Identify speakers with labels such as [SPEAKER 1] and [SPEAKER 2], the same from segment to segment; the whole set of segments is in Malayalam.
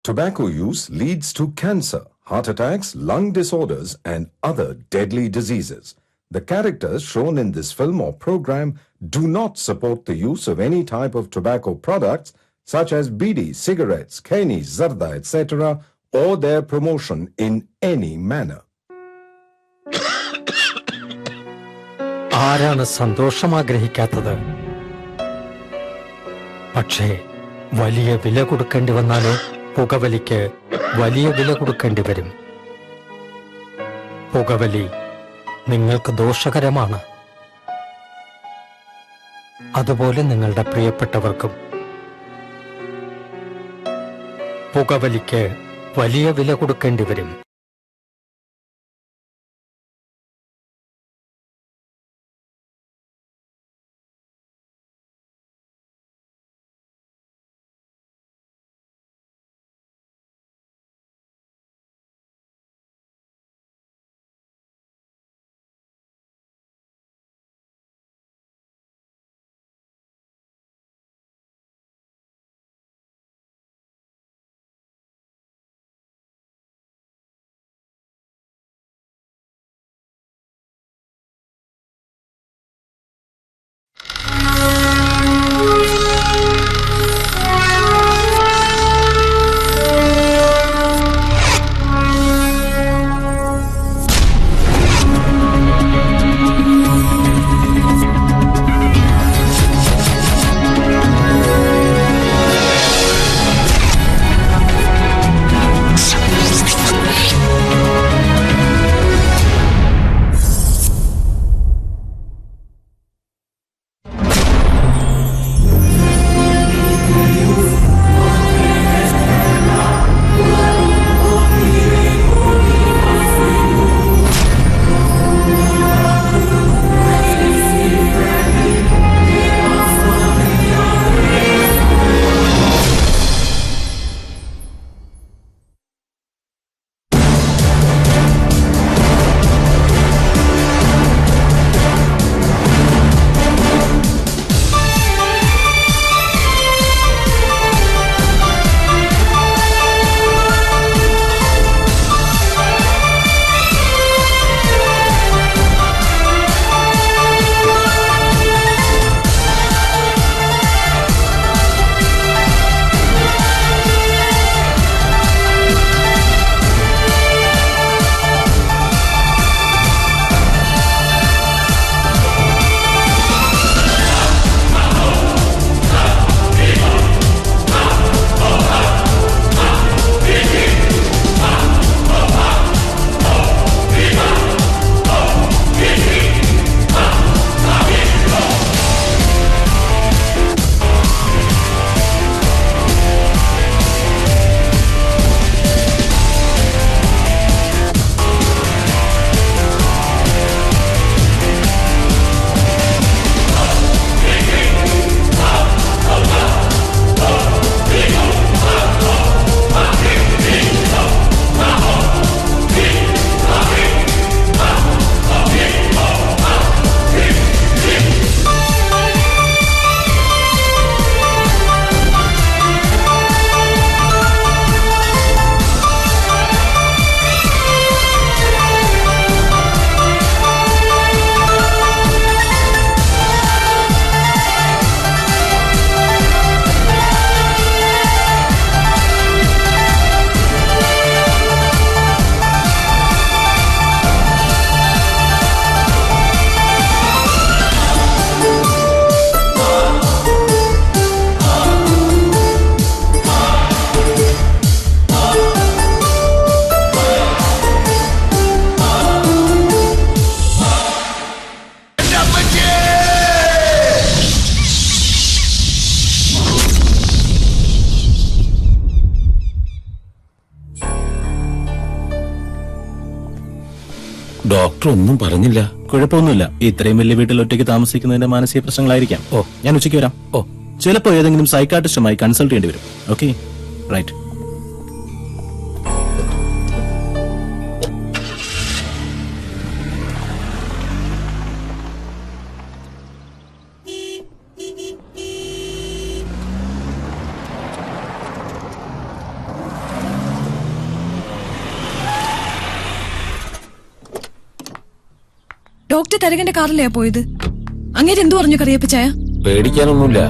[SPEAKER 1] Tobacco use leads to cancer, heart attacks, lung disorders, and other deadly diseases. The characters shown in this film or program do not support the use of any type of tobacco products such as bidi, cigarettes, keni, zarda, etc., or their promotion in any manner.
[SPEAKER 2] ആരാണ് സന്തോഷം ആഗ്രഹിക്കാത്തത്? പക്ഷേ വലിയ വില കൊടുക്കേണ്ടി വന്നാലോ? പുകവലിക്ക് വലിയ വില കൊടുക്കേണ്ടി വരും. പുകവലി നിങ്ങൾക്ക് ദോഷകരമാണ്. അതുപോലെ നിങ്ങളുടെ പ്രിയപ്പെട്ടവർക്കും. പുകവലിക്ക് വലിയ വില കൊടുക്കേണ്ടി വരും.
[SPEAKER 3] ഡോക്ടർ ഒന്നും പറഞ്ഞില്ല.
[SPEAKER 4] കുഴപ്പമൊന്നുമില്ല. ഇത്രയും വലിയ വീട്ടിൽ ഒറ്റയ്ക്ക് താമസിക്കുന്നതിന്റെ മാനസിക പ്രശ്നങ്ങളായിരിക്കാം. ഞാൻ ഉച്ചയ്ക്ക് വരാം. ചിലപ്പോ ഏതെങ്കിലും സൈക്കാട്രിസ്റ്റുമായി കൺസൾട്ട് ചെയ്യേണ്ടി വരും. Okay, right.
[SPEAKER 5] ഡോക്ടർ തരകന്റെ കാറിലെയാ പോയത്. അങ്ങേര് എന്തു പറഞ്ഞു കറിയപ്പച്ചായ?
[SPEAKER 3] പേടിക്കാനൊന്നുമില്ല.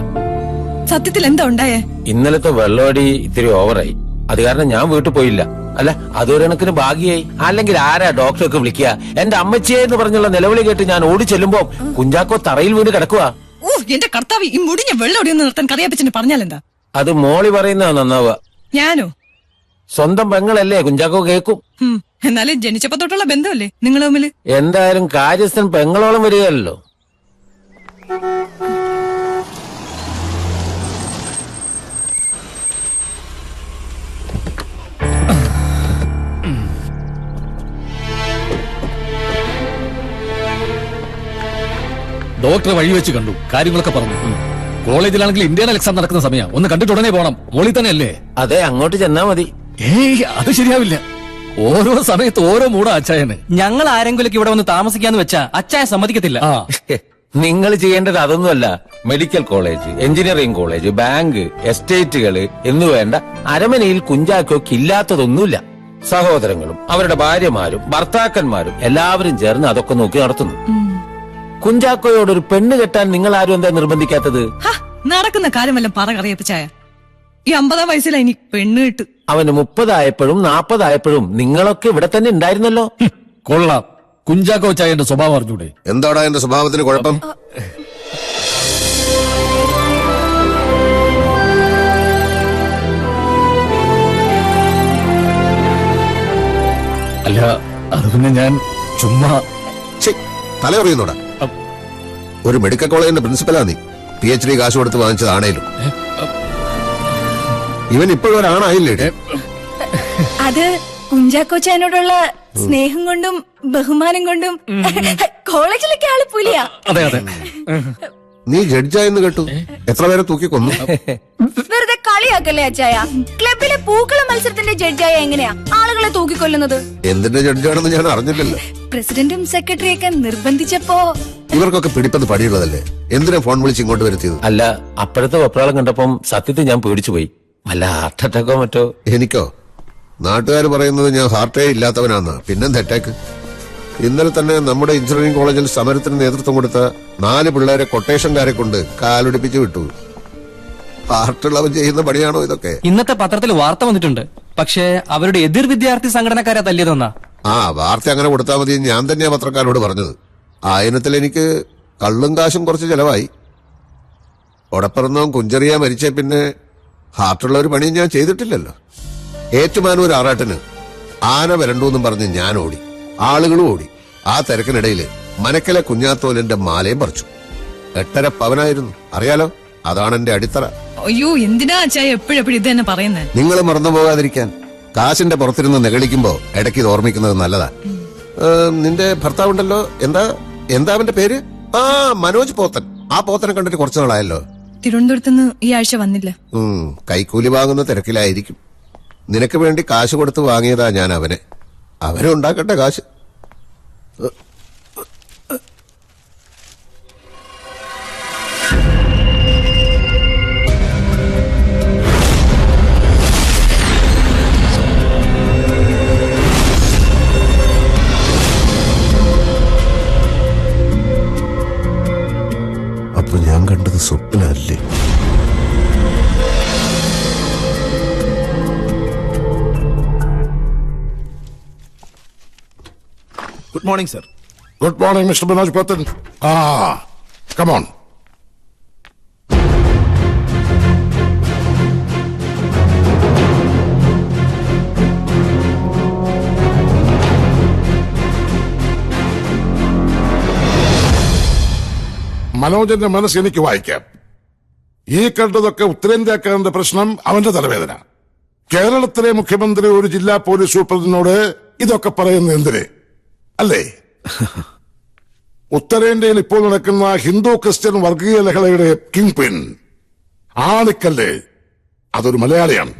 [SPEAKER 5] സത്യത്തിൽ എന്താ ഉണ്ടായേ?
[SPEAKER 3] ഇന്നലത്തെ വെള്ളമടി ഇത്തിരി ഓവറായി. അത് കാരണം ഞാൻ വീട്ടിൽ പോയില്ല. അല്ല, അതൊരു കണക്കിന് ഭാഗ്യായി. അല്ലെങ്കിൽ ആരാ ഡോക്ടറൊക്കെ വിളിക്കുക? എന്റെ അമ്മച്ചിയെ എന്ന് പറഞ്ഞുള്ള നിലവിളി കേട്ട് ഞാൻ ഓടി ചെല്ലുമ്പോ കുഞ്ചാക്കോ തറയിൽ വീണ് കിടക്കുക.
[SPEAKER 5] ഓ എന്റെ കർത്താവ്, ഈ മുടിഞ്ഞ വെള്ളമടി ഒന്ന് നിർത്താൻ കറിയപ്പച്ചന് പറഞ്ഞാലെന്താ?
[SPEAKER 3] അത് മോളി പറയുന്നതാ നന്നാവുക.
[SPEAKER 5] ഞാനോ?
[SPEAKER 3] സ്വന്തം പെങ്ങളല്ലേ, കുഞ്ചാക്കോ കേക്കും.
[SPEAKER 5] എന്നാലും ജനിച്ചപ്പോ തൊട്ടുള്ള ബന്ധമല്ലേ നിങ്ങൾ തമ്മില്?
[SPEAKER 3] എന്തായാലും കാര്യസ്ഥൻ പെങ്ങളോളം വരികയല്ലോ.
[SPEAKER 6] ഡോക്ടറെ വഴി വെച്ച് കണ്ടു, കാര്യങ്ങളൊക്കെ പറഞ്ഞു. കോളേജിലാണെങ്കിൽ ഇന്റേണൽ എക്സാം നടക്കുന്ന സമയം, ഒന്ന് കണ്ടിട്ട് ഉടനെ പോണം. മോളിൽ തന്നെ അല്ലേ?
[SPEAKER 3] അതെ, അങ്ങോട്ട് ചെന്നാ മതി.
[SPEAKER 6] ഏയ്, അത് ശരിയാവില്ല. ഓരോ സമയത്ത് ഓരോ മൂടാ അച്ചായന്.
[SPEAKER 4] ഞങ്ങൾ ആരെങ്കിലും ഇവിടെ വന്ന് താമസിക്കാന്ന് വെച്ചാ അച്ചായ സമ്മതിക്കത്തില്ല.
[SPEAKER 3] നിങ്ങൾ ചെയ്യേണ്ടത് അതൊന്നുമല്ല. Medical college, engineering college, bank, എസ്റ്റേറ്റുകള് എന്നു വേണ്ട അരമനയിൽ കുഞ്ചാക്കോക്ക് ഇല്ലാത്തതൊന്നുമില്ല. സഹോദരങ്ങളും അവരുടെ ഭാര്യമാരും ഭർത്താക്കന്മാരും എല്ലാവരും ചേർന്ന് അതൊക്കെ നോക്കി നടത്തുന്നു. കുഞ്ചാക്കോയോട് ഒരു പെണ്ണ് കെട്ടാൻ നിങ്ങൾ ആരും എന്താ നിർബന്ധിക്കാത്തത്?
[SPEAKER 5] നടക്കുന്ന കാര്യം വല്ലതും പറ കറിയപ്പച്ചായ. ഈ 50 വയസ്സിലാ ഇനി പെണ്ണ് കിട്ടു.
[SPEAKER 3] അവന് 30 ആയപ്പോഴും 40 ആയപ്പോഴും നിങ്ങളൊക്കെ ഇവിടെ തന്നെ ഉണ്ടായിരുന്നല്ലോ.
[SPEAKER 6] കൊള്ളാം. കുഞ്ചാക്കോ ചായന്റെ സ്വഭാവം അറിഞ്ഞൂടെ?
[SPEAKER 7] എന്താടാ എന്റെ സ്വഭാവത്തിന് കുഴപ്പം?
[SPEAKER 6] അല്ല, അത് പിന്നെ ഞാൻ ചുമ്മാ
[SPEAKER 7] തലയറിയുന്നോടാ. ഒരു മെഡിക്കൽ കോളേജിന്റെ പ്രിൻസിപ്പലാ നീ. PhD കാശ് കൊടുത്ത് വാങ്ങിച്ചതാണേലും ഇവൻ ഇപ്പോഴും ഒരാണായില്ലേ?
[SPEAKER 8] അത് കുഞ്ചാക്കോച്ചായനോടുള്ള സ്നേഹം കൊണ്ടും ബഹുമാനം കൊണ്ടും കോളേജിലൊക്കെ ആള് പുലിയാ.
[SPEAKER 6] അതെ അതെ.
[SPEAKER 7] നീ ജഡ്ജായെന്ന് കേട്ടു. എത്ര പേരെ തൂക്കി കൊന്നു?
[SPEAKER 8] വെറുതെ കളിയാക്കല്ലേ അച്ചായ. ക്ലബിലെ പൂക്കള മത്സരത്തിന്റെ ജഡ്ജായ എങ്ങനെയാ ആളുകളെ തൂക്കിക്കൊല്ലുന്നത്?
[SPEAKER 7] എന്തിന്റെ ജഡ്ജാണെന്ന് ഞാൻ അറിഞ്ഞില്ലല്ലോ.
[SPEAKER 8] പ്രസിഡന്റും സെക്രട്ടറിയൊക്കെ നിർബന്ധിച്ചപ്പോ.
[SPEAKER 7] ഇവർക്കൊക്കെ പിടിപ്പത് പടിയുള്ളതല്ലേ? എന്തിനാ ഫോൺ വിളിച്ച് ഇങ്ങോട്ട് വരുത്തിയത്?
[SPEAKER 3] അല്ല, അപ്പോഴത്തെ വെപ്രാളം കണ്ടപ്പം സത്യത്തിൽ ഞാൻ പേടിച്ചു പോയി. അല്ല, ഹാർട്ട് അറ്റാക്കോ മറ്റോ?
[SPEAKER 7] എനിക്കോ? നാട്ടുകാർ പറയുന്നത് ഞാൻ ഹാർട്ടേ ഇല്ലാത്തവനാന്നാ. പിന്നെന്താ അറ്റാക്ക്? ഇന്നലെ തന്നെ നമ്മുടെ എഞ്ചിനീയറിംഗ് കോളേജിൽ സമരത്തിന് നേതൃത്വം കൊടുത്ത 4 പിള്ളേരെ കൊട്ടേഷൻകാരെ കൊണ്ട് കാലൊടിപ്പിച്ച് വിട്ടു. ഹാർട്ടുള്ളവൻ ചെയ്യുന്ന പണിയാണോ ഇതൊക്കെ?
[SPEAKER 4] ഇന്നത്തെ പത്രത്തിൽ വാർത്ത വന്നിട്ടുണ്ട്. പക്ഷേ അവരുടെ എതിർ വിദ്യാർത്ഥി സംഘടനക്കാരെ തല്ലിയതെന്നാ.
[SPEAKER 7] വാർത്ത അങ്ങനെ കൊടുത്താൽ മതി. ഞാൻ തന്നെയാ പത്രക്കാരോട് പറഞ്ഞത്. ആ ഇനത്തിൽ എനിക്ക് കള്ളും കാശും കുറച്ച് ചെലവായി. ഒടപ്പിറന്നോ കുഞ്ചെറിയാ മരിച്ചേ പിന്നെ ഹാർട്ടുള്ള ഒരു പണിയും ഞാൻ ചെയ്തിട്ടില്ലല്ലോ. ഏറ്റുമാനൂർ ആറാട്ടിന് ആന വരണ്ടൂന്നും പറഞ്ഞ് ഞാൻ ഓടി, ആളുകളും ഓടി. ആ തിരക്കിനിടയില് മനക്കലെ കുഞ്ഞാത്തോലിന്റെ മാലയും പറിച്ചു. 8.5 പവനായിരുന്നു. അറിയാലോ, അതാണ് എന്റെ അടിത്തറ.
[SPEAKER 5] അയ്യോ, എന്തിനാ അച്ചായ എപ്പോഴെപ്പോഴും ഇത് തന്നെ പറയുന്നത്?
[SPEAKER 7] നിങ്ങൾ മറന്നു പോകാതിരിക്കാൻ. കാശിന്റെ പുറത്തിരുന്ന് നിഗളിക്കുമ്പോ ഇടയ്ക്ക് ഇത് ഓർമ്മിക്കുന്നത് നല്ലതാ. നിന്റെ ഭർത്താവുണ്ടല്ലോ, എന്താ അവന്റെ പേര്? മനോജ് പോത്തൻ. ആ പോത്തനെ കണ്ടിട്ട് കുറച്ചു നാളായല്ലോ.
[SPEAKER 5] തിരുവനന്തപുരത്തുനിന്ന് ഈ ആഴ്ച വന്നില്ല.
[SPEAKER 7] കൈക്കൂലി വാങ്ങുന്ന തിരക്കിലായിരിക്കും. നിനക്ക് വേണ്ടി കാശ് കൊടുത്ത് വാങ്ങിയതാ ഞാൻ അവനെ. അവനെ ഉണ്ടാക്കട്ടെ കാശ്. അപ്പൊ ഞാൻ കണ്ടത് സ്വപ്നല്ലേ?
[SPEAKER 4] Good morning sir.
[SPEAKER 9] Good morning, Mr. Manoj Patan. Come on. മനോജന്റെ മനസ്സ് എനിക്ക് വായിക്കാം. ഈ കണ്ടതൊക്കെ ഉത്തരേന്ത്യക്കാരന്റെ പ്രശ്നം അവന്റെ തലവേദന. കേരളത്തിലെ മുഖ്യമന്ത്രി ഒരു ജില്ലാ പോലീസ് സൂപ്രണ്ടിനോട് ഇതൊക്കെ പറയുന്നത് എന്തിന്? അല്ലേ? ഉത്തരേന്ത്യയിൽ ഇപ്പോൾ നടക്കുന്ന ഹിന്ദു ക്രിസ്ത്യൻ വർഗീയ ലഹളയുടെ കിങ് പിൻ ആണിക്കല്ലേ അതൊരു മലയാളിയാണ്.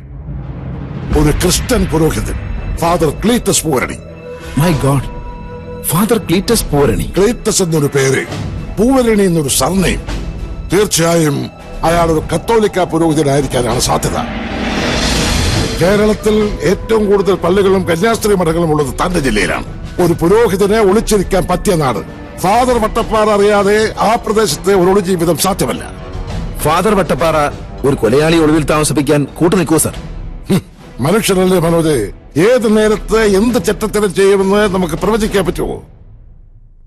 [SPEAKER 9] ഒരു ക്രിസ്ത്യൻ പുരോഹിതൻ, father Cletus Poorani.
[SPEAKER 4] My God, father Cletus Poorani.
[SPEAKER 9] Cletus എന്നൊരു പേര്, പൂവരണി എന്നൊരു സർനെയിം. തീർച്ചയായും അയാൾ ഒരു കത്തോലിക്ക പുരോഹിതനായിരിക്കാനാണ് സാധ്യത. കേരളത്തിൽ ഏറ്റവും കൂടുതൽ പള്ളികളും കന്യാസ്ത്രീ മഠങ്ങളും ഉള്ളത് തന്റെ ജില്ലയിലാണ്. ഒരു പുരോഹിതനെ ഒളിച്ചിരിക്കാൻ പറ്റിയ നാട്. ഫാദർ വട്ടപ്പാറ അറിയാതെ ആ പ്രദേശത്തെ ഒരു ജീവിതം സാധ്യമല്ല.
[SPEAKER 10] ഫാദർ വട്ടപ്പാറ ഒരു കൊലയാളി ഒളിവിൽ താമസിപ്പിക്കാൻ കൂട്ടുനിൽക്കൂ സർ.
[SPEAKER 9] മനുഷ്യരല്ലേ മനോജ്, ഏത് നേരത്ത് എന്ത് ചെറ്റത്തരം ചെയ്യുമെന്ന് നമുക്ക് പ്രവചിക്കാൻ പറ്റുമോ?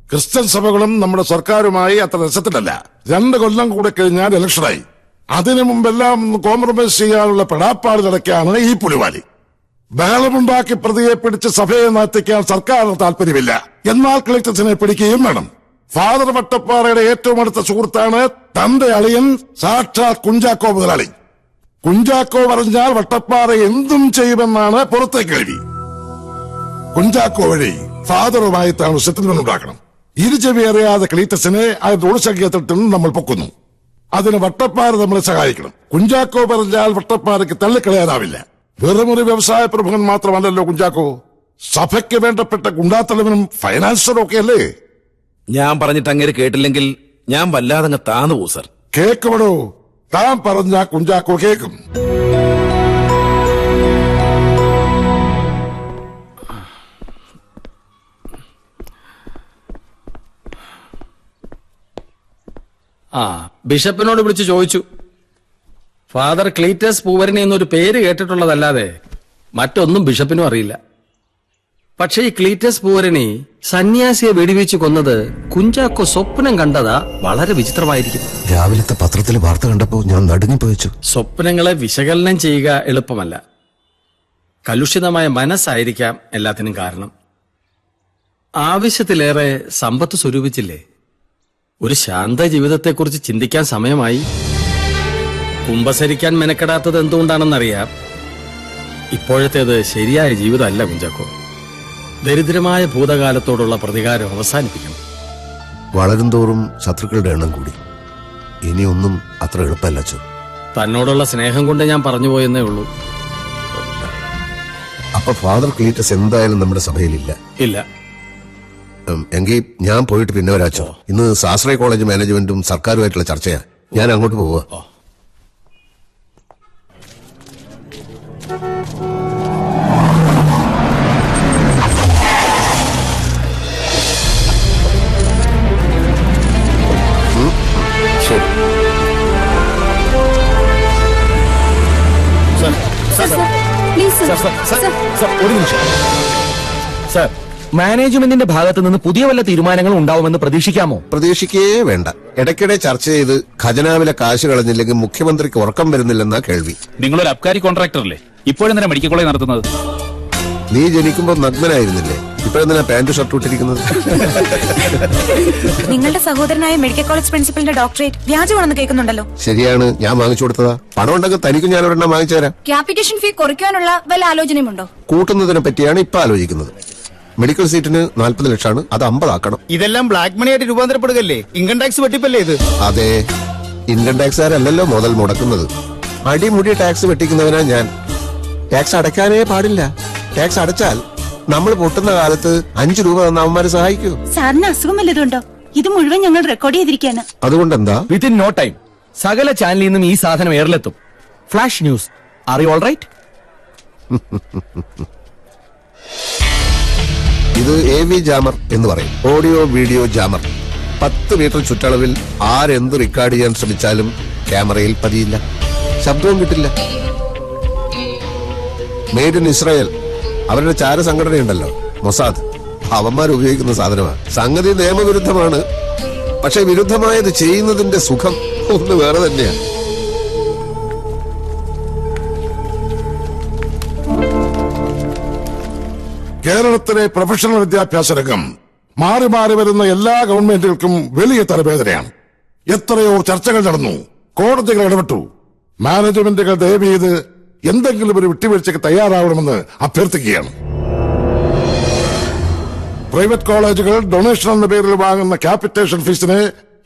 [SPEAKER 9] ക്രിസ്ത്യൻ സഭകളും നമ്മുടെ സർക്കാരുമായി അത്ര രസത്തിലല്ല. 2 കൊല്ലം കൂടെ കഴിഞ്ഞാൽ ഇലക്ഷനായി. അതിനു മുമ്പെല്ലാം കോംപ്രമൈസ് ചെയ്യാനുള്ള പെടാപ്പാട് നടക്കാണ് ഈ പുലിവാലി. ബഹളമുണ്ടാക്കി പ്രതിയെ പിടിച്ച് സഭയെ നാറ്റിക്കാൻ സർക്കാരിന് താല്പര്യമില്ല. എന്നാൽ കളക്ടേഴ്സിനെ പിടിക്കുകയും വേണം. ഫാദർ വട്ടപ്പാറയുടെ ഏറ്റവും അടുത്ത സുഹൃത്താണ് തന്റെ അളിയൻ സാക്ഷാത് കുഞ്ചാക്കോ മുതലാളി. കുഞ്ചാക്കോ പറഞ്ഞാൽ വട്ടപ്പാറ എന്തും ചെയ്യുമെന്നാണ് പുറത്തെ കേൾവി. കുഞ്ചാക്കോ വഴി ഫാദറുമായിട്ടാണ് സെറ്റിൽമെന്റ് ഉണ്ടാക്കണം. ഇരുചെവി അറിയാതെ ക്ലീറ്റസിനെ അതിന്റെ ഒളിസംഖ്യത്തിൽ നിന്ന് നമ്മൾ പൊക്കുന്നു. അതിന് വട്ടപ്പാറ നമ്മളെ സഹായിക്കണം. കുഞ്ചാക്കോ പറഞ്ഞാൽ വട്ടപ്പാറയ്ക്ക് തള്ളിക്കളയാനാവില്ല. വെറുമൊരു വ്യവസായ പ്രമുഖൻ മാത്രമല്ലല്ലോ കുഞ്ചാക്കോ, സഭയ്ക്ക് വേണ്ടപ്പെട്ട ഗുണ്ടാത്തലവനും ഫൈനാൻസറും ഒക്കെ അല്ലേ.
[SPEAKER 10] ഞാൻ പറഞ്ഞിട്ട് അങ്ങേര് കേട്ടില്ലെങ്കിൽ ഞാൻ വല്ലാതെ താന്നു പോകും സർ.
[SPEAKER 9] കേക്കുമടോ, താൻ പറഞ്ഞ കുഞ്ചാക്കോ കേക്കും.
[SPEAKER 6] ബിഷപ്പിനോട് വിളിച്ച് ചോദിച്ചു. ഫാദർ ക്ലീറ്റസ് പൂവരനെ എന്നൊരു പേര് കേട്ടിട്ടുള്ളതല്ലാതെ മറ്റൊന്നും ബിഷപ്പിനും അറിയില്ല. പക്ഷേ ഈ ക്ലീറ്റസ് പൂവരണി സന്യാസിയെ വെടിവെച്ച് കൊന്നത് കുഞ്ചാക്കോ സ്വപ്നം കണ്ടതാ വളരെ വിചിത്രമായിരിക്കും.
[SPEAKER 7] രാവിലത്തെ പത്രത്തിൽ വാർത്ത കണ്ടപ്പോ ഞാൻ നടുങ്ങിപ്പോയിച്ചു.
[SPEAKER 6] സ്വപ്നങ്ങളെ വിശകലനം ചെയ്യുക എളുപ്പമല്ല. കലുഷിതമായ മനസ്സായിരിക്കാം എല്ലാത്തിനും കാരണം. ആവശ്യത്തിലേറെ സമ്പത്ത് സ്വരൂപിച്ചില്ലേ. ഒരു ശാന്ത ജീവിതത്തെക്കുറിച്ച് ചിന്തിക്കാൻ സമയമായി. കുമ്പസരിക്കാൻ മെനക്കെടാത്തത് എന്തുകൊണ്ടാണെന്നറിയാം. ഇപ്പോഴത്തേത് ശരിയായ ജീവിതമല്ല കുഞ്ചാക്കോ. ദരിദ്രമായ ഭൂതകാലത്തോടുള്ള പ്രതികാരം അവസാനിപ്പിക്കണം.
[SPEAKER 7] വളരും തോറും ശത്രുക്കളുടെ എണ്ണം കൂടി. ഇനിയൊന്നും അത്ര എളുപ്പമല്ല അച്ഛൻ.
[SPEAKER 6] തന്നോടുള്ള സ്നേഹം കൊണ്ട് ഞാൻ പറഞ്ഞു പോയെന്നേ ഉള്ളൂ.
[SPEAKER 7] അപ്പൊ ഫാദർ ക്ലീറ്റസ് എന്തായാലും നമ്മുടെ സഭയിലില്ല.
[SPEAKER 6] ഇല്ല.
[SPEAKER 7] എങ്കിൽ ഞാൻ പോയിട്ട് പിന്നെ വരാച്ചോ. ഇന്ന് സാശ്രയ കോളേജ് മാനേജ്മെന്റും സർക്കാരുമായിട്ടുള്ള ചർച്ചയാ. ഞാൻ അങ്ങോട്ട് പോവുക.
[SPEAKER 10] ഒരു നിമിഷം സർ. മാനേജ്മെന്റിന്റെ ഭാഗത്തു നിന്ന് പുതിയ വല്ല തീരുമാനങ്ങളും ഉണ്ടാവുമെന്ന് പ്രതീക്ഷിക്കാമോ?
[SPEAKER 7] പ്രതീക്ഷിക്കേ വേണ്ട. ഇടയ്ക്കിടെ ചർച്ച ചെയ്ത് ഖജനാവിലെ കാശ് കളഞ്ഞില്ലെങ്കിൽ മുഖ്യമന്ത്രിക്ക് ഉറക്കം വരുന്നില്ലെന്നാ കേൾവി.
[SPEAKER 11] നിങ്ങളൊരു അബ്കാരി കോൺട്രാക്ടറല്ലേ? ഇപ്പോഴെന്തിനാ മെഡിക്കൽ കോളേജ് നടത്തുന്നത്?
[SPEAKER 7] നീ ജനിക്കുമ്പോ നഗ്നനായിരുന്നില്ലേ? ഇപ്പോഴെന്തിനാ പാന്റ് ഷർട്ട് ഇട്ടിരിക്കുന്നത്?
[SPEAKER 8] നിങ്ങളുടെ സഹോദരനായ മെഡിക്കൽ കോളേജ് പ്രിൻസിപ്പലിന്റെ ഡോക്ടറേറ്റ് വ്യാജമാണെന്ന് കേൾക്കുന്നുണ്ടല്ലോ.
[SPEAKER 7] ശരിയാണ്, ഞാൻ വാങ്ങിച്ചു കൊടുത്തതാ. പണം ഉണ്ടെങ്കിൽ തനിക്കും ഞാൻ ഒരെണ്ണം വാങ്ങിച്ചു തരാം.
[SPEAKER 8] ക്യാപിറ്റേഷൻ ഫീ കുറയ്ക്കാനുള്ള വല്ല ആലോചനയുമുണ്ടോ?
[SPEAKER 7] കൂട്ടുന്നതിനെ പറ്റിയാണ് ഇപ്പൊ ആലോചിക്കുന്നത്. മെഡിക്കൽ സീറ്റിന് 40 ലക്ഷമാണ്, അത് 50 ആക്കണം.
[SPEAKER 12] ഇതെല്ലാം ബ്ലാക്ക് മണി ആയിട്ട് രൂപാന്തരപ്പെടുകയല്ലേ? ഇൻകം ടാക്സ് വെട്ടിപ്പല്ലേ ഇത്?
[SPEAKER 7] അതെ, ഇൻകം ടാക്സുകാരല്ലല്ലോ മുതൽ മുടക്കുന്നത്. അടിമുടി ടാക്സ് വെട്ടിക്കുന്നവനാ ഞാൻ. ടാക്സ് അടയ്ക്കാനേ പാടില്ല. ടാക്സ് അടച്ചാൽ നമ്മൾ പൊട്ടുന്ന കാലത്ത് 5 രൂപ തന്ന അവന്മാര് സഹായിക്കൂ.
[SPEAKER 13] സാറിന് അസുഖം വല്ലതുണ്ടോ? ഇത് മുഴുവൻ ഞങ്ങൾ റെക്കോർഡ് ചെയ്തിരിക്കുകയാണ്.
[SPEAKER 7] അതുകൊണ്ട് എന്താ?
[SPEAKER 10] വിത്തിൻ നോ ടൈം സകല ചാനലിൽ നിന്നും ഈ സാധനം എയറിലെത്തും. Flash news. Are you all right?
[SPEAKER 7] ഇത് AV ജാമർ എന്ന് പറയും. Audio video jammer. 10 മീറ്റർ ചുറ്റളവിൽ ആരെന്ത് റെക്കോർഡ് ചെയ്യാൻ ശ്രമിച്ചാലും ക്യാമറയിൽ പതിയില്ല, ശബ്ദവും കിട്ടില്ല. Made in Israel. അവരുടെ ചാര സംഘടനയുണ്ടല്ലോ, മൊസാദ്, അവന്മാർ ഉപയോഗിക്കുന്ന സാധനമാണ്. സംഗതി നിയമവിരുദ്ധമാണ്. പക്ഷെ വിരുദ്ധമായത് ചെയ്യുന്നതിന്റെ സുഖം ഒന്ന് വേറെ തന്നെയാണ്.
[SPEAKER 9] കേരളത്തിലെ പ്രൊഫഷണൽ വിദ്യാഭ്യാസ രംഗം മാറി മാറി വരുന്ന എല്ലാ ഗവൺമെന്റുകൾക്കും വലിയ തലവേദനയാണ്. എത്രയോ ചർച്ചകൾ നടന്നു, കോടതികൾ ഇടപെട്ടു. മാനേജ്മെന്റുകൾ ദയവ് ചെയ്ത് എന്തെങ്കിലും ഒരു വിട്ടുവീഴ്ചയ്ക്ക് തയ്യാറാവണമെന്ന് അഭ്യർത്ഥിക്കുകയാണ്. പ്രൈവറ്റ് കോളേജുകൾ ഡൊണേഷൻ എന്ന പേരിൽ വാങ്ങുന്ന ക്യാപിറ്റേഷൻ ഫീസിന്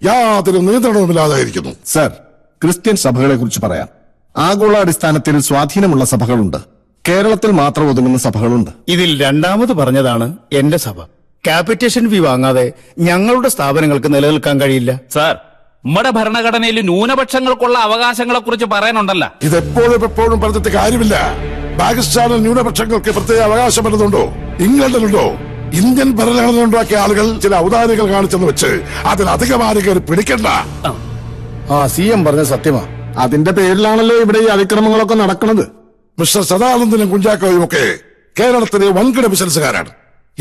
[SPEAKER 9] യാതൊരു നിയന്ത്രണവുമില്ലാതായിരിക്കുന്നു.
[SPEAKER 14] സർ, ക്രിസ്ത്യൻ സഭകളെ കുറിച്ച് പറയാം. ആഗോളാടിസ്ഥാനത്തിൽ സ്വാധീനമുള്ള സഭകളുണ്ട്. കേരളത്തിൽ മാത്രം ഒതുങ്ങുന്ന സഭകളുണ്ട്.
[SPEAKER 12] ഇതിൽ രണ്ടാമത് പറഞ്ഞതാണ് എന്റെ സഭ. ക്യാപിറ്റേഷൻ ഫീ വാങ്ങാതെ ഞങ്ങളുടെ സ്ഥാപനങ്ങൾക്ക് നിലനിൽക്കാൻ കഴിയില്ല.
[SPEAKER 11] സാർ, നമ്മുടെ ഭരണഘടനയിൽ ന്യൂനപക്ഷങ്ങൾക്കുള്ള അവകാശങ്ങളെ കുറിച്ച് പറയാനുണ്ടല്ല.
[SPEAKER 9] എപ്പോഴും പറഞ്ഞിട്ട് കാര്യമില്ല. പാകിസ്ഥാനിൽ ന്യൂനപക്ഷങ്ങൾക്ക് പ്രത്യേക അവകാശം വരുന്നുണ്ടോ? ഇംഗ്ലണ്ടിലുണ്ടോ? ഇന്ത്യൻ ഭരണഘടന ഉണ്ടാക്കിയ ആളുകൾ ചില ഔദാര്യങ്ങൾ കാണിച്ചെന്ന് വെച്ച് അതിലധികം ആരെങ്കിലും പിടിക്കണ്ട.
[SPEAKER 14] CM പറഞ്ഞ സത്യമാ. അതിന്റെ പേരിലാണല്ലോ ഇവിടെ ഈ അതിക്രമങ്ങളൊക്കെ നടക്കുന്നത്.
[SPEAKER 9] മിസ്റ്റർ സദാനന്ദനും കുഞ്ചാക്കോയും ഒക്കെ കേരളത്തിലെ വൻകിട ബിസിനസ്സുകാരാണ്.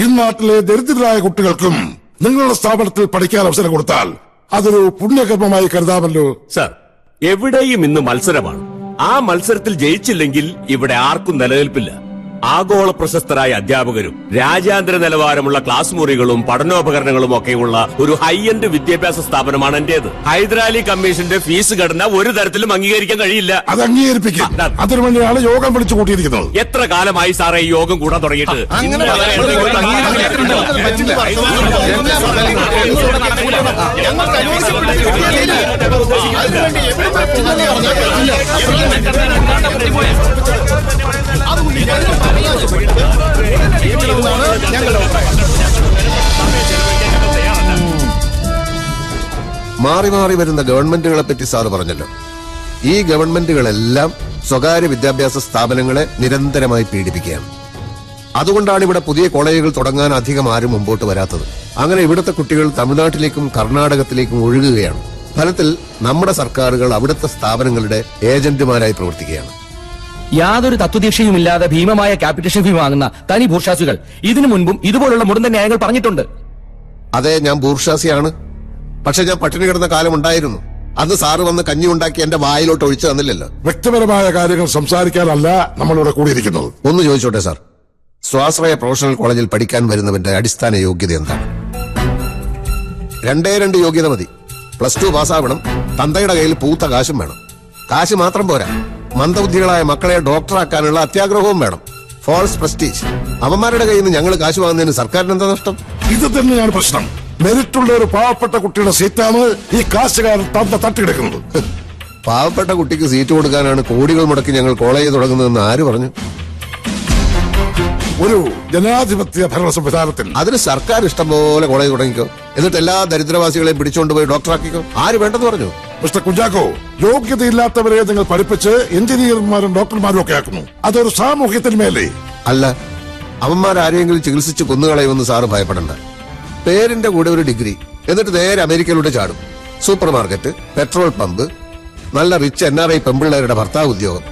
[SPEAKER 9] ഈ നാട്ടിലെ ദരിദ്രരായ കുട്ടികൾക്കും നിങ്ങളുടെ സ്ഥാപനത്തിൽ പഠിക്കാൻ അവസരം കൊടുത്താൽ അതൊരു പുണ്യകർമ്മമായി കരുതാമല്ലോ.
[SPEAKER 15] സർ, എവിടെയും ഇന്ന് മത്സരമാണ്. ആ മത്സരത്തിൽ ജയിച്ചില്ലെങ്കിൽ ഇവിടെ ആർക്കും നിലനിൽപ്പില്ല. ആഗോള പ്രശസ്തരായ അധ്യാപകരും രാജ്യാന്തര നിലവാരമുള്ള ക്ലാസ് മുറികളും പഠനോപകരണങ്ങളും ഒക്കെയുള്ള ഒരു ഹൈ എൻഡ് വിദ്യാഭ്യാസ സ്ഥാപനമാണ് എന്റേത്. ഹൈദരാലി കമ്മീഷന്റെ ഫീസ് ഘടന ഒരു തരത്തിലും അംഗീകരിക്കാൻ കഴിയില്ല.
[SPEAKER 9] അത് അംഗീകരിപ്പിക്കും. അതിനുവേണ്ടിയാണ് യോഗം വിളിച്ചു കൂട്ടിയിരിക്കുന്നത്.
[SPEAKER 15] എത്ര കാലമായി സാറേ ഈ യോഗം കൂടാൻ തുടങ്ങിയിട്ട്?
[SPEAKER 7] മാറി മാറി വരുന്ന ഗവൺമെന്റുകളെ പറ്റി സാറ് പറഞ്ഞല്ലോ. ഈ ഗവൺമെന്റുകളെല്ലാം സ്വകാര്യ വിദ്യാഭ്യാസ സ്ഥാപനങ്ങളെ നിരന്തരമായി പീഡിപ്പിക്കുകയാണ്. അതുകൊണ്ടാണ് ഇവിടെ പുതിയ കോളേജുകൾ തുടങ്ങാൻ അധികം ആരും മുമ്പോട്ട് വരാത്തത്. അങ്ങനെ ഇവിടുത്തെ കുട്ടികൾ തമിഴ്നാട്ടിലേക്കും കർണാടകത്തിലേക്കും ഒഴുകുകയാണ്. ഫലത്തിൽ നമ്മുടെ സർക്കാരുകൾ അവിടുത്തെ സ്ഥാപനങ്ങളുടെ ഏജന്റുമാരായി പ്രവർത്തിക്കുകയാണ്.
[SPEAKER 10] യാതൊരു തത്വദീക്ഷയുമില്ലാതെ ഭീമമായ ക്യാപിറ്റേഷൻ ഫീ വാങ്ങുന്ന തനി ബൂർഷാസികൾ ഇതിനു മുൻപും ഇതുപോലുള്ള മുടന്ത ന്യായങ്ങൾ പറഞ്ഞിട്ടുണ്ട്.
[SPEAKER 7] അതെ, ഞാൻ ബൂർഷാസിയാണ്. പക്ഷെ ഞാൻ പട്ടിണി കിടന്ന കാലം ഉണ്ടായിരുന്നു. അന്ന് സാറ് വന്ന് കഞ്ഞി ഉണ്ടാക്കി എന്റെ വായിലോട്ട് ഒഴിച്ചു തന്നില്ലല്ലോ.
[SPEAKER 9] വ്യക്തിപരമായ കാര്യങ്ങൾ സംസാരിക്കാനല്ല നമ്മളിവിടെ കൂടിയിരിക്കുന്നത്.
[SPEAKER 7] ഒന്ന് ചോദിച്ചോട്ടെ സാർ, സ്വാശ്രയ പ്രൊഫഷണൽ കോളേജിൽ പഠിക്കാൻ വരുന്നവന്റെ അടിസ്ഥാന യോഗ്യത എന്താണ്? 2 യോഗ്യത മതി. +2 പാസ്സാവണം. തന്തയുടെ കയ്യിൽ പൂത്ത കാശും വേണം. കാശ് മാത്രം പോരാ, മന്ദബുദ്ധികളായ മക്കളെ ഡോക്ടറാക്കാനുള്ള അത്യാഗ്രഹവും വേണം. False prestige. അവന്മാരുടെ കയ്യിൽ നിന്ന് ഞങ്ങൾ കാശ് വാങ്ങുന്നതിന് സർക്കാരിന് എന്താ നഷ്ടം?
[SPEAKER 9] ഇത് തന്നെയാണ് പ്രശ്നം. മെറിറ്റുള്ള ഒരു പാവപ്പെട്ട കുട്ടിയുടെ സീറ്റാണ് ഈ കാശുകാരൻ തട്ടിയെടുക്കുന്നത്.
[SPEAKER 7] പാവപ്പെട്ട കുട്ടിക്ക് സീറ്റ് കൊടുക്കാനാണ് കോടികൾ മുടക്കി ഞങ്ങൾ കോളേജ് തുടങ്ങുന്നതെന്ന് ആര് പറഞ്ഞു?
[SPEAKER 9] ഒരു ജനാധിപത്യ ഭരണ സംവിധാനത്തിൽ
[SPEAKER 7] അതിന് സർക്കാർ ഇഷ്ടം പോലെ കോളേജ് തുടങ്ങിക്കോ. എന്നിട്ട് എല്ലാ ദരിദ്രവാസികളെയും പിടിച്ചുകൊണ്ടുപോയി ഡോക്ടറാക്കിക്കോ. ആര് വേണ്ടെന്ന് പറഞ്ഞു?
[SPEAKER 9] മിസ്റ്റർ കുഞ്ചാക്കോ, യോഗ്യതയില്ലാത്തവരെ നിങ്ങൾ പഠിപ്പിച്ച് എഞ്ചിനീയർമാരും ഡോക്ടർമാരും ഒക്കെ ആക്കുന്നു. അതൊരു സാമൂഹ്യത്തിന്മേലേ
[SPEAKER 7] അല്ല. അവന്മാരാരെങ്കിലും ചികിത്സിച്ച് കൊന്നുകളയുമെന്ന് സാറ് ഭയപ്പെടണ്ട. പേരിന്റെ കൂടെ ഒരു ഡിഗ്രി, എന്നിട്ട് നേരെ അമേരിക്കയിലൂടെ ചാടും. സൂപ്പർ മാർക്കറ്റ്, പെട്രോൾ പമ്പ്, നല്ല റിച്ച് NRI പെമ്പിള്ളേരുടെ ഭർത്താവ് ഉദ്യോഗം.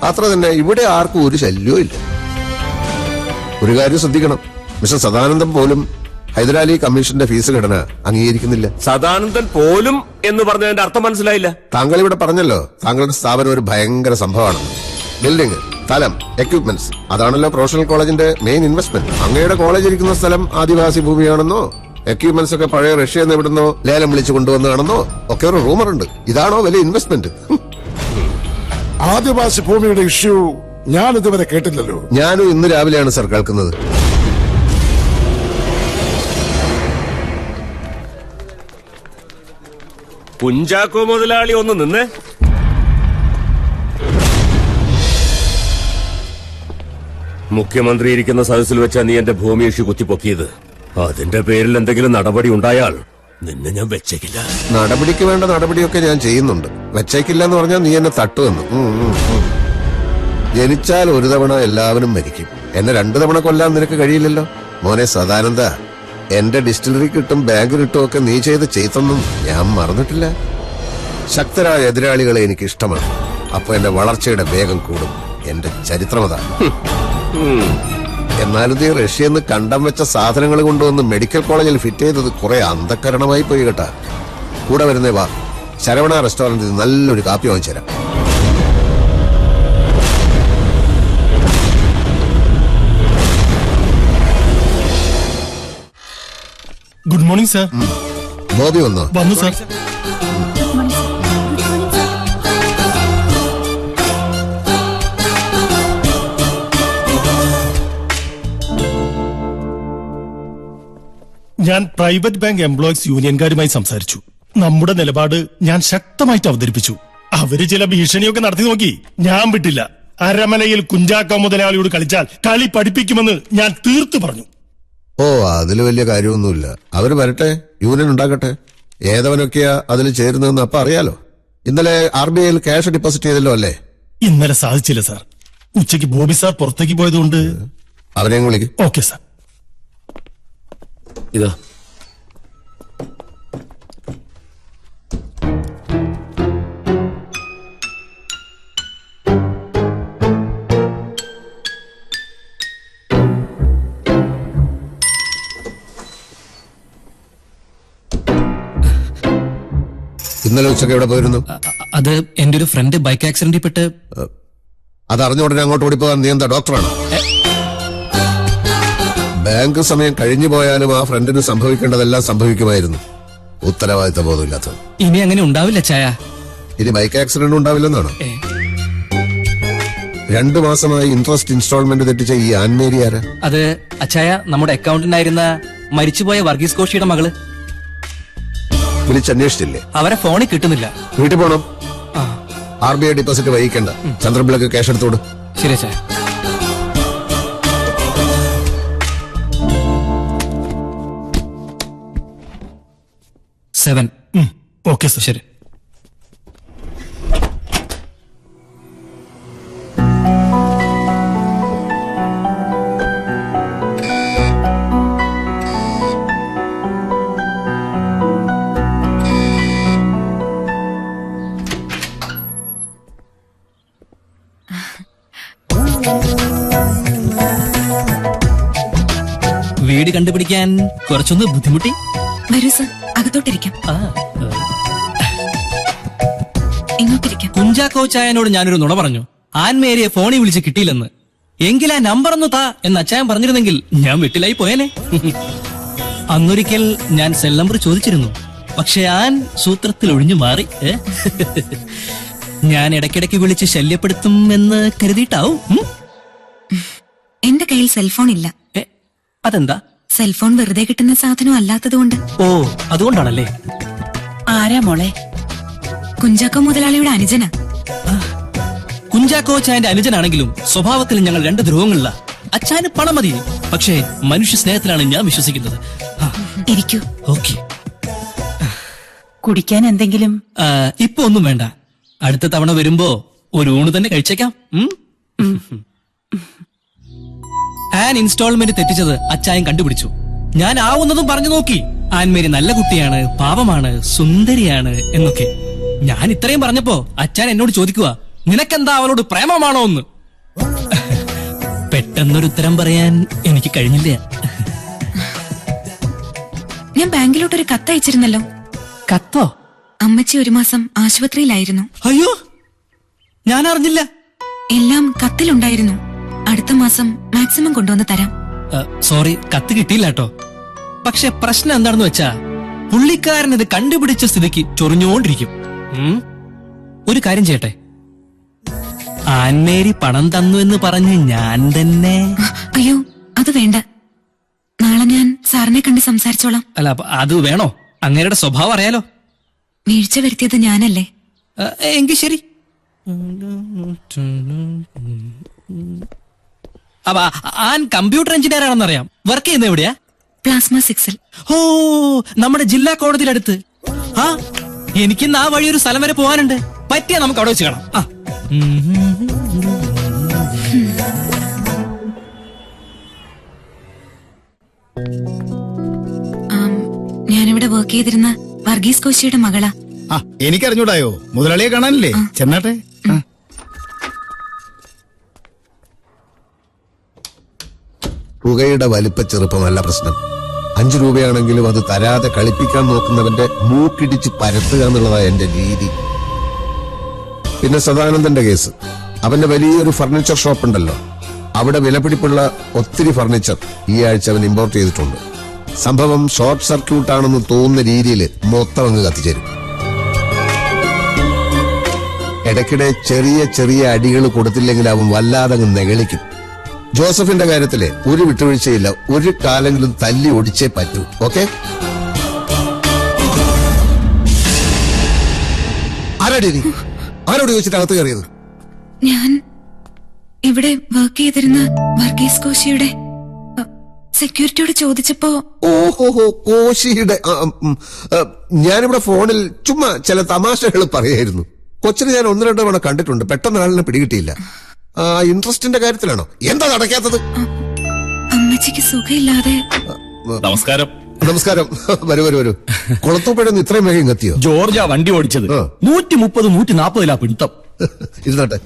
[SPEAKER 7] അത്ര തന്നെ. ഇവിടെ ആർക്കും ഒരു ശല്യവും ഇല്ല. ഒരു കാര്യം ശ്രദ്ധിക്കണം, മിസ്റ്റർ സദാനന്ദൻ പോലും ഹൈദരാലി കമ്മീഷന്റെ ഫീസ് ഘടന അംഗീകരിക്കുന്നില്ല.
[SPEAKER 15] സദാനന്ദൻ പോലും എന്ന് പറഞ്ഞതിന്റെ അർത്ഥം മനസ്സിലായില്ല.
[SPEAKER 7] താങ്കൾ ഇവിടെ പറഞ്ഞല്ലോ താങ്കളുടെ സ്ഥാപനം ഒരു ഭയങ്കര സംഭവമാണെന്ന്. ബിൽഡിംഗ്, സ്ഥലം, എക്യുപ്മെന്റ്സ്, അതാണല്ലോ പ്രൊഫഷണൽ കോളേജിന്റെ മെയിൻ ഇൻവെസ്റ്റ്മെന്റ്. അങ്ങയുടെ കോളേജ് ഇരിക്കുന്ന സ്ഥലം ആദിവാസി ഭൂമിയാണെന്നോ എക്യുപ്മെന്റ്സ് ഒക്കെ പഴയ റഷ്യയിൽ നിന്ന് എവിടുന്നോ ലേലം വിളിച്ചു കൊണ്ടുവന്നതാണെന്നോ ഒക്കെ ഒരു റൂമറുണ്ട്. ഇതാണോ വലിയ ഇൻവെസ്റ്റ്മെന്റ്?
[SPEAKER 9] ആദിവാസി ഭൂമിയുടെ ഇഷ്യൂ ഞാൻ ഇതുവരെ കേട്ടില്ലല്ലോ.
[SPEAKER 7] ഞാനും ഇന്ന് രാവിലെയാണ് സർ കേൾക്കുന്നത്.
[SPEAKER 15] കുഞ്ചാക്കോ മുതലാളി ഒന്ന് നിന്നേ. മുഖ്യമന്ത്രി ഇരിക്കുന്ന സദസ്സിൽ വെച്ചാ നീ എന്റെ ഭൂമി ഇഷ്യൂ കുത്തിപ്പൊക്കിയത്. അതിന്റെ പേരിൽ എന്തെങ്കിലും നടപടി ഉണ്ടായാൽ നിന്നെ ഞാൻ വെച്ചേക്കില്ല.
[SPEAKER 7] നടപടിക്ക് വേണ്ട നടപടിയൊക്കെ ഞാൻ ചെയ്യുന്നുണ്ട്. വെച്ചേക്കില്ല എന്ന് പറഞ്ഞാൽ നീ എന്നെ തട്ടുവന്നു. ജനിച്ചാൽ ഒരു തവണ എല്ലാവരും മരിക്കും. എന്നെ 2 തവണ കൊല്ലാൻ നിനക്ക് കഴിയില്ലല്ലോ. മോനെ സദാനന്ദ, എന്റെ ഡിസ്റ്റിലറി കിട്ടും ബാങ്ക് കിട്ടും ഒക്കെ നീ ചെയ്ത ചെയ്തൊന്നും ഞാൻ മറന്നിട്ടില്ല. ശക്തരായ എതിരാളികളെ എനിക്ക് ഇഷ്ടമാണ്. അപ്പൊ എന്റെ വളർച്ചയുടെ വേഗം കൂടും. എന്റെ ചരിത്രമതാണ്. എന്നാലും നീ റഷ്യയിൽ നിന്ന് കണ്ടം വെച്ച സാധനങ്ങൾ കൊണ്ടുവന്ന് മെഡിക്കൽ കോളേജിൽ ഫിറ്റ് ചെയ്തത് കുറെ അന്ധക്കരണമായി പോയി കേട്ടാ. കൂടെ വരുന്നേ വാ, ശരവണ റെസ്റ്റോറന്റിൽ നല്ലൊരു കാപ്പി വാങ്ങിച്ചു തരാം.
[SPEAKER 4] Good morning sir.
[SPEAKER 7] ബോബി വന്നോ?
[SPEAKER 4] വന്നു സർ. ഞാൻ പ്രൈവറ്റ് ബാങ്ക് എംപ്ലോയീസ് യൂണിയൻകാരുമായി സംസാരിച്ചു. നമ്മുടെ നിലപാട് ഞാൻ ശക്തമായിട്ട് അവതരിപ്പിച്ചു. അവര് ചില ഭീഷണിയൊക്കെ നടത്തി നോക്കി. ഞാൻ വിട്ടില്ല. അരമനയിൽ കുഞ്ചാക്കോ മുതലാളിയോട് കളിച്ചാൽ കളി പഠിപ്പിക്കുമെന്ന് ഞാൻ തീർത്തു പറഞ്ഞു.
[SPEAKER 7] ഓ, അതില് വലിയ കാര്യമൊന്നുമില്ല. അവര് വരട്ടെ, യൂണിയൻ ഉണ്ടാക്കട്ടെ. ഏതവനൊക്കെയാ അതിൽ ചേരുന്നതെന്ന് അപ്പൊ അറിയാലോ. ഇന്നലെ RBIയിൽ ക്യാഷ് ഡെപ്പോസിറ്റ് ചെയ്തല്ലോ അല്ലേ?
[SPEAKER 4] ഇന്നലെ സാധിച്ചില്ല സാർ. ഉച്ചയ്ക്ക് ബോബി സാർ പുറത്തേക്ക് പോയതുകൊണ്ട്
[SPEAKER 7] അവനെ വിളിക്കും.
[SPEAKER 4] Okay sir.
[SPEAKER 3] ഇതോ.
[SPEAKER 7] ഇന്നലെ ഉച്ചയ്ക്ക് എവിടെ പോയിരുന്നു?
[SPEAKER 10] അത് എന്റെ ഒരു ഫ്രണ്ട് ബൈക്ക് ആക്സിഡന്റിൽ പെട്ട്.
[SPEAKER 7] അതറിഞ്ഞ ഉടനെ അങ്ങോട്ട് ഓടിപ്പോകാൻ നീ എന്താ ഡോക്ടറാണ്? ബാങ്ക് സമയം കഴിഞ്ഞു പോയാലും ആ ഫ്രണ്ടിന് സംഭവിക്കേണ്ടതെല്ലാം സംഭവിക്കുമായിരുന്നു. ഉത്തരവാദിത്ത ബോധമില്ലാത്തത്.
[SPEAKER 10] ഇനി അങ്ങനെ ഉണ്ടാവില്ല ചായ.
[SPEAKER 7] ഇനി ബൈക്ക് ആക്സിഡന്റ് ഉണ്ടാവില്ലെന്നാണ്? 2 മാസമായി ഇൻട്രസ്റ്റ് ഇൻസ്റ്റാൾമെന്റ് തെറ്റിച്ച ഈ ആൻമേരി ആരാ?
[SPEAKER 10] അത് അച്ചായ നമ്മുടെ അക്കൗണ്ടന്റായിരുന്ന മരിച്ചുപോയ വർഗീസ് കോഷിയുടെ മകള്.
[SPEAKER 7] വിളിച്ചന്വേഷിച്ചില്ലേ?
[SPEAKER 10] അവരെ ഫോണിൽ കിട്ടുന്നില്ല.
[SPEAKER 7] വീട്ടിൽ പോണം. RBI ഡിപ്പോസിറ്റ് വഹിക്കണ്ട. ചന്ദ്രപിള്ളക്ക് ക്യാഷ് എടുത്തോട്.
[SPEAKER 10] ശരി ചായ. സെവൻ.
[SPEAKER 4] Okay sir.
[SPEAKER 10] ശരി. വീട് കണ്ടുപിടിക്കാൻ കുറച്ചൊന്ന് ബുദ്ധിമുട്ടി.
[SPEAKER 16] വരൂ സർ, അകത്തോട്ടിരിക്കാം. ഇങ്ങോട്ടിരിക്കാം.
[SPEAKER 10] കുഞ്ചാക്കോ ചായനോട് ഞാനൊരു നുണ പറഞ്ഞു. ആൻമേരിയെ ഫോണിൽ വിളിച്ച് കിട്ടിയില്ലെന്ന്. എങ്കിൽ ആ നമ്പർ ഒന്ന് താ എന്ന് അച്ചായൻ പറഞ്ഞിരുന്നെങ്കിൽ ഞാൻ വീട്ടിലായി പോയേനെ. അന്നൊരിക്കൽ ഞാൻ സെൽ നമ്പർ ചോദിച്ചിരുന്നു. പക്ഷെ ആൻ സൂത്രത്തിൽ ഒഴിഞ്ഞു മാറി. ഞാൻ ഇടയ്ക്കിടയ്ക്ക് വിളിച്ച് ശല്യപ്പെടുത്തും എന്ന് കരുതിയിട്ടാവും.
[SPEAKER 16] എന്റെ കയ്യിൽ സെൽഫോൺ ഇല്ല.
[SPEAKER 10] അതെന്താ?
[SPEAKER 16] സെൽഫോൺ വെറുതെ കിട്ടുന്ന സാധനം അല്ലാത്തതുകൊണ്ട്.
[SPEAKER 10] ഓ, അതുകൊണ്ടാണല്ലേ.
[SPEAKER 16] ആരാ മോളെ? കുഞ്ചാക്കോ മുതലാളിയുടെ അനുജന.
[SPEAKER 10] കുഞ്ചാക്കോ ചായന്റെ അനുജനാണെങ്കിലും സ്വഭാവത്തിൽ ഞങ്ങൾ 2 ധ്രുവങ്ങളില്ല. അച്ചാന് പണം മതി, പക്ഷേ മനുഷ്യ സ്നേഹത്തിലാണ് ഞാൻ വിശ്വസിക്കുന്നത്.
[SPEAKER 16] ഇരിക്കൂ.
[SPEAKER 10] ഓക്കെ.
[SPEAKER 13] കുടിക്കാൻ എന്തെങ്കിലും?
[SPEAKER 10] ഇപ്പൊ ഒന്നും വേണ്ട. അടുത്ത തവണ വരുമ്പോ ഒരു ഊണ് തന്നെ കഴിച്ചേക്കാം. ആൻ ഇൻസ്റ്റാൾമെന്റ് തെറ്റിച്ചത് അച്ചായൻ കണ്ടുപിടിച്ചു. ഞാൻ ആവുന്നതും പറഞ്ഞു നോക്കി. ആൻമേരി നല്ല കുട്ടിയാണ്, പാവമാണ്, സുന്ദരിയാണ് എന്നൊക്കെ. ഞാൻ ഇത്രയും പറഞ്ഞപ്പോ അച്ചാൻ എന്നോട് ചോദിക്കുക, നിനക്കെന്താ അവളോട് പ്രേമമാണോ എന്ന്. പെട്ടെന്നൊരു ഉത്തരം പറയാൻ എനിക്ക് കഴിഞ്ഞില്ല.
[SPEAKER 16] ഞാൻ ബാങ്കിലോട്ടൊരു കത്തയച്ചിരുന്നല്ലോ.
[SPEAKER 10] കത്തോ?
[SPEAKER 16] അമ്മച്ചി 1 മാസം ആശുപത്രിയിലായിരുന്നു.
[SPEAKER 10] അയ്യോ, ഞാൻ അറിഞ്ഞില്ല.
[SPEAKER 16] എല്ലാം കത്തിലുണ്ടായിരുന്നു. അടുത്ത മാസം മാക്സിമം കൊണ്ടുവന്ന് തരാം.
[SPEAKER 10] സോറി, കത്ത് കിട്ടിയില്ല കേട്ടോ. പക്ഷെ പ്രശ്നം എന്താണെന്ന് വെച്ചാ പുള്ളിക്കാരൻ ഇത് കണ്ടുപിടിച്ച സ്ഥിതിക്ക് ചൊറിഞ്ഞുകൊണ്ടിരിക്കും. ഒരു കാര്യം ചെയ്യട്ടെ, ആൻമേരി പണം തന്നു എന്ന് പറഞ്ഞ് ഞാൻ തന്നെ.
[SPEAKER 16] അയ്യോ, അത് വേണ്ട. നാളെ ഞാൻ സാറിനെ കണ്ട് സംസാരിച്ചോളാം.
[SPEAKER 10] അല്ല, അത് വേണോ? അങ്ങേരുടെ സ്വഭാവം അറിയാലോ.
[SPEAKER 16] വീഴ്ച വരുത്തിയത് ഞാനല്ലേ.
[SPEAKER 10] എങ്കിൽ ശരി. അപ്പൊ ആൻ കമ്പ്യൂട്ടർ എഞ്ചിനീയർ ആണെന്നറിയാം. വർക്ക് ചെയ്യുന്ന എവിടെയാ?
[SPEAKER 16] പ്ലാസ്മ 6-ൽ.
[SPEAKER 10] ഓ, നമ്മുടെ ജില്ലാ കോടതിയിലടുത്ത്. ആ, എനിക്കിന്ന് ആ വഴി ഒരു സ്ഥലം വരെ പോകാനുണ്ട്. പറ്റിയാ നമുക്ക് അവിടെ വെച്ച് കാണാം.
[SPEAKER 16] ഞാനിവിടെ വർക്ക് ചെയ്തിരുന്ന വർഗീസ് കോശിയുടെ മകളാ.
[SPEAKER 12] എനിക്കറിഞ്ഞൂടായോ? മുതലാളിയെ കാണാനില്ലേ? ചെന്നാട്ടെ.
[SPEAKER 7] തുകയുടെ വലിപ്പ ചെറുപ്പമല്ല പ്രശ്നം. 5 രൂപയാണെങ്കിലും അത് തരാതെ കളിപ്പിക്കാൻ നോക്കുന്നവന്റെ മൂക്കിടിച്ച് പരത്തുക എന്നുള്ളതാണ് എന്റെ രീതി. പിന്നെ സദാനന്ദന്റെ കേസ്. അവന്റെ വലിയൊരു ഫർണിച്ചർ ഷോപ്പ് ഉണ്ടല്ലോ, അവിടെ വിലപിടിപ്പുള്ള ഒത്തിരി ഫർണിച്ചർ ഈ ആഴ്ച അവൻ ഇമ്പോർട്ട് ചെയ്തിട്ടുണ്ട്. സംഭവം ഷോർട്ട് സർക്യൂട്ട് ആണെന്ന് തോന്നുന്ന രീതിയിൽ മൊത്തം അങ്ങ് കത്തിച്ചേരും. ഇടയ്ക്കിടെ ചെറിയ ചെറിയ അടികൾ കൊടുത്തില്ലെങ്കിൽ അവൻ വല്ലാതെ അങ്ങ് നെകളിക്കും. ജോസഫിന്റെ കാര്യത്തില് ഒരു വിട്ടുവീഴ്ചയില്ല. ഒരു കാലെങ്കിലും തല്ലി ഒടിച്ചേ പറ്റൂ. ഓക്കെ? ആരാടി നീ? ആരോട് ചോദിച്ചിട്ട് അകത്ത് കയറിയത്?
[SPEAKER 16] ഞാൻ ഇവിടെ വർക്ക് ചെയ്തിരുന്ന വർഗീസ് കോശിയുടെ സെക്യൂരിറ്റിയോട് ചോദിച്ചപ്പോ.
[SPEAKER 7] ഓഹോഹോ, കോശിയുടെ. ഞാനിവിടെ ഫോണിൽ ചുമ്മാ ചില തമാശകൾ പറയായിരുന്നു. കൊച്ചിനെ ഞാൻ 1-2 തവണ കണ്ടിട്ടുണ്ട്. പെട്ടെന്ന് ആളിനെ പിടികിട്ടിയില്ല. ഇൻട്രസ്റ്റിന്റെ കാര്യത്തിലാണോ? എന്താ നടക്കാത്തത്?
[SPEAKER 16] അമ്മച്ചിക്ക് സുഖമില്ലാതെ.
[SPEAKER 11] നമസ്കാരം.
[SPEAKER 7] നമസ്കാരം. വരൂ വരൂ വരൂ. കുളത്തൂപ്പുഴന്ന് ഇത്രയും വേഗം എത്തിയോ?
[SPEAKER 12] ജോർജാ വണ്ടി ഓടിച്ചത്. 130 140 പിടുത്തം.
[SPEAKER 7] ഇരുന്നാട്ടെ.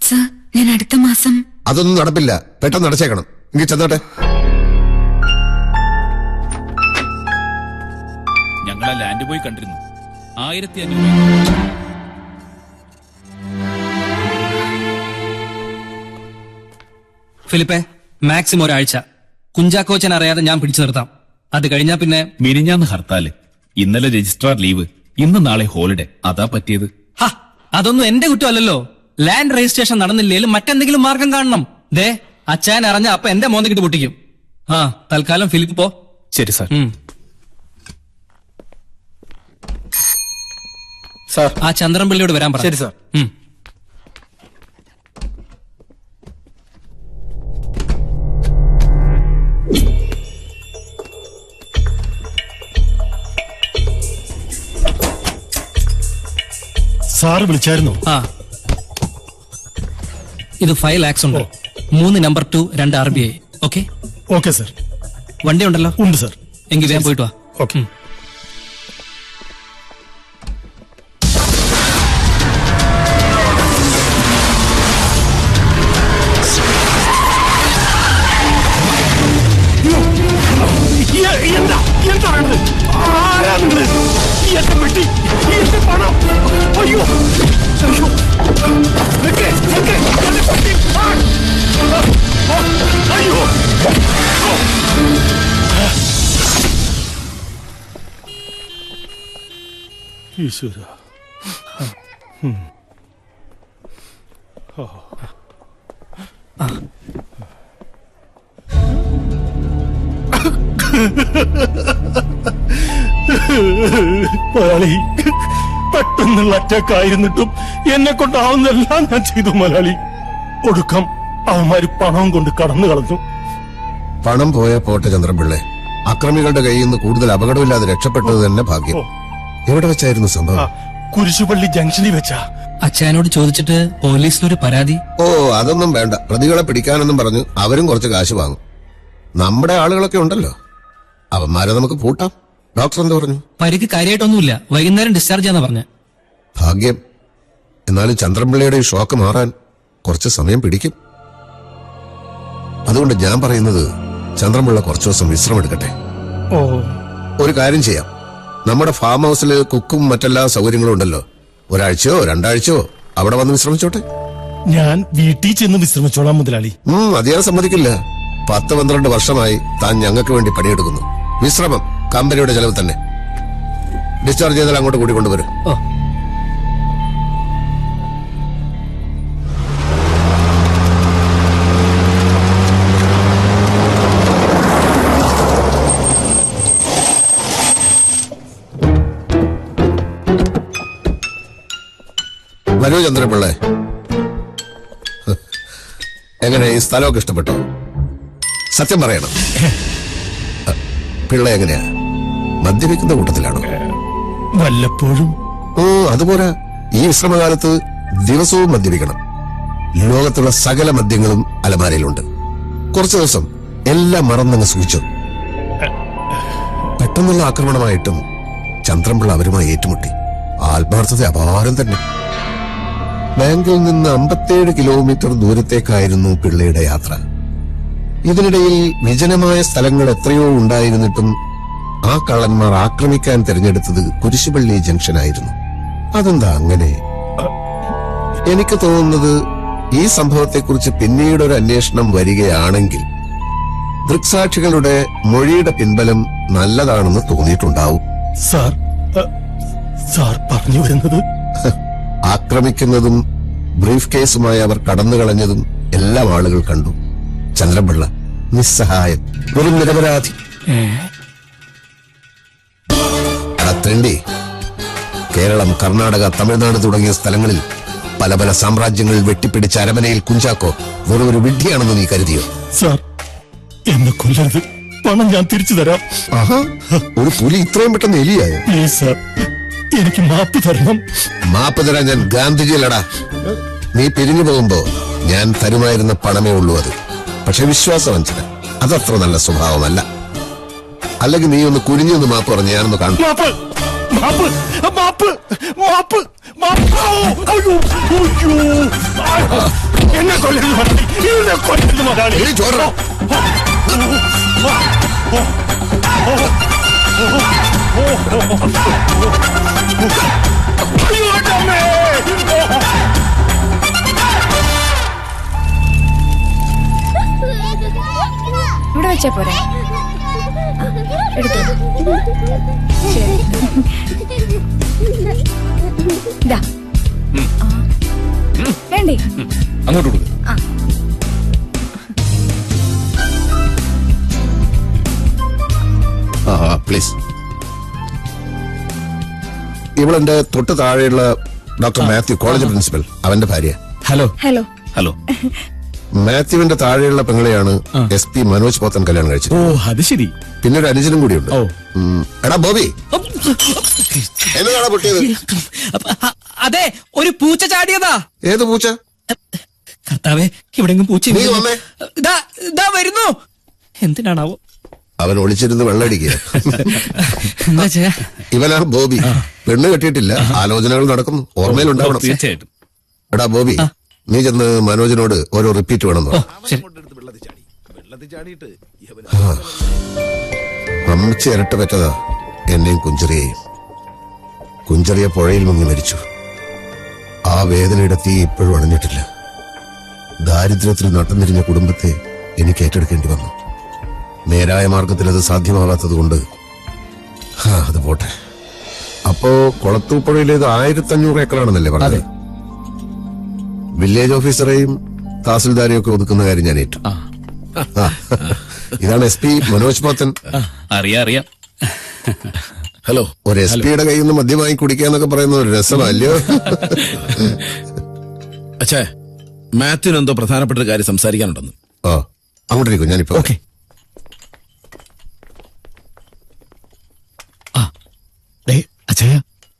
[SPEAKER 16] സർ, ഞാൻ അടുത്ത മാസം.
[SPEAKER 7] അതൊന്നും നടപ്പില്ല. പെട്ടെന്ന് അടച്ചേക്കണം. എങ്കിൽ ചെന്നോട്ടെ.
[SPEAKER 11] ഞങ്ങൾ ആ ലാൻഡ് പോയി കണ്ടിരുന്നു. 1500.
[SPEAKER 10] ഫിലിപ്പെ, മാക്സിമം ഒരാഴ്ച കുഞ്ചാക്കോച്ചൻ അറിയാതെ ഞാൻ പിടിച്ചു നിർത്താം. അത് കഴിഞ്ഞാ പിന്നെ
[SPEAKER 11] മിനിഞ്ഞാന്ന് ഹർത്താല്, ഇന്നലെ രജിസ്ട്രാർ ലീവ്, ഇന്ന് നാളെ ഹോളിഡേ. അതാ പറ്റിയത്.
[SPEAKER 10] അതൊന്നും എന്റെ കുറ്റമല്ലല്ലോ. ലാൻഡ് രജിസ്ട്രേഷൻ നടന്നില്ലേലും മറ്റെന്തെങ്കിലും മാർഗം കാണണം. ദേ, അച്ചായൻ അറിഞ്ഞ അപ്പൊ എന്റെ മോന്തക്കിട്ട് പൊട്ടിക്കും. തൽക്കാലം ഫിലിപ്പ് പോ.
[SPEAKER 2] ശരി സാർ. സാർ,
[SPEAKER 10] ആ ചന്ദ്രൻപിള്ളിയോട് വരാൻ പറ.
[SPEAKER 2] ശരി സാർ.
[SPEAKER 4] സാറ് വിളിച്ചായിരുന്നു?
[SPEAKER 10] ഇത് 5 lakhs ഉണ്ട്. 3 number 2, 2 RBI. Okay
[SPEAKER 4] okay sir.
[SPEAKER 10] വണ്ടി ഉണ്ടല്ലോ?
[SPEAKER 4] ഉണ്ട് സർ.
[SPEAKER 10] എങ്കിൽ വേഗം പോയിട്ട് വാ.
[SPEAKER 4] ഓക്കെ. എന്താ വേണ്ടത്? ആരാ നിങ്ങള്? എന്റെ പെട്ടി, എന്റെ പണം. അയ്യോ അയ്യോ, നിക്ക്, നിക്ക്, എന്റെ പെട്ടി. അയ്യോ. ഈശ്വര. മലയാളി, പെട്ടെന്നുള്ള അറ്റാക്ക് ആയിരുന്നിട്ടും എന്നെ കൊണ്ടാവുന്നെല്ലാം ഞാൻ ചെയ്തു മലയാളി. ഒടുക്കം അവന്മാര് പണം കൊണ്ട് കടന്നു കളഞ്ഞു.
[SPEAKER 7] പണം പോയ പോട്ടെ ചന്ദ്രൻപിള്ളെ. അക്രമികളുടെ കയ്യിൽ നിന്ന് കൂടുതൽ അപകടമില്ലാതെ രക്ഷപ്പെട്ടത് തന്നെ ഭാഗ്യം. എവിടെ വെച്ചായിരുന്നു സംഭവം?
[SPEAKER 4] കുരിശുപള്ളി ജംഗ്ഷനിൽ വെച്ചാ.
[SPEAKER 10] അച്ഛനോട് ചോദിച്ചിട്ട് പോലീസിനൊരു പരാതി.
[SPEAKER 7] ഓ, അതൊന്നും വേണ്ട. പ്രതികളെ പിടിക്കാനെന്നും പറഞ്ഞു അവരും കുറച്ച് കാശ് വാങ്ങും. നമ്മുടെ ആളുകളൊക്കെ ഉണ്ടല്ലോ, അവന്മാരെ നമുക്ക് പൂട്ടാം. ഡോക്ടർ എന്താ പറഞ്ഞു?
[SPEAKER 10] പരിക്ക് കാര്യമായിട്ടൊന്നുമില്ല. വൈകുന്നേരം ഡിസ്ചാർജ് ചെയ്യാന്ന് പറഞ്ഞ.
[SPEAKER 7] ഭാഗ്യം. എന്നാലും ചന്ദ്രൻപിള്ളയുടെ ഈ ഷോക്ക് മാറാൻ കുറച്ച് സമയം പിടിക്കും. അതുകൊണ്ട് ഞാൻ പറയുന്നത് ചന്ദ്രൻപിള്ള കുറച്ചു ദിവസം വിശ്രമെടുക്കട്ടെ. ഒരു കാര്യം ചെയ്യാം. നമ്മുടെ ഫാം ഹൗസിൽ കുക്കും മറ്റെല്ലാ സൗകര്യങ്ങളും ഉണ്ടല്ലോ. ഒരാഴ്ചയോ 2 ആഴ്ചയോ അവിടെ വന്ന് വിശ്രമിച്ചോട്ടെ.
[SPEAKER 4] ഞാൻ വീട്ടിൽ ചെന്ന് വിശ്രമിച്ചോളാം മുതലാളി.
[SPEAKER 7] അത് ഞാൻ സമ്മതിക്കില്ല. 10-12 വർഷമായി താൻ ഞങ്ങൾക്ക് വേണ്ടി പണിയെടുക്കുന്നു. വിശ്രമം കമ്പനിയുടെ ചെലവ് തന്നെ. ഡിസ്ചാർജ് ചെയ്താൽ അങ്ങോട്ട് കൂട്ടിക്കൊണ്ടുവരും. വരൂ ചന്ദ്രപിള്ളേ. എങ്ങനെ, ഈ സ്ഥലമൊക്കെ ഇഷ്ടപ്പെട്ടോ? സത്യം പറയണം. പിള്ള എങ്ങനെയാ, മദ്യപിക്കുന്ന കൂട്ടത്തിലാണോ?
[SPEAKER 4] വല്ലപ്പോഴും.
[SPEAKER 7] അതുപോലെ ഈ വിശ്രമകാലത്ത് ദിവസവും മദ്യപിക്കണം. ലോകത്തുള്ള സകല മദ്യങ്ങളും അലമാരയിലുണ്ട്. കുറച്ചു ദിവസം എല്ലാം മറന്നങ്ങ് സൂക്ഷിച്ചു. പെട്ടെന്നുള്ള ആക്രമണമായിട്ടും ചന്ദ്രൻപിള്ള അവരുമായി ഏറ്റുമുട്ടി. ആത്മാർത്ഥത അപാരം തന്നെ. ബാങ്കിൽ നിന്ന് 57 കിലോമീറ്റർ ദൂരത്തേക്കായിരുന്നു പിള്ളയുടെ യാത്ര. ഇതിനിടയിൽ വിജനമായ സ്ഥലങ്ങൾ എത്രയോ ഉണ്ടായിരുന്നിട്ടും ആ കള്ളന്മാർ ആക്രമിക്കാൻ തിരഞ്ഞെടുത്തത് കുരിശുപള്ളി ജംഗ്ഷനായിരുന്നു. അതെന്താ അങ്ങനെ? എനിക്ക് തോന്നുന്നത് ഈ സംഭവത്തെക്കുറിച്ച് പിന്നീടൊരു അന്വേഷണം വരികയാണെങ്കിൽ ദൃക്സാക്ഷികളുടെ മൊഴിയുടെ പിൻബലം നല്ലതാണെന്ന് തോന്നിയിട്ടുണ്ടാവും.
[SPEAKER 4] സാർ പറഞ്ഞു വരുന്നത്?
[SPEAKER 7] ആക്രമിക്കുന്നതും ബ്രീഫ് കേസുമായി അവർ കടന്നുകളഞ്ഞതും എല്ലാം ആളുകൾ കണ്ടു. ചന്ദ്രൻപിള്ള നിസ്സഹായം, വെറും നിരപരാധി. അടത്തേണ്ടി കേരളം, കർണാടക, തമിഴ്നാട് തുടങ്ങിയ സ്ഥലങ്ങളിൽ പല പല സാമ്രാജ്യങ്ങളിൽ വെട്ടിപ്പിടിച്ച അരമനയിൽ കുഞ്ചാക്കോ വെറും ഒരു വിഡ്ഢിയാണെന്ന് നീ കരുതിയോ?
[SPEAKER 4] സാർ, എന്നെ കൊല്ലരുത്. പണം ഞാൻ തിരിച്ചു തരാം.
[SPEAKER 7] ഒരു പുലി ഇത്രയും പെട്ടെന്ന് എലിയായോ?
[SPEAKER 4] പ്ലീസ് സാർ, എനിക്ക് മാപ്പ് തരണം.
[SPEAKER 7] മാപ്പ് തരാൻ ഞാൻ ഗാന്ധിജിയല്ലടാ. നീ പിരിഞ്ഞു പോകുമ്പോ ഞാൻ തരുമായിരുന്ന പണമേ ഉള്ളൂ അത്. പക്ഷെ വിശ്വാസവഞ്ചന, അതത്ര നല്ല സ്വഭാവമല്ല. അല്ലെങ്കിൽ നീ ഒന്ന് കുനിഞ്ഞൊന്ന് മാപ്പ് പറഞ്ഞ് ഞാനൊന്ന് കാണും.
[SPEAKER 4] എന്നെ കൊല്ലരുത് മുതലാളി.
[SPEAKER 8] ഇവിടെ വെച്ചാ പോരെ? എടുത്തു. വേണ്ടേ?
[SPEAKER 3] അങ്ങോട്ട് കൊടുക്കും.
[SPEAKER 7] പ്ലീസ്. ഇവളെന്റെ തൊട്ട് താഴെയുള്ള ഡോക്ടർ മാത്യു, കോളേജ് പ്രിൻസിപ്പൽ, അവന്റെ ഭാര്യ.
[SPEAKER 10] ഹലോ.
[SPEAKER 8] ഹലോ.
[SPEAKER 10] ഹലോ.
[SPEAKER 7] മാത്യുവിന്റെ താഴെയുള്ള പെങ്ങളെയാണ് SP മനോജ് പോത്തൻ കല്യാണം കഴിച്ചത്.
[SPEAKER 10] ഓ, അത് ശരി.
[SPEAKER 7] പിന്നെ ഒരു അനുജനും കൂടിയുണ്ട്. എടാ ബോബി, എന്നതാടാ പൊട്ടിയത്?
[SPEAKER 10] അതെ, ഒരു പൂച്ച ചാടിയതാ.
[SPEAKER 7] ഏത് പൂച്ച?
[SPEAKER 10] കർത്താവേ, ഇവിടെങ്ങും പൂച്ച
[SPEAKER 7] നീ വന്നേ.
[SPEAKER 10] വരുന്നു. എന്തിനാണാവോ?
[SPEAKER 7] അവൻ ഒളിച്ചിരുന്ന് വെള്ളടിക്കുക.
[SPEAKER 10] എന്താ ചെയ്യാ?
[SPEAKER 7] ഇവനാണ് ബോബി. പെണ്ണ് കെട്ടിയിട്ടില്ല, ആലോചനകൾ നടക്കുന്നു. ഓർമ്മയിലുണ്ടാവണം.
[SPEAKER 10] തീർച്ചയായിട്ടും.
[SPEAKER 7] എടാ ബോബി, നീ ചെന്ന് മനോജിനോട് ഓരോ റിപ്പീറ്റ് വേണം. അമ്മച്ചി ഇരട്ട പറ്റതാ എന്നെയും കുഞ്ചറിയെയും. കുഞ്ചറിയ പുഴയിൽ മുങ്ങി മരിച്ചു. ആ വേദനയുടെ തീ ഇപ്പോഴും അണഞ്ഞിട്ടില്ല. ദാരിദ്ര്യത്തിൽ നട്ടംതിരിഞ്ഞ കുടുംബത്തെ എനിക്ക് ഏറ്റെടുക്കേണ്ടി വന്നു. നേരായ മാർഗത്തിൽ അത് സാധ്യമാകാത്തത് കൊണ്ട് അത് പോട്ടെ. അപ്പോ കൊളത്തൂപ്പുഴയിലേത് 1500 ഏക്കറാണെന്നല്ലേ പറഞ്ഞത്? വില്ലേജ് ഓഫീസറെയും തഹസിൽദാരെയും ഒക്കെ ഒതുക്കുന്ന കാര്യം ഞാൻ ഏറ്റു. ഇതാണ് SP മനോജ് പോത്തൻ.
[SPEAKER 10] അറിയാം.
[SPEAKER 7] ഹലോ. ഒരു SPയുടെ കയ്യിൽ നിന്ന് മദ്യമായി കുടിക്കാന്നൊക്കെ പറയുന്ന ഒരു രസമല്ലയോ?
[SPEAKER 17] അച്ഛാ, മാത്യുവിന് എന്തോ പ്രധാനപ്പെട്ട ഒരു കാര്യം സംസാരിക്കാനുണ്ടെന്ന്.
[SPEAKER 7] അങ്ങോട്ടിരിക്കും, ഞാനിപ്പോ.
[SPEAKER 18] അച്ഛയ,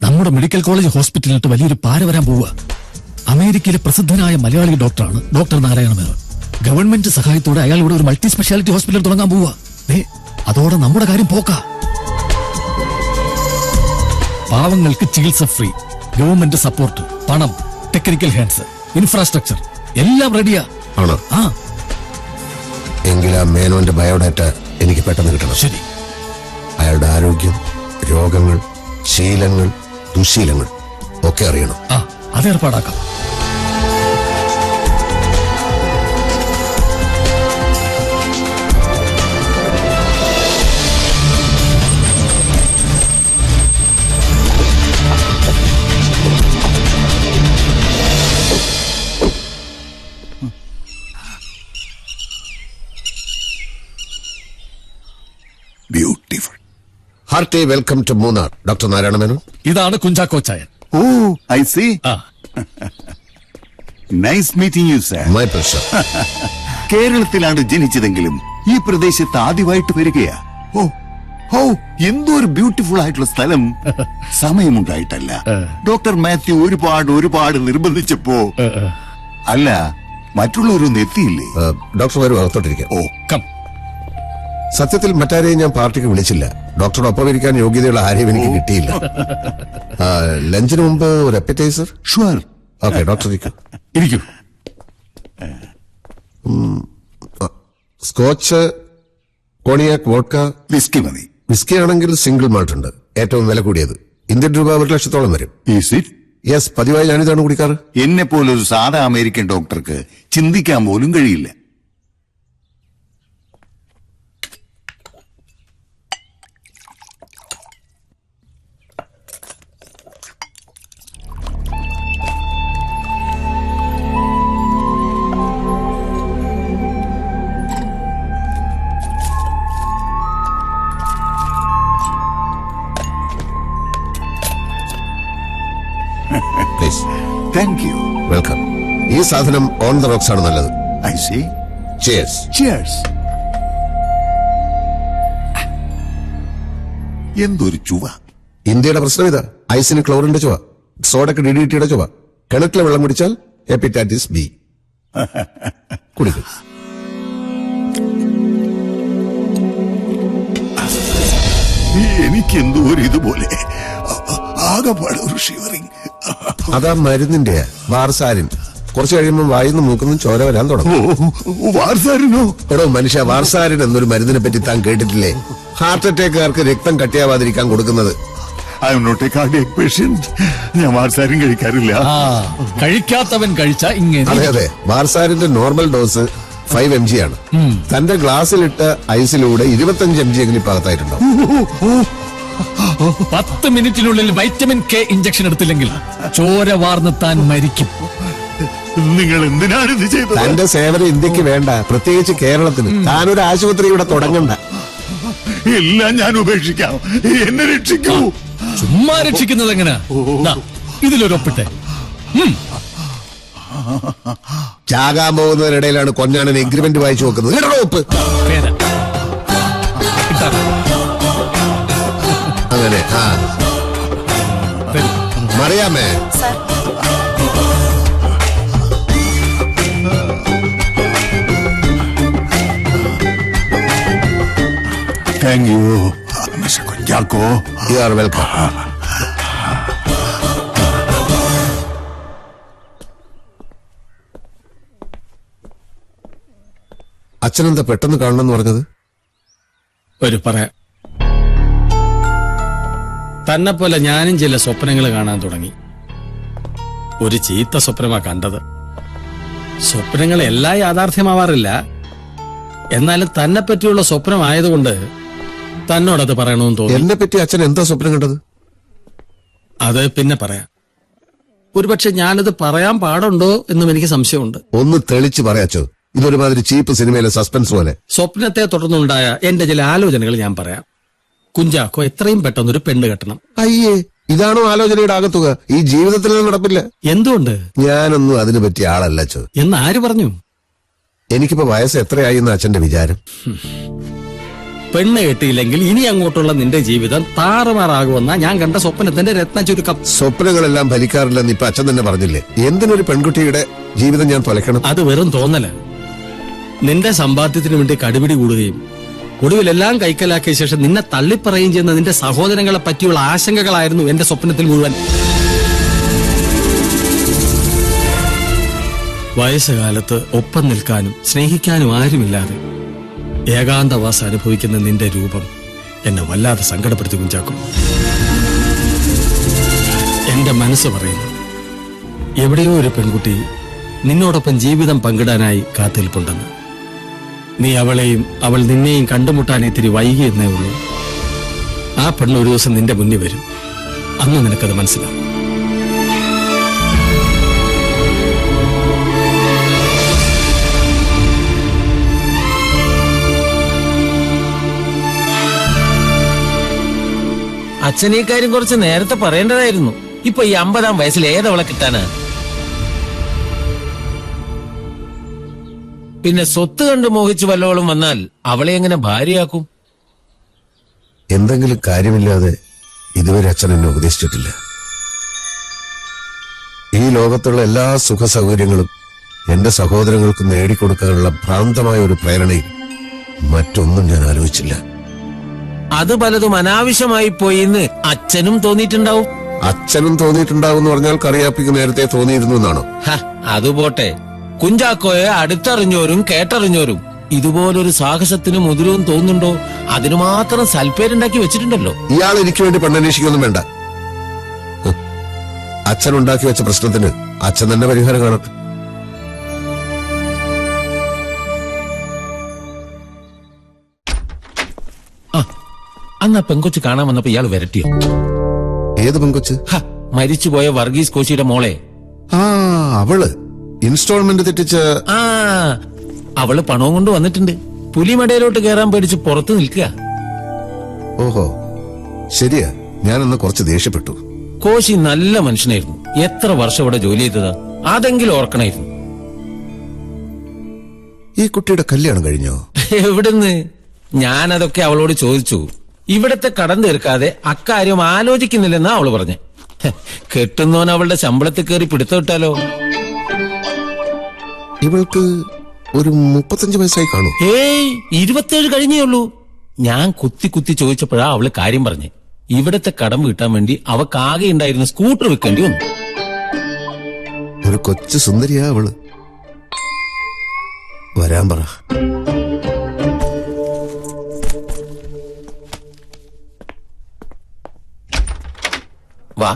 [SPEAKER 18] നമ്മുടെ മെഡിക്കൽ കോളേജ് ഹോസ്പിറ്റലിലിട്ട് വലിയൊരു പാര വരാൻ പോവുക. അമേരിക്കയിലെ പ്രസിദ്ധനായ മലയാളി ഡോക്ടറാണ് ഡോക്ടർ നാരായണ മേനോൻ. ഗവൺമെന്റ് സഹായത്തോടെ അയാൾ ഇവിടെ ഒരു മൾട്ടി സ്പെഷ്യാലിറ്റി ഹോസ്പിറ്റൽ തുടങ്ങാൻ പോവുക. അതോടെ നമ്മുടെ കാര്യം പോക്കാ. പാവങ്ങൾക്ക് ചികിത്സ ഫ്രീ, ഗവൺമെന്റ് സപ്പോർട്ട്, പണം, ടെക്നിക്കൽ ഹാൻഡ്സ്, ഇൻഫ്രാസ്ട്രക്ചർ എല്ലാം റെഡിയാ.
[SPEAKER 7] ആണോ? എങ്കിൽ ആ മേനോന്റെ ബയോഡാറ്റ എനിക്ക് പെട്ടെന്ന് കിട്ടണം.
[SPEAKER 18] ശരി.
[SPEAKER 7] അയാളുടെ ആരോഗ്യം, രോഗങ്ങൾ, ശീലങ്ങൾ, ദുശീലങ്ങൾ ഒക്കെ അറിയണം.
[SPEAKER 18] അത് ഏർപ്പാടാക്കാം.
[SPEAKER 7] Beautiful. Hearty welcome to Munnar, doctor Narayana Menon.
[SPEAKER 18] ഇതാണ് Kunchacko Chayan.
[SPEAKER 19] Oh, I see. Nice meeting you sir.
[SPEAKER 7] My pleasure.
[SPEAKER 19] കേരളത്തിലാണ് ജനിച്ചതെങ്കിലും ഈ പ്രദേശത്ത് ആദ്യമായിട്ട് വരികയാ. എന്തോ ഒരു ബ്യൂട്ടിഫുൾ ആയിട്ടുള്ള സ്ഥലം. സമയമുണ്ടായിട്ടല്ല, ഡോക്ടർ മാത്യു ഒരുപാട് നിർബന്ധിച്ചപ്പോ. അല്ല, മറ്റുള്ളവരൊന്നും എത്തിയില്ലേ?
[SPEAKER 7] ഡോക്ടർ വരും, അകത്തോട്ടിരിക്കാം.
[SPEAKER 19] ഓ, കം.
[SPEAKER 7] സത്യത്തിൽ മറ്റാരെയും ഞാൻ പാർട്ടിക്ക് വിളിച്ചില്ല. ഡോക്ടറുടെ ഒപ്പം ഇരിക്കാൻ യോഗ്യതയുള്ള ആരെയും എനിക്ക് കിട്ടിയില്ല. ലഞ്ചിന് മുമ്പ് ഒരു അപ്പറ്റൈസർ.
[SPEAKER 19] ഷുവർ.
[SPEAKER 7] ഓക്കെ, ഡോക്ടർ
[SPEAKER 18] ഇരിക്കൂ.
[SPEAKER 7] സ്കോച്ച്, കോണിയാക്, വോഡ്ക,
[SPEAKER 19] വിസ്കി മതി.
[SPEAKER 7] വിസ്കി ആണെങ്കിൽ സിംഗിൾ മാൾട്ട് ഉണ്ട്, ഏറ്റവും വില കൂടിയത്. ഇന്ത്യൻ രൂപ 1,00,000 വരും. യെസ്, പതിവായി ഞാനിതാണ് കുടിക്കാറ്.
[SPEAKER 19] എന്നെ പോലൊരു സാധാ അമേരിക്കൻ ഡോക്ടർക്ക് ചിന്തിക്കാൻ പോലും കഴിയില്ല. Thank you.
[SPEAKER 7] വെൽക്കം. ഈ സാധനം ഓൺ ദ റോക്സ് ആണ് നല്ലത്.
[SPEAKER 19] I see.
[SPEAKER 7] ചിയേഴ്സ്.
[SPEAKER 19] ചിയേഴ്സ്. എന്തൊരു ചുവ.
[SPEAKER 7] ഇന്ത്യയുടെ പ്രശ്നം ഇതാ. ഐസിന് ക്ലോറിന്റെ ചുവ, സോഡക്ക് DDTയുടെ ചുവ. കിണറ്റിലെ വെള്ളം കുടിച്ചാൽ ഹെപ്പറ്റൈറ്റിസ് B. കുടിക്കും.
[SPEAKER 19] എനിക്ക് എന്തോ ഒരു ഇതുപോലെ ആകെപ്പാട് ഒരു ഷിവറിങ്.
[SPEAKER 7] അതാ മരുന്നിന്റെ വാർസാരിൻ. കുറച്ച് കഴിയുമ്പോൾ വായിന്ന് മൂക്കുന്ന ചോര വരാൻ തുടങ്ങും.
[SPEAKER 19] വാർസാരിനോ?
[SPEAKER 7] എടോ മനുഷ്യ, വാർസാരിൻ എന്നൊരു മരുന്നിനെ പറ്റി താൻ കേട്ടിട്ടില്ലേ? ഹാർട്ട് അറ്റാക്കുകാർക്ക് രക്തം കട്ടിയാവാതിരിക്കാൻ കൊടുക്കുന്നത്.
[SPEAKER 19] I'm not a cardiac patient. ഞാൻ വാർസാരിൻ കഴിക്കാറില്ല.
[SPEAKER 18] കഴിക്കാത്തവൻ കഴിച്ച ഇങ്ങനെ.
[SPEAKER 7] അതെ അതെ, വാർസാരിന്റെ നോർമൽ ഡോസ് 5 mg ആണ്. തന്റെ ഗ്ലാസ്സിലിട്ട ഐസിലൂടെ 25 mg എങ്കിലും ഇപ്പൊ അകത്തായിട്ടുണ്ടാവും.
[SPEAKER 18] 10 മിനിറ്റിനുള്ളിൽ വൈറ്റമിൻ കെ ഇഞ്ചക്ഷൻ എടുത്തില്ലെങ്കിൽ ചോര വാർന്ന് താൻ മരിക്കും.
[SPEAKER 19] നിങ്ങൾ എന്തിനാണ് ഇത് ചെയ്തത്?
[SPEAKER 7] തന്റെ സേവനം ഇന്ത്യക്ക് വേണ്ട, പ്രത്യേകിച്ച് കേരളത്തിന്. താനൊരു ആശുപത്രി ഇവിടെ തുടങ്ങണ്ട.
[SPEAKER 19] എല്ലാം ഞാൻ ഉപേക്ഷിക്കാം. എന്നെ രക്ഷിക്കൂ.
[SPEAKER 18] ചുമ്മാ രക്ഷിക്കുന്നത് എങ്ങനെ? ഇതിലൊരൊപ്പിട്ടെ.
[SPEAKER 7] ചാകാൻ പോകുന്നതിനിടയിലാണ് കൊഞ്ഞാണൻ എഗ്രിമെന്റ് വായിച്ചു നോക്കുന്നത്. അങ്ങനെ മറിയാമേ,
[SPEAKER 19] thank you mister Kunchacko.
[SPEAKER 7] You are welcome. അച്ഛനെന്താ പെട്ടെന്ന് കാണണമെന്ന് പറഞ്ഞത്?
[SPEAKER 6] ഒരു പറയാം. തന്നെ പോലെ ഞാനും ചില സ്വപ്നങ്ങൾ കാണാൻ തുടങ്ങി. ഒരു ചീത്ത സ്വപ്നമാ കണ്ടത്. സ്വപ്നങ്ങൾ എല്ലാം യാഥാർത്ഥ്യമാവാറില്ല. എന്നാലും തന്നെ പറ്റിയുള്ള സ്വപ്നമായതുകൊണ്ട് തന്നോടത് പറയണമെന്ന് തോന്നി.
[SPEAKER 7] എന്നെ പറ്റി അച്ഛൻ എന്താ സ്വപ്നം കണ്ടത്?
[SPEAKER 6] അത് പിന്നെ പറയാം. ഒരുപക്ഷെ ഞാനത് പറയാൻ പാടുണ്ടോ എന്നും എനിക്ക് സംശയമുണ്ട്.
[SPEAKER 7] ഒന്ന് തെളിച്ച് പറയാച്ചോ. ഇതൊരുമാതിരി ചീപ്പ് സിനിമയിലെ സസ്പെൻസ് പോലെ.
[SPEAKER 6] സ്വപ്നത്തെ തുടർന്നുണ്ടായ എന്റെ ചില ആലോചനകൾ ഞാൻ പറയാം. കുഞ്ചാക്കോ എത്രയും പെട്ടെന്നൊരു പെണ്ണ് കെട്ടണം.
[SPEAKER 7] അയ്യേ, ഇതാണോ ആലോചനയുടെ ആകത്തുക? ഈ ജീവിതത്തിൽ നടപ്പില്ല.
[SPEAKER 6] എന്തുകൊണ്ട്?
[SPEAKER 7] ഞാനൊന്നും അതിനു പറ്റിയ ആളല്ല ചോ.
[SPEAKER 6] എന്ന് ആര് പറഞ്ഞു?
[SPEAKER 7] എനിക്കിപ്പോ വയസ്സ് എത്രയായി എന്ന് അച്ഛന്റെ വിചാരം?
[SPEAKER 6] പെണ്ണ് കെട്ടിയില്ലെങ്കിൽ ഇനി അങ്ങോട്ടുള്ള നിന്റെ ജീവിതം താറുമാറാകുമെന്ന ഞാൻ കണ്ട സ്വപ്നത്തിന്റെ രത്ന ചുരുക്കം.
[SPEAKER 7] സ്വപ്നങ്ങളെല്ലാം ഫലിക്കാറില്ലെന്ന് ഇപ്പൊ അച്ഛൻ തന്നെ പറഞ്ഞില്ലേ? എന്തിനൊരു പെൺകുട്ടിയുടെ ജീവിതം ഞാൻ തൊലക്കണം?
[SPEAKER 6] അത് വെറും തോന്നല. നിന്റെ സമ്പാദ്യത്തിന് വേണ്ടി കടുപിടി കൂടുകയും ഒടുവിലെല്ലാം കൈക്കലാക്കിയ ശേഷം നിന്നെ തള്ളിപ്പറയുകയും ചെയ്യുന്ന നിന്റെ സഹോദരങ്ങളെ പറ്റിയുള്ള ആശങ്കകളായിരുന്നു എന്റെ സ്വപ്നത്തിൽ മുഴുവൻ. വയസ്സുകാലത്ത് ഒപ്പം നിൽക്കാനും സ്നേഹിക്കാനും ആരുമില്ലാതെ ഏകാന്തവാസം അനുഭവിക്കുന്ന നിന്റെ രൂപം എന്നെ വല്ലാതെ സങ്കടപ്പെടുത്തി കുഞ്ചാക്കും. എന്റെ മനസ്സ് പറയുന്നു, എവിടെയോ ഒരു പെൺകുട്ടി നിന്നോടൊപ്പം ജീവിതം പങ്കിടാനായി കാത്തിരിപ്പുണ്ടെന്ന്. നീ അവളെയും അവൾ നിന്നെയും കണ്ടുമുട്ടാൻ ഇത്തിരി വൈകിയെന്നേ ഉള്ളൂ. ആ പെണ്ണ് ഒരു ദിവസം നിന്റെ മുന്നിൽ വരും. അന്ന് നിനക്കത് മനസ്സിലാവും.
[SPEAKER 3] അച്ഛൻ ഈ കാര്യം കുറച്ച് നേരത്തെ പറയേണ്ടതായിരുന്നു. ഇപ്പൊ ഈ 50-ാം വയസ്സിൽ ഏതവളെ കിട്ടാനാ? പിന്നെ സ്വത്ത് കണ്ട് മോഹിച്ച് വല്ലവളും വന്നാൽ അവളെ എങ്ങനെ ഭാര്യയാക്കും?
[SPEAKER 7] എന്തെങ്കിലും കാര്യമില്ലാതെ ഇതുവരെ അച്ഛൻ എന്നെ ഉപദേശിച്ചിട്ടില്ല. ഈ ലോകത്തുള്ള എല്ലാ സുഖ സൗകര്യങ്ങളും എന്റെ സഹോദരങ്ങൾക്ക് നേടിക്കൊടുക്കാനുള്ള ഭ്രാന്തമായ ഒരു പ്രേരണയിൽ മറ്റൊന്നും ഞാൻ ആലോചിച്ചില്ല.
[SPEAKER 3] അത് പലതും അനാവശ്യമായി പോയിന്ന് അച്ഛനും തോന്നിയിട്ടുണ്ടാവും.
[SPEAKER 7] അച്ഛനും തോന്നിയിട്ടുണ്ടാവും എന്ന് പറഞ്ഞാൽ കറിയാപ്പിക്ക് നേരത്തെ തോന്നിയിരുന്നു എന്നാണോ?
[SPEAKER 3] അതുപോട്ടെ, കുഞ്ചാക്കോയെ അടുത്തറിഞ്ഞോരും കേട്ടറിഞ്ഞോരും ഇതുപോലൊരു സാഹസത്തിന് മുതിരവും തോന്നുന്നുണ്ടോ? അതിനു മാത്രം സൽപ്പേരുണ്ടാക്കി വെച്ചിട്ടുണ്ടല്ലോ.
[SPEAKER 7] ഇയാൾ എനിക്ക് വേണ്ടി പെണ്ണന്വേഷിക്കൊന്നും വേണ്ട. അച്ഛൻ ഉണ്ടാക്കി വെച്ച പ്രശ്നത്തിന് അച്ഛൻ തന്നെ പരിഹാരം കാണട്ടെ.
[SPEAKER 3] അന്ന് ആ പെങ്കൊച്ച് കാണാൻ വന്നപ്പോ ഇയാൾ വരട്ടിയോ?
[SPEAKER 7] ഏത് പെങ്കൊച്ച്?
[SPEAKER 3] മരിച്ചുപോയ വർഗീസ് കോശിയുടെ മോളെ.
[SPEAKER 7] അവള് ഇൻസ്റ്റാൾമെന്റ് തെറ്റിച്ച.
[SPEAKER 3] അവള് പണവും കൊണ്ട് വന്നിട്ടുണ്ട്. പുലിമടയിലോട്ട് കയറാൻ പേടിച്ച് പുറത്ത് നിൽക്കുക.
[SPEAKER 7] ഓഹോ, ശരിയാ. ഞാനന്ന് കുറച്ച് ദേഷ്യപ്പെട്ടു.
[SPEAKER 3] കോശി നല്ല മനുഷ്യനായിരുന്നു. എത്ര വർഷം ഇവിടെ ജോലി ചെയ്തതാ? അതെങ്കിലും ഓർക്കണായിരുന്നു.
[SPEAKER 7] ഈ കുട്ടിയുടെ കല്യാണം കഴിഞ്ഞോ?
[SPEAKER 3] എവിടുന്ന്? ഞാനതൊക്കെ അവളോട് ചോദിച്ചു. ഇവിടത്തെ കടം തീർക്കാതെ അക്കാര്യം ആലോചിക്കുന്നില്ലെന്നാ അവള് പറഞ്ഞേ. കെട്ടുന്നവൻ അവളുടെ ശമ്പളത്തിൽ കയറി പിടുത്തോട്ടാലോ?
[SPEAKER 7] ഇവൾക്ക് ഒരു 35 വയസ്സായി കാണും.
[SPEAKER 3] ഏയ്, 27 കഴിഞ്ഞേ ഉള്ളൂ. ഞാൻ കുത്തി കുത്തി ചോദിച്ചപ്പോഴാ അവള് കാര്യം പറഞ്ഞ്. ഇവിടത്തെ കടം വീട്ടാൻ വേണ്ടി അവക്ക് ആകെ ഉണ്ടായിരുന്ന സ്കൂട്ടർ വിൽക്കേണ്ടി വന്നു.
[SPEAKER 7] ഒരു കൊച്ചു സുന്ദരിയാ അവള്. വരാൻ പറ.
[SPEAKER 3] വാ.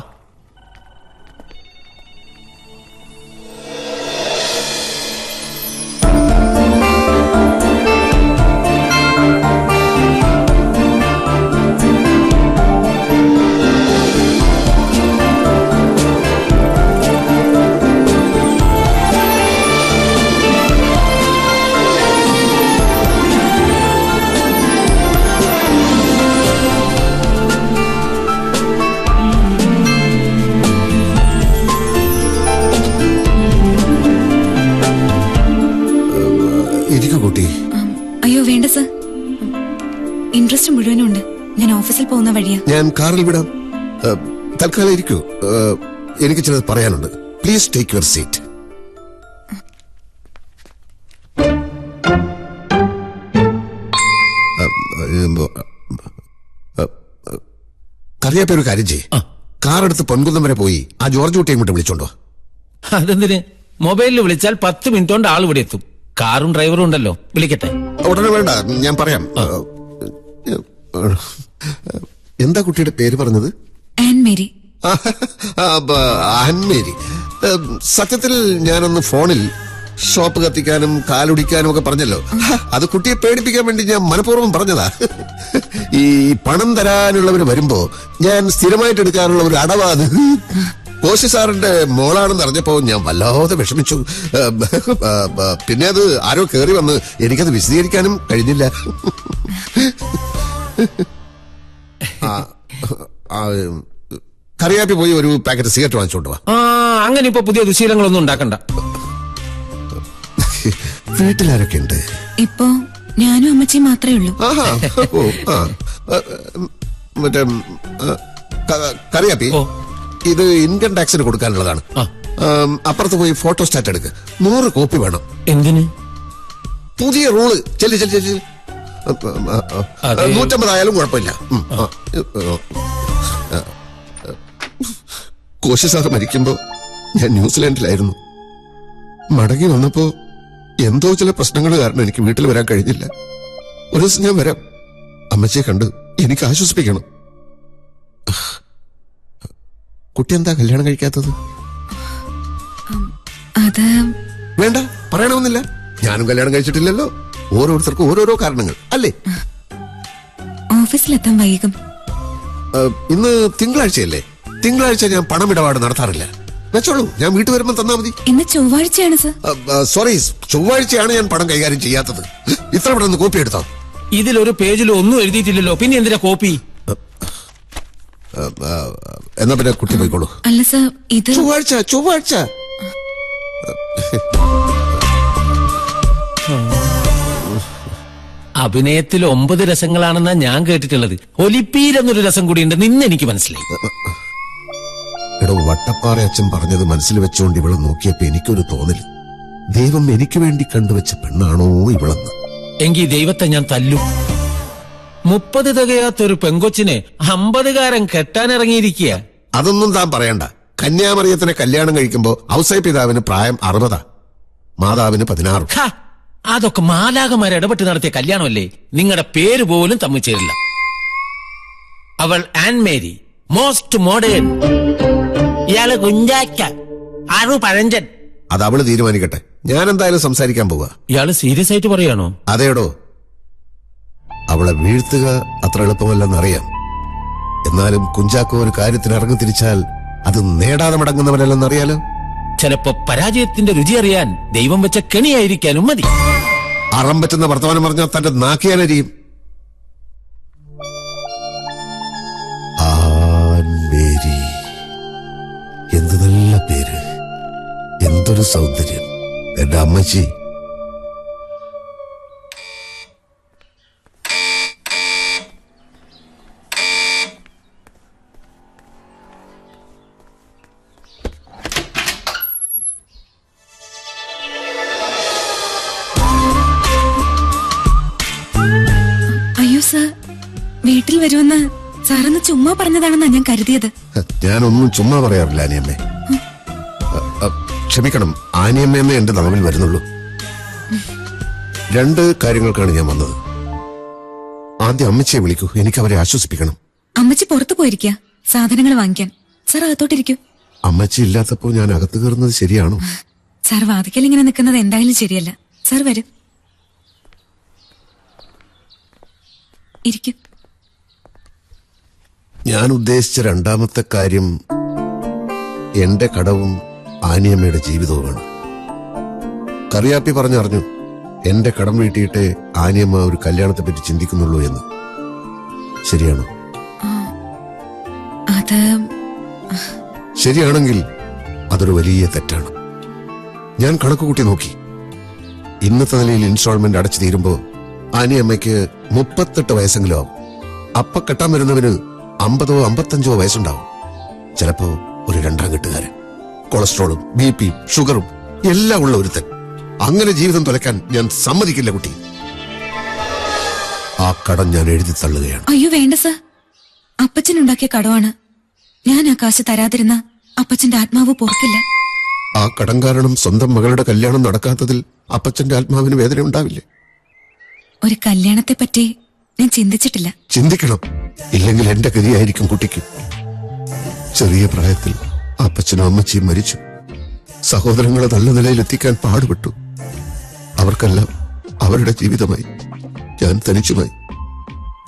[SPEAKER 16] അയ്യോ വേണ്ട സർ, ഇൻട്രസ്റ്റ് മുഴുവനും ഉണ്ട്. ഞാൻ ഓഫീസിൽ പോകുന്ന വഴിയാ.
[SPEAKER 7] ഞാൻ കാറിൽ വിടാം. തൽക്കാലം ഇരിക്കൂ. എനിക്ക് ചിലത് പറയാനുണ്ട്. Please take your seat. Kariyappa ഒരു കാര്യം ചെയ്യ്. കാറെടുത്ത് പൊൻകുന്നം വരെ പോയി ആ ജോർജ് കുട്ടിയെ ഇങ്ങോട്ട് വിളിച്ചോണ്ടോ.
[SPEAKER 3] അതെന്തിന്? മൊബൈലിൽ വിളിച്ചാൽ 10 മിനിറ്റ് കൊണ്ട് ആൾ ഇവിടെ എത്തും. കാറും ഡ്രൈവറും ഉണ്ടല്ലോ. വിളിക്കട്ടെ?
[SPEAKER 7] ഉടനെ വേണ്ട, ഞാൻ പറയാം. എന്താ കുട്ടിയുടെ പേര് പറഞ്ഞത്?
[SPEAKER 16] ആൻമേരി.
[SPEAKER 7] ആൻമേരി. സത്യത്തിൽ ഞാനൊന്ന് ഫോണിൽ ഷോപ്പ് കത്തിക്കാനും കാലുടിക്കാനും ഒക്കെ പറഞ്ഞല്ലോ. അത് കുട്ടിയെ പേടിപ്പിക്കാൻ വേണ്ടി ഞാൻ മനഃപൂർവ്വം പറഞ്ഞതാ. ഈ പണം തരാനുള്ളവർ വരുമ്പോ ഞാൻ സ്ഥിരമായിട്ട് എടുക്കാനുള്ള ഒരു അടവാത്. കോശി സാറിന്റെ മോളാണെന്ന് അറിഞ്ഞപ്പോ ഞാൻ വല്ലാതെ വിഷമിച്ചു. പിന്നെ അത് ആരോ കേറി വന്ന് എനിക്കത് വിശദീകരിക്കാനും കഴിഞ്ഞില്ല. കറിയാപ്പി പോയി ഒരു പാക്കറ്റ് സിഗരറ്റ് വാങ്ങിച്ചോണ്ട് വാ.
[SPEAKER 3] അങ്ങനെ ഇപ്പൊ പുതിയ ദുശീലങ്ങളൊന്നും ഉണ്ടാക്കണ്ട.
[SPEAKER 7] വീട്ടിലാരൊക്കെ ഉണ്ട്?
[SPEAKER 16] ഇപ്പോ ഞാനും അമ്മച്ചിയും മാത്രമേ ഉള്ളൂ.
[SPEAKER 7] മറ്റേ കറിയാപ്പി, ഇത് ഇൻകം ടാക്സിന് കൊടുക്കാനുള്ളതാണ്. അപ്പുറത്ത് പോയി ഫോട്ടോ സ്റ്റാറ്റ് എടുക്ക്. 100 കോപ്പി വേണം.
[SPEAKER 3] എന്തിന്?
[SPEAKER 7] പുതിയ റൂള്. ചെല്ലു 150 ആയാലും കുഴപ്പമില്ല. കോശി സാർ മരിക്കുമ്പോ ഞാൻ ന്യൂസിലാൻഡിലായിരുന്നു. മടങ്ങി വന്നപ്പോ എന്തോ ചില പ്രശ്നങ്ങൾ കാരണം എനിക്ക് വീട്ടിൽ വരാൻ കഴിഞ്ഞില്ല. ഒരു ദിവസം ഞാൻ വരാം. അമ്മച്ചിയെ കണ്ട് എനിക്ക് ആശ്വസിപ്പിക്കണം. കുട്ടി എന്താ കല്യാണം കഴിക്കാത്തത്?
[SPEAKER 16] അത്
[SPEAKER 7] വേണ്ട, പറയണമെന്നില്ല. ഞാനും കല്യാണം കഴിച്ചിട്ടില്ലല്ലോ. ഓരോരുത്തർക്കും ഓരോരോ കാരണങ്ങൾ അല്ലേ?
[SPEAKER 16] ഓഫീസിലെത്താൻ വൈകും.
[SPEAKER 7] ഇന്ന് തിങ്കളാഴ്ചയല്ലേ? തിങ്കളാഴ്ച ഞാൻ പണമിടപാട് നടത്താറില്ല. വെച്ചോളൂ, ഞാൻ വീട്ടിൽ വരുമ്പോ തന്നാ മതി.
[SPEAKER 16] ഇന്ന് ചൊവ്വാഴ്ചയാണ് സർ.
[SPEAKER 7] സോറി, ചൊവ്വാഴ്ചയാണ് ഞാൻ പണം കൈകാര്യം ചെയ്യാത്തത്. ഇത്ര പെട്ടെന്ന് കോപ്പി എടുത്തോ?
[SPEAKER 3] ഇതിലൊരു പേജിലും ഒന്നും എഴുതിയിട്ടില്ലല്ലോ, പിന്നെ എന്തിനാ കോപ്പി?
[SPEAKER 7] എന്നാ പിന്നെ കുട്ടി പോയിക്കോളൂ.
[SPEAKER 16] അല്ല സർ, ഇത്
[SPEAKER 7] ചൊവ്വാഴ്ച.
[SPEAKER 3] അഭിനയത്തിൽ 9 രസങ്ങളാണെന്നാ ഞാൻ കേട്ടിട്ടുള്ളത്. ഒലിപ്പീർ എന്നൊരു രസം കൂടിയുണ്ട്. നിന്നെനിക്ക് മനസ്സിലായി.
[SPEAKER 7] എടോ, വട്ടപ്പാറ അച്ഛൻ പറഞ്ഞത് മനസ്സിൽ വെച്ചുകൊണ്ട് ഇവളെ നോക്കിയപ്പോ എനിക്കൊരു തോന്നൽ, ദൈവം എനിക്ക് വേണ്ടി കണ്ടുവച്ച പെണ്ണാണോ ഇവളെന്ന്.
[SPEAKER 3] എങ്കിൽ ദൈവത്തെ ഞാൻ തല്ലും. 30 തികയാത്തൊരു പെങ്കൊച്ചിനെ 50കാരൻ കെട്ടാനിറങ്ങിയിരിക്കുക.
[SPEAKER 7] അതൊന്നും താൻ പറയണ്ട. കന്യാമറിയത്തിനെ കല്യാണം കഴിക്കുമ്പോ ഔസേ പിതാവിന് പ്രായം 60, മാതാവിന് 16.
[SPEAKER 3] അതൊക്കെ മാലാകമാരെ ഇടപെട്ട് നടത്തിയ കല്യാണമല്ലേ? നിങ്ങളുടെ പേര് പോലും തമ്മിൽ ചേരില്ല. അവൾ ആൻമേരി, മോസ്റ്റ് മോഡേൺ. ഇയാള് കുഞ്ചാക്ക, ആറു പഴഞ്ചൻ.
[SPEAKER 7] അത് അവള് തീരുമാനിക്കട്ടെ. ഞാൻ എന്തായാലും സംസാരിക്കാൻ പോവാ.
[SPEAKER 3] ഇയാള് സീരിയസ് ആയിട്ട് പറയാണോ?
[SPEAKER 7] അതേടോ, അവളെ വീഴ്ത്തുക അത്ര എളുപ്പമല്ലെന്നറിയാം. എന്നാലും കുഞ്ചാക്കോ ഒരു കാര്യത്തിന് ഇറങ്ങി തിരിച്ചാൽ അത് നേടാതെ മടങ്ങുന്നവനല്ലെന്നറിയാലോ.
[SPEAKER 3] ചിലപ്പോ പരാജയത്തിന്റെ രുചി അറിയാൻ ദൈവം വെച്ച കെണിയായിരിക്കാനും മതി.
[SPEAKER 7] അറം പറ്റുന്ന വർത്തമാനം പറഞ്ഞാൽ തന്റെ നാക്കിയാനരിയും. ആൻമേരി, എന്ത് നല്ല പേര്, എന്തൊരു സൗന്ദര്യം. എന്റെ അമ്മച്ചി.
[SPEAKER 16] അയ്യോ സർ, വീട്ടിൽ വരുമെന്ന് സാറൊന്ന് ചുമ്മാ പറഞ്ഞതാണെന്നാ ഞാൻ കരുതിയത്.
[SPEAKER 7] ഞാനൊന്നും ചുമ്മാ പറയാറില്ല ആനിയമ്മേ. ക്ഷമിക്കണം, ആനിയമ്മയെന്നേ എന്റെ നാവിൽ വരുന്നുള്ളൂ. 2 കാര്യങ്ങൾക്കാണ് ഞാൻ വന്നത്. ആദ്യം അമ്മച്ചിയെ വിളിക്കൂ, എനിക്ക് അവരെ ആശ്വസിപ്പിക്കണം.
[SPEAKER 16] അമ്മച്ചി പുറത്തു പോയിരിക്കുക സാധനങ്ങൾ വാങ്ങിക്കാൻ. സാർ അകത്തോട്ടിരിക്കൂ.
[SPEAKER 7] അമ്മച്ചി ഇല്ലാത്തപ്പോ ഞാൻ അകത്ത് കയറുന്നത് ശരിയാണോ?
[SPEAKER 16] സാർ വാതിക്കൽ ഇങ്ങനെ നിൽക്കുന്നത് എന്തായാലും ശരിയല്ല. സാർ വരും, ഇരിക്കൂ.
[SPEAKER 7] ഞാൻ ഉദ്ദേശിച്ച 2ാമത്തെ കാര്യം എന്റെ കടവും ആനിയമ്മയുടെ ജീവിതവുമാണ്. കറിയാപ്പി പറഞ്ഞറിഞ്ഞു എന്റെ കടം വീട്ടിയിട്ടേ ആനിയമ്മ ഒരു കല്യാണത്തെ പറ്റി ചിന്തിക്കുന്നുള്ളൂ എന്ന്. ശരിയാണോ?
[SPEAKER 16] അത്
[SPEAKER 7] ശരിയാണെങ്കിൽ അതൊരു വലിയ തെറ്റാണ്. ഞാൻ കണക്കുകൂട്ടി നോക്കി. ഇന്നത്തെ നിലയിൽ ഇൻസ്റ്റാൾമെന്റ് അടച്ചു തീരുമ്പോ ആനിയമ്മയ്ക്ക് 38 വയസ്സെങ്കിലും ആവും. അപ്പ കെട്ടാൻ വരുന്നവന് 50ഓ 55ഓ വയസ്സുണ്ടാവും. ചിലപ്പോ ഒരു 2ാം കെട്ടുകാരൻ, കൊളസ്ട്രോളും BP ഷുഗറും എല്ലാം ഉള്ള ഒരുത്തൻ. അങ്ങനെ ജീവിതം തുലയ്ക്കാൻ ഞാൻ സമ്മതിക്കില്ല കുട്ടി. ആ കടം ഞാൻ എഴുതി തള്ളുകയാണ്.
[SPEAKER 16] അയ്യോ വേണ്ട സാർ, അപ്പച്ചനുണ്ടാക്കിയ കടമാണ്. ഞാൻ ആ കാശ് തരാതിരുന്ന അപ്പച്ചന്റെ ആത്മാവ് പൊറുക്കില്ല.
[SPEAKER 7] ആ കടം കാരണം സ്വന്തം മകളുടെ കല്യാണം നടക്കാത്തതിൽ അപ്പച്ചന്റെ ആത്മാവിന് വേദന ഉണ്ടാവില്ലേ?
[SPEAKER 16] ഒരു കല്യാണത്തെ പറ്റി ഞാൻ ചിന്തിച്ചിട്ടില്ല.
[SPEAKER 7] ചിന്തിക്കണം, ഇല്ലെങ്കിൽ എന്റെ ഗതിയായിരിക്കും കുട്ടിക്ക്. ചെറിയ പ്രായത്തിൽ അപ്പച്ചനും അമ്മച്ചിയും മരിച്ചു. സഹോദരങ്ങളെ നല്ല നിലയിൽ എത്തിക്കാൻ പാടുപെട്ടു. അവർക്കെല്ലാം അവരുടെ ജീവിതമായി. ഞാൻ തനിച്ചുമായി.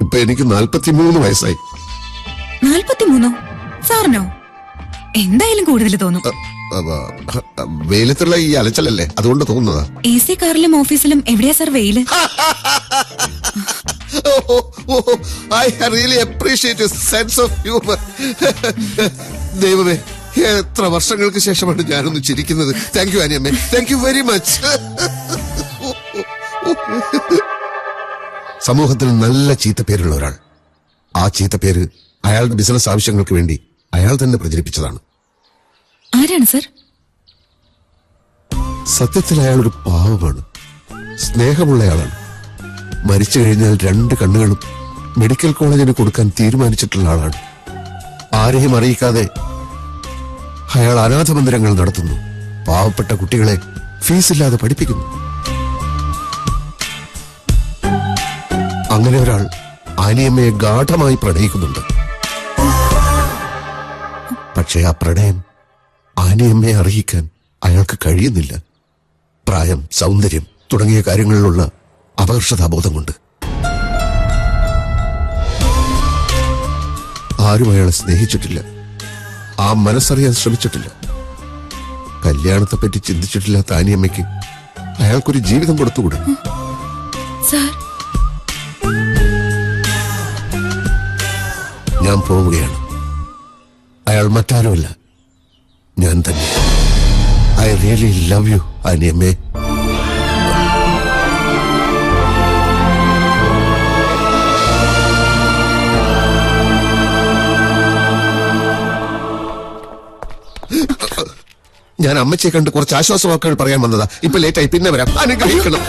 [SPEAKER 7] ഇപ്പൊ എനിക്ക് 43 വയസ്സായി.
[SPEAKER 16] 43? സാറിനോ? എന്തായാലും കൂടുതൽ തോന്നും.
[SPEAKER 7] വെയിലത്തുള്ള ഈ അലച്ചലല്ലേ, അതുകൊണ്ട് തോന്നുന്നതാ.
[SPEAKER 16] AC കാറിലും ഓഫീസിലും എവിടെയാ സാർ വെയില്?
[SPEAKER 7] I really appreciate your sense of humor. ദൈവമേ, എത്ര വർഷങ്ങൾക്ക് ശേഷമാണ് ഞാനൊന്ന് ചിരിക്കുന്നത്. താങ്ക് യു ആനിയമ്മേ, താങ്ക് യു വെരി മച്ച്. സമൂഹത്തിൽ നല്ല ചീത്തപ്പേരുള്ള ഒരാൾ. ആ ചീത്തപ്പേര് അയാളുടെ ബിസിനസ് ആവശ്യങ്ങൾക്ക് വേണ്ടി അയാൾ തന്നെ പ്രചരിപ്പിച്ചതാണ്.
[SPEAKER 16] ആരാണ് സർ?
[SPEAKER 7] സത്യത്തിൽ അയാൾ ഒരു പാവമാണ്, സ്നേഹമുള്ളയാളാണ്. മരിച്ചു കഴിഞ്ഞാൽ 2 കണ്ണുകളും മെഡിക്കൽ കോളേജിന് കൊടുക്കാൻ തീരുമാനിച്ചിട്ടുള്ള ആളാണ്. ആരെയും അറിയിക്കാതെ അയാൾ അനാഥ മന്ദിരങ്ങൾ നടത്തുന്നു. പാവപ്പെട്ട കുട്ടികളെ ഫീസില്ലാതെ പഠിപ്പിക്കുന്നു. അങ്ങനെ ഒരാൾ ആനിയമ്മയെ ഗാഢമായി പ്രണയിക്കുന്നുണ്ട്. പക്ഷേ ആ പ്രണയം ആനിയമ്മയെ അറിയിക്കാൻ അയാൾക്ക് കഴിയുന്നില്ല. പ്രായം, സൗന്ദര്യം തുടങ്ങിയ കാര്യങ്ങളിലുള്ള അപകർഷതാബോധം കൊണ്ട് ആരും അയാളെ സ്നേഹിച്ചിട്ടില്ല. ആ മനസ്സറിയാൻ ശ്രമിച്ചിട്ടില്ല. കല്യാണത്തെപ്പറ്റി ചിന്തിച്ചിട്ടില്ലാത്ത ആനിയമ്മയ്ക്ക് അയാൾക്കൊരു ജീവിതം കൊടുത്തുകൂടെ? ഞാൻ പോവുകയാണ്. അയാൾ മറ്റാരുമല്ല, ഞാൻ തന്നെ. ഐ റിയലി ലവ് യു ആനിയമ്മേ. ഞാൻ അമ്മച്ചിയെ കണ്ട് കുറച്ച് ആശ്വാസവാക്കുകൾ പറയാൻ വന്നതാ. ഇപ്പൊ ലേറ്റായി, പിന്നെ വരാം. അനുഗ്രഹിക്കണം.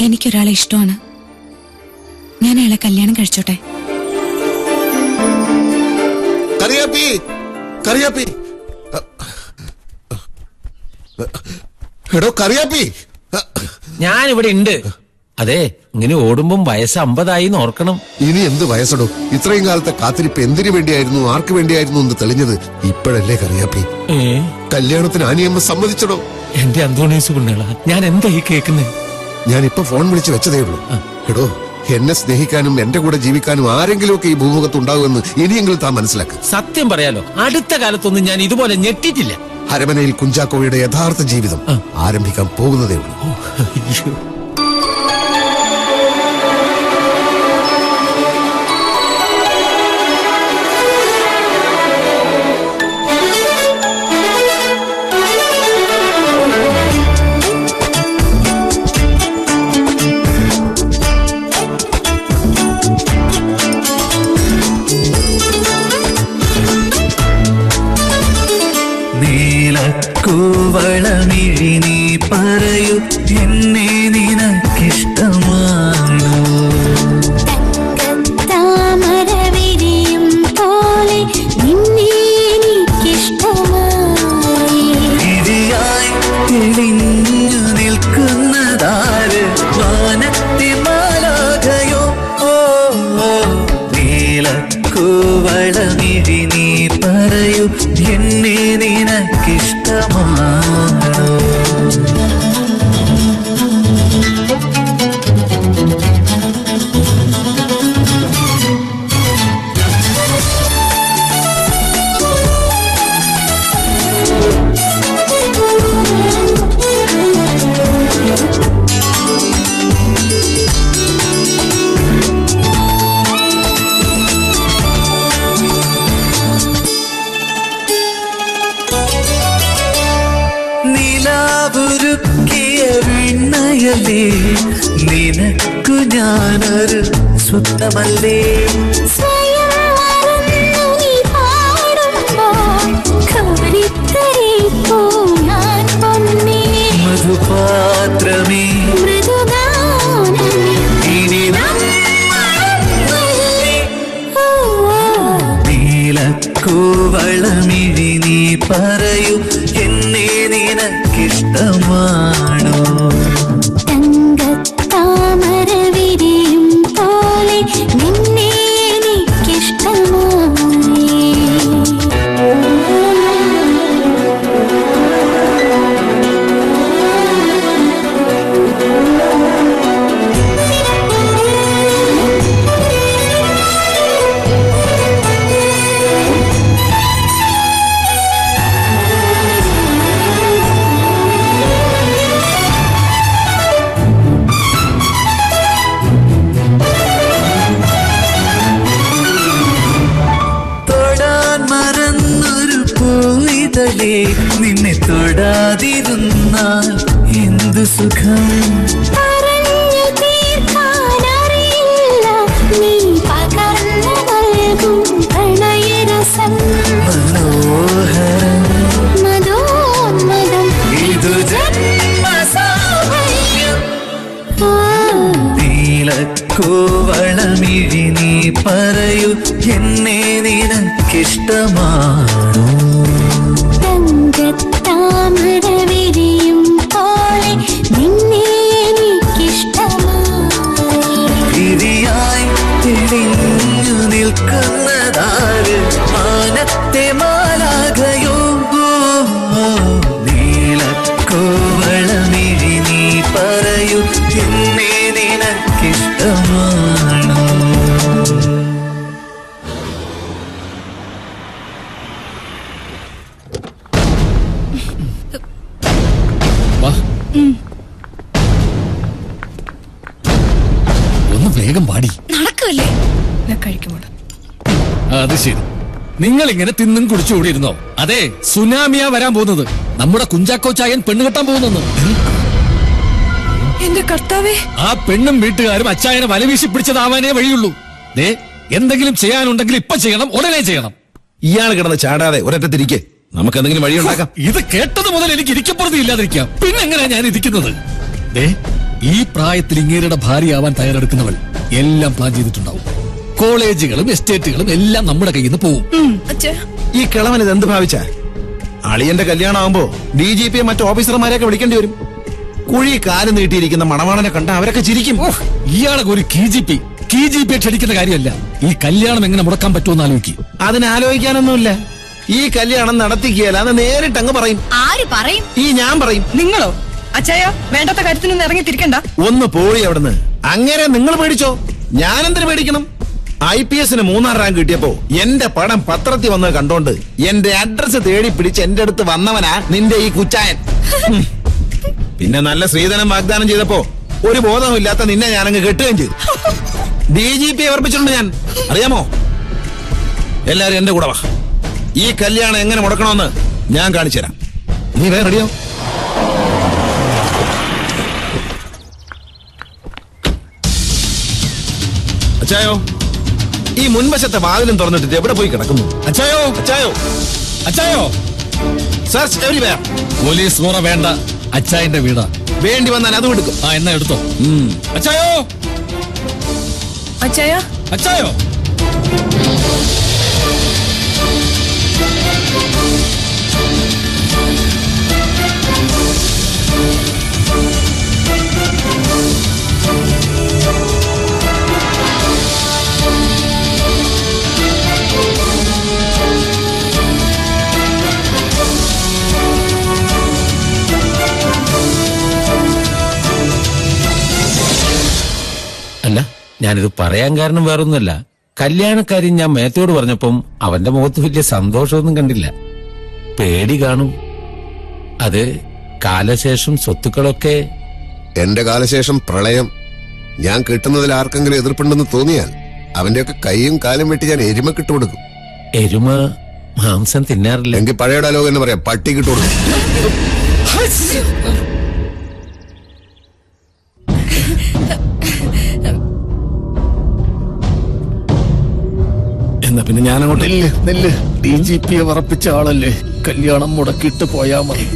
[SPEAKER 16] എനിക്കൊരാളെ ഇഷ്ടമാണ്. ഞാൻ അയാളെ കല്യാണം കഴിച്ചോട്ടെ.
[SPEAKER 7] കറിയാപ്പി, കറിയാപ്പി, എടോ കറിയാപ്പി,
[SPEAKER 3] ഞാനിവിടെ ഉണ്ട്. അതെ, ഇങ്ങനെ ഓടുമ്പം വയസ്സ് 50 ഓർക്കണം.
[SPEAKER 7] ഇനി എന്ത് വയസ്സടോ? ഇത്രയും കാലത്തെ കാത്തിരിപ്പ് എന്തിനു വേണ്ടിയായിരുന്നു, ആർക്ക് വേണ്ടിയായിരുന്നു എന്ന് തെളിഞ്ഞത് ഇപ്പോഴല്ലേ കറിയാപ്പി?
[SPEAKER 3] കല്യാണത്തിന്
[SPEAKER 7] ആനിയമ്മ സമ്മതിച്ചടോ?
[SPEAKER 3] എന്റെ അന്തോണീസ് പുണ്യള, ഞാൻ എന്താ ഈ കേൾക്കുന്നത്?
[SPEAKER 7] ഞാൻ ഇപ്പൊ ഫോൺ വിളിച്ച് വെച്ചതേ ഉള്ളൂ. എടോ, എന്നെ സ്നേഹിക്കാനും എന്റെ കൂടെ ജീവിക്കാനും ആരെങ്കിലുമൊക്കെ ഈ ഭൂമുഖത്ത് ഉണ്ടാകുമെന്ന് ഇനിയെങ്കിലും താൻ മനസ്സിലാക്കുക.
[SPEAKER 3] സത്യം പറയാലോ, അടുത്ത കാലത്തൊന്നും ഞാൻ ഇതുപോലെ ഞെട്ടിട്ടില്ല.
[SPEAKER 7] അരമനയിൽ കുഞ്ചാക്കോയുടെ യഥാർത്ഥ ജീവിതം ആരംഭിക്കാൻ പോകുന്നതേ ഉള്ളൂ.
[SPEAKER 20] നീലക്കൂവളമിഴി നീ പറയൂ, എന്നെ നിനക്കിഷ്ടമാണോ?
[SPEAKER 21] താമര വിരിയും പോലെ നിന്നെ എനിക്കിഷ്ടമായി.
[SPEAKER 20] ഇരിയായി തെളിഞ്ഞു നിൽക്കുന്നതാര്? വാനത്തി മാലാഖയോ? ഓ നീലക്കൂവളമിഴി നീ പറയൂ, എന്നെ നിനക്കിഷ്ടമാണോ? നിലാവുരുക്കിയ വിണ്ണയല്ലേ, നിനക്കു ഞാനൊരു സ്വപ്നമല്ലേ?
[SPEAKER 21] സ്വയം മറന്നു നീ പാടുമ്പോൾ കോരിത്തരിപ്പൂ ഞാൻ പൊന്നേ.
[SPEAKER 20] മധുപാത്രമേ
[SPEAKER 21] മൃദുഗാനമേ
[SPEAKER 20] ഇനി നീലക്കൂവളമിഴി നീ പറയൂ, എന്നെ നിനക്കിഷ്ടമാണോ?
[SPEAKER 21] തങ്കത്താമര വിരിയും പോലെ നിന്നെ എനിക്കിഷ്ടമായി.
[SPEAKER 20] തൊടാൻ മറന്നൊരു പൂവിതളേ, നിന്നെ തൊടാതിരുന്നാൽ എന്തു സുഖം?
[SPEAKER 21] പറഞ്ഞു തീർക്കാനറിയില്ല നീ പകർന്നു നൽകും പ്രണയരസം.
[SPEAKER 20] മനോഹരം
[SPEAKER 21] മധുോന്മദം
[SPEAKER 20] ഇതു ജന്മസാഫല്യം. നീലക്കൂവളമിഴി നീ പറയൂ, എന്നെ നിനക്കിഷ്ടമാണോ?
[SPEAKER 21] തങ്കത്താമര വിരിയും പോലെ നിന്നെ എനിക്കിഷ്ടമായി.
[SPEAKER 20] ഇരിയായി തെളിഞ്ഞു നിൽക്കുന്നതാര്? മാനത്തെ മാലാഖയോ? നീലക്കോവളമിഴി നീ പറയൂ, എന്നെ നിനക്കിഷ്ടമാണോ?
[SPEAKER 18] ഒന്ന് വേഗം പാടി.
[SPEAKER 5] നടക്കല്ലേ കഴിക്കുമോ?
[SPEAKER 18] അത് ശരി, നിങ്ങൾ ഇങ്ങനെ തിന്നും കുടിച്ചുകൂടിയിരുന്നോ? അതെ, സുനാമിയാ വരാൻ പോകുന്നത്. നമ്മുടെ കുഞ്ചാക്കോ ചായൻ പെണ്ണ് കെട്ടാൻ പോകുന്നെന്ന്.
[SPEAKER 5] എന്റെ കർത്താവേ,
[SPEAKER 18] ആ പെണ്ണും വീട്ടുകാരും അച്ചായനെ വലവീശി പിടിച്ചതാവാനേ വഴിയുള്ളൂ. ദേ, എന്തെങ്കിലും ചെയ്യാനുണ്ടെങ്കിൽ ഇപ്പൊ ചെയ്യണം, ഉടനെ ചെയ്യണം.
[SPEAKER 17] ഇയാൾ കിടന്ന് ചാടാതെ ഒരറ്റത്തിരിക്കെ, നമുക്ക് എന്തെങ്കിലും വഴിയുണ്ടാക്കാം.
[SPEAKER 18] ഇത് കേട്ടത് മുതൽ എനിക്ക് ഇരിക്കപ്പുറത്ത് ഇല്ലാതിരിക്കാം. പിന്നെ എങ്ങനെയാ ഞാൻ ഇരിക്കുന്നത്? ദേ, ഈ പ്രായത്തിൽ ഇങ്ങേരുടെ ഭാര്യയാവാൻ തയ്യാറെടുക്കുന്നവൾ എല്ലാം പ്ലാൻ ചെയ്തിട്ടുണ്ടാവും. കോളേജുകളും എസ്റ്റേറ്റുകളും എല്ലാം നമ്മുടെ കയ്യിൽ നിന്ന് പോവും.
[SPEAKER 17] ഈ കിളവൻ ഇത് എന്ത് ഭാവിച്ചാ? അളിയന്റെ കല്യാണം ആവുമ്പോ DGP മറ്റു ഓഫീസർമാരെയൊക്കെ വിളിക്കേണ്ടി വരും. കുഴി കാല് നീട്ടിയിരിക്കുന്ന മണവാളനെ കണ്ട അവരൊക്കെ ചിരിക്കും.
[SPEAKER 18] ഇയാളെ ഒരു KGP ക്ഷണിക്കുന്ന കാര്യമല്ല. ഈ കല്യാണം എങ്ങനെ മുടക്കാൻ പറ്റുമെന്ന് ആലോചിക്കും.
[SPEAKER 17] അതിനാലോചിക്കാനൊന്നുമില്ല. ഈ കല്യാണം നടത്തിക്കുകയല്ല, അത് നേരിട്ട് അങ്ങ് പറയും.
[SPEAKER 8] ആര് പറയും?
[SPEAKER 17] ഈ ഞാൻ പറയും.
[SPEAKER 5] നിങ്ങളോ? അച്ചായ വേണ്ടാത്ത കാര്യത്തിനൊന്നും ഇറങ്ങി തിരിക്കണ്ട.
[SPEAKER 17] ഒന്ന് പോയി അവിടുന്ന്. അങ്ങനെ നിങ്ങൾ പേടിച്ചോ, ഞാനെന്തിനു പേടിക്കണം? IPS 3ാം റാങ്ക് കിട്ടിയപ്പോ എന്റെ പടം പത്രത്തിൽ വന്ന് കണ്ടോണ്ട് എന്റെ അഡ്രസ് തേടി പിടിച്ച് എന്റെ അടുത്ത് വന്നവനാ നിന്റെ ഈ കുച്ചായൻ. പിന്നെ നല്ല സ്ത്രീധനം വാഗ്ദാനം ചെയ്തപ്പോ ഒരു ബോധമില്ലാത്ത നിന്നെ ഞാനങ്ങ് കെട്ടുകയും ചെയ്തു. DGP ഓർപ്പിച്ചിട്ടുണ്ട് ഞാൻ, അറിയാമോ? എല്ലാരും എന്റെ കൂടെ വാ. ഈ കല്യാണം എങ്ങനെ മുടക്കണമെന്ന് ഞാൻ കാണിച്ചു തരാം. നീ വേറെ റെഡിയോ? അച്ചായോ, ഈ മുൻവശത്തെ വാതിലും തുറന്നിട്ട് എവിടെ പോയി കിടക്കുന്നു? അച്ചായോ, അച്ചായോ, അച്ചായോ, സെർച്ച് എവരിവെയർ.
[SPEAKER 18] പോലീസ് മുറ വേണ്ട, അച്ചായന്റെ വീടാ.
[SPEAKER 17] വേണ്ടി വന്നാൽ അതും എടുക്കും.
[SPEAKER 18] എന്നാ എടുത്തോ.
[SPEAKER 17] അച്ചായോ,
[SPEAKER 5] അച്ചായ,
[SPEAKER 17] അച്ചായോ.
[SPEAKER 3] അല്ല, ഞാനിത് പറയാൻ കാരണം വേറൊന്നുമല്ല. കല്യാണക്കാരി ഞാൻ മേത്തോട് പറഞ്ഞപ്പം അവന്റെ മുഖത്ത് വലിയ സന്തോഷമൊന്നും കണ്ടില്ല. പേടി കാണും. അത് കാലശേഷം സ്വത്തുക്കളൊക്കെ.
[SPEAKER 7] എന്റെ കാലശേഷം പ്രളയം. ഞാൻ കിട്ടുന്നതിൽ ആർക്കെങ്കിലും എതിർപ്പുണ്ടെന്ന് തോന്നിയാൽ അവന്റെയൊക്കെ കൈയും കാലും വെട്ടി ഞാൻ എരുമ കിട്ടുകൊടുക്കും.
[SPEAKER 3] എരുമ മാംസം തിന്നാറില്ല.
[SPEAKER 7] എങ്കിൽ പഴയ ഡയലോഗ് എന്ന് പറയാം, പട്ടി കിട്ടുകൊടുക്കും.
[SPEAKER 17] എന്നാ പിന്നെ ഞാനങ്ങോട്ട്.
[SPEAKER 18] നെല്ല് DGP ഉറപ്പിച്ച ആളല്ലേ, കല്യാണം മുടക്കിയിട്ട് പോയാ മതി.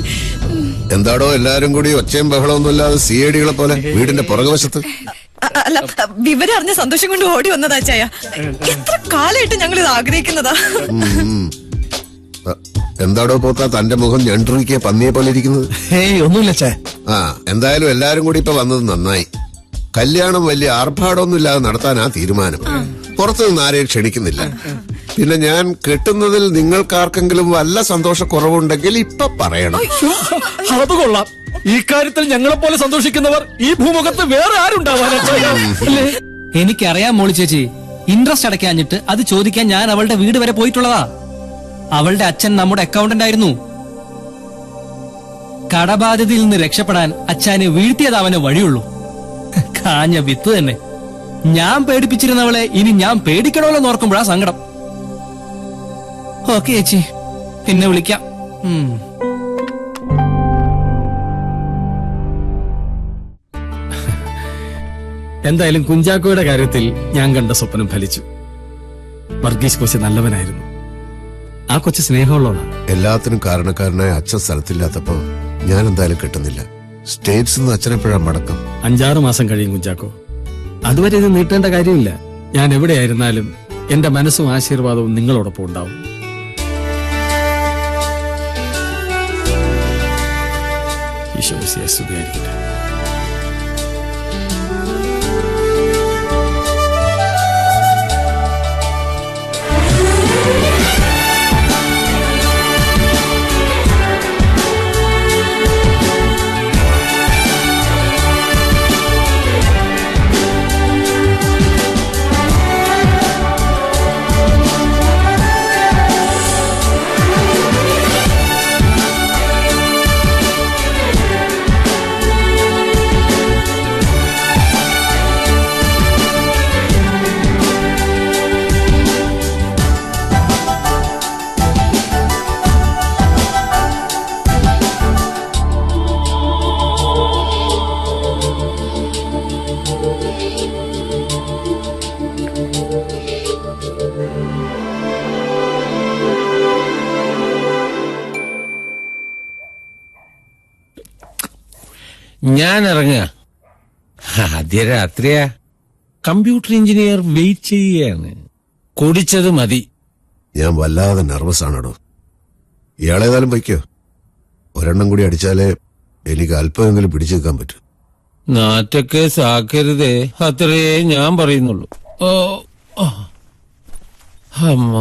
[SPEAKER 7] എന്താടോ എല്ലാരും കൂടി ഒച്ചയും ബഹളമൊന്നും ഇല്ലാതെ CID-കളെ പോലെ വീടിന്റെ പുറകുവശത്ത്?
[SPEAKER 5] അല്ല, വിവരം അറിഞ്ഞ സന്തോഷം കൊണ്ട് ഓടി വന്നതാ അച്ചായ. എത്ര കാലമായിട്ട് ഞങ്ങൾ ഇത് ആഗ്രഹിക്കുന്നതാ.
[SPEAKER 7] എന്താടോ പോത്താ തന്റെ മുഖം ഞണ്ടിരിക്കുക പന്നിയെ പോലെ ഇരിക്കുന്നത്?
[SPEAKER 17] ഒന്നുമില്ല ചേ.
[SPEAKER 7] എന്തായാലും എല്ലാരും കൂടി ഇപ്പൊ വന്നത് നന്നായി. കല്യാണം വലിയ ആർഭാടമൊന്നും ഇല്ലാതെ നടത്താനാ തീരുമാനം. പുറത്തുനിന്ന് ആരെയും ക്ഷണിക്കുന്നില്ല. പിന്നെ ഞാൻ കെട്ടുന്നതിൽ നിങ്ങൾക്കാർക്കെങ്കിലും വല്ല സന്തോഷക്കുറവുണ്ടെങ്കിൽ ഇപ്പൊ പറയണം.
[SPEAKER 18] അത് കൊള്ളാം. ഈ കാര്യത്തിൽ ഞങ്ങളെ പോലെ സന്തോഷിക്കുന്നവർ ഈ ഭൂമുഖത്ത് വേറെ ആരുണ്ടാവാൻ?
[SPEAKER 10] എനിക്കറിയാം മോളി ചേച്ചി, ഇൻട്രസ്റ്റ് അടയ്ക്കാഞ്ഞിട്ട് അത് ചോദിക്കാൻ ഞാൻ അവളുടെ വീട് വരെ പോയിട്ടുള്ളതാ. അവളുടെ അച്ഛൻ നമ്മുടെ അക്കൗണ്ടന്റ് ആയിരുന്നു. കടബാധ്യതയിൽ നിന്ന് രക്ഷപ്പെടാൻ അച്ഛനെ വീഴ്ത്തിയതാവനെ വഴിയുള്ളൂ. കാഞ്ഞ വിത്ത് തന്നെ. ഞാൻ പേടിപ്പിച്ചിരുന്നവളെ ഇനി ഞാൻ പേടിക്കണമല്ലോ നോർക്കുമ്പോഴാ സങ്കടം. ഓക്കെ ചേച്ചി, പിന്നെ വിളിക്കാം.
[SPEAKER 6] എന്തായാലും കുഞ്ചാക്കോയുടെ കാര്യത്തിൽ ഞാൻ കണ്ട സ്വപ്നം ഫലിച്ചു. വർഗീസ് കൊച്ച് നല്ലവനായിരുന്നു. ആ കൊച്ചു സ്നേഹമുള്ളവളാണ്.
[SPEAKER 7] എല്ലാത്തിനും കാരണക്കാരനായ അച്ഛൻ സ്ഥലത്തില്ലാത്തപ്പോ ഞാൻ എന്തായാലും കിട്ടുന്നില്ല. സ്റ്റേറ്റ്സ് നിന്ന് അച്ഛനെപ്പോഴാ മടക്കം?
[SPEAKER 6] 5-6 മാസം കഴിയും കുഞ്ചാക്കോ. അതുവരെ ഇത് നീട്ടേണ്ട കാര്യമില്ല. ഞാൻ എവിടെയായിരുന്നാലും എന്റെ മനസ്സും ആശീർവാദവും നിങ്ങളോടൊപ്പം ഉണ്ടാവും. ഈശോ സ്തുതിയായിരിക്കട്ടെ.
[SPEAKER 3] ഞാൻ ഇറങ്ങുക. ആദ്യ രാത്രിയാ. കമ്പ്യൂട്ടർ എഞ്ചിനീയർ വെയിറ്റ് ചെയ്യുകയാണ്. കുടിച്ചത് മതി.
[SPEAKER 7] ഞാൻ വല്ലാതെ നെർവസ് ആണോ. ഇയാളേതായാലും വയ്ക്കോ. ഒരെണ്ണം കൂടി അടിച്ചാലേ എനിക്ക് അല്പമെങ്കിലും പിടിച്ചു നിൽക്കാൻ പറ്റൂ.
[SPEAKER 3] നാറ്റക്കേസ് ആക്കരുതേ, അത്രേ ഞാൻ പറയുന്നുള്ളൂ. അമ്മ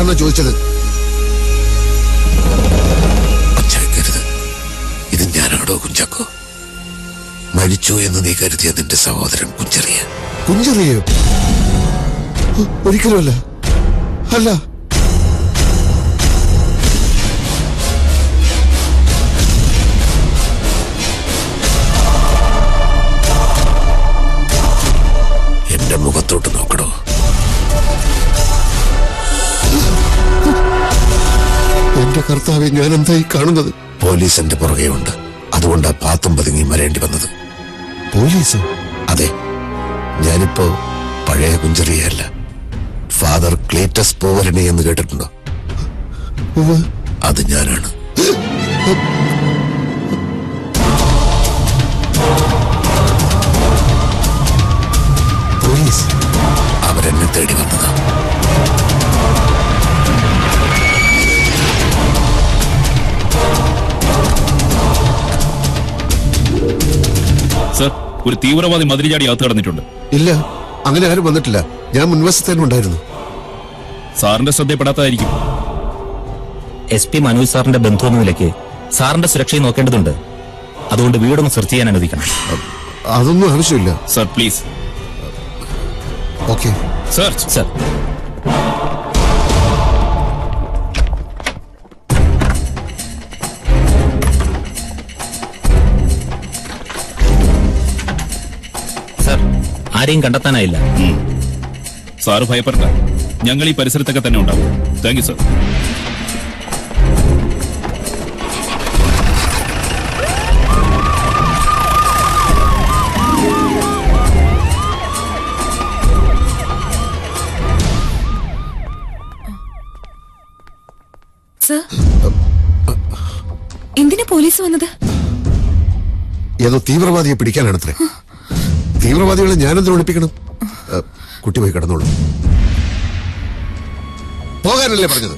[SPEAKER 7] ആരാന്നാ ചോദിച്ചത്?
[SPEAKER 19] ഒച്ചവെക്കരുത്. ഇത് ഞാനാണോ കുഞ്ചാക്കോ? മരിച്ചു എന്ന് നീ കരുതിയ നിന്റെ സഹോദരൻ കുഞ്ചറിയ.
[SPEAKER 7] കുഞ്ചറിയോ? ഒരിക്കലുമല്ല. അല്ല.
[SPEAKER 19] എന്റെ മുഖത്തോട്ട് നോക്കണോ?
[SPEAKER 7] എന്റെ കർത്താവെ, ഞാൻ എന്തായി കാണുന്നത്?
[SPEAKER 19] പോലീസ് എന്റെ പുറകെ ഉണ്ട്. അതുകൊണ്ടാ പാത്തും പതുങ്ങി മരേണ്ടി വന്നത്.
[SPEAKER 7] പോലീസോ?
[SPEAKER 19] അതെ, ഞാനിപ്പോ പഴയ കുഞ്ചറിയല്ല, ഫാദർ ക്ലീറ്റസ് പൂവരണി എന്ന് കേട്ടിട്ടുണ്ടോ? അത് ഞാനാണ്.
[SPEAKER 7] പോലീസ്
[SPEAKER 19] അവരെന്നെ തേടി വന്നതാ.
[SPEAKER 18] സർ, ഒരു തീവ്രവാദി മതിലിചാടി അകത്ത് കടന്നിട്ടുണ്ട്.
[SPEAKER 7] ഇല്ല, അങ്ങനെ ആരും വന്നിട്ടില്ല. ഞാൻ മുൻവശത്തേനും ഉണ്ടായിരുന്നു.
[SPEAKER 18] സാറിന്റെ ശ്രദ്ധയപ്പെടാത്തതായിരിക്കും.
[SPEAKER 1] SP മനോജ് സാറിന്റെ ബന്ധു എന്ന നിലയ്ക്ക് സാറിന്റെ സുരക്ഷയെ നോക്കേണ്ടതുണ്ട്. അതുകൊണ്ട് വീടൊന്ന് സെർച്ച് ചെയ്യാൻ അനുവദിക്കണം.
[SPEAKER 7] അതൊന്നും ആവശ്യമില്ല.
[SPEAKER 18] Sir, please.
[SPEAKER 7] Okay
[SPEAKER 18] sir.
[SPEAKER 1] Sir, sir, ആരെയും കണ്ടെത്താനായില്ല.
[SPEAKER 18] സാറ് ഭയപ്പെടണ്ട, ഞങ്ങൾ ഈ പരിസരത്തൊക്കെ തന്നെ ഉണ്ടാവും. Thank you sir.
[SPEAKER 16] സർ, എന്തിനാ പോലീസ് വന്നത്?
[SPEAKER 7] ഏതോ തീവ്രവാദിയെ പിടിക്കാനാണത്രേ. തീവ്രവാദികളെ ഞാനെന്തിനു ഒളിപ്പിക്കണം? കുട്ടി പോയി കിടന്നോളൂ. പോകാനല്ലേ പറഞ്ഞത്?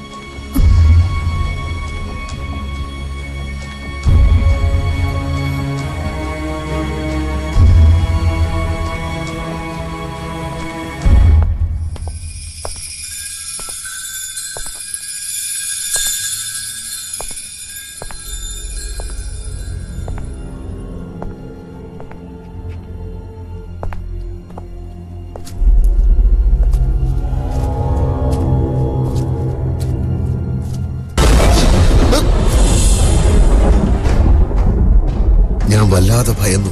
[SPEAKER 7] ഞാൻ വല്ലാതെ ഭയന്നു.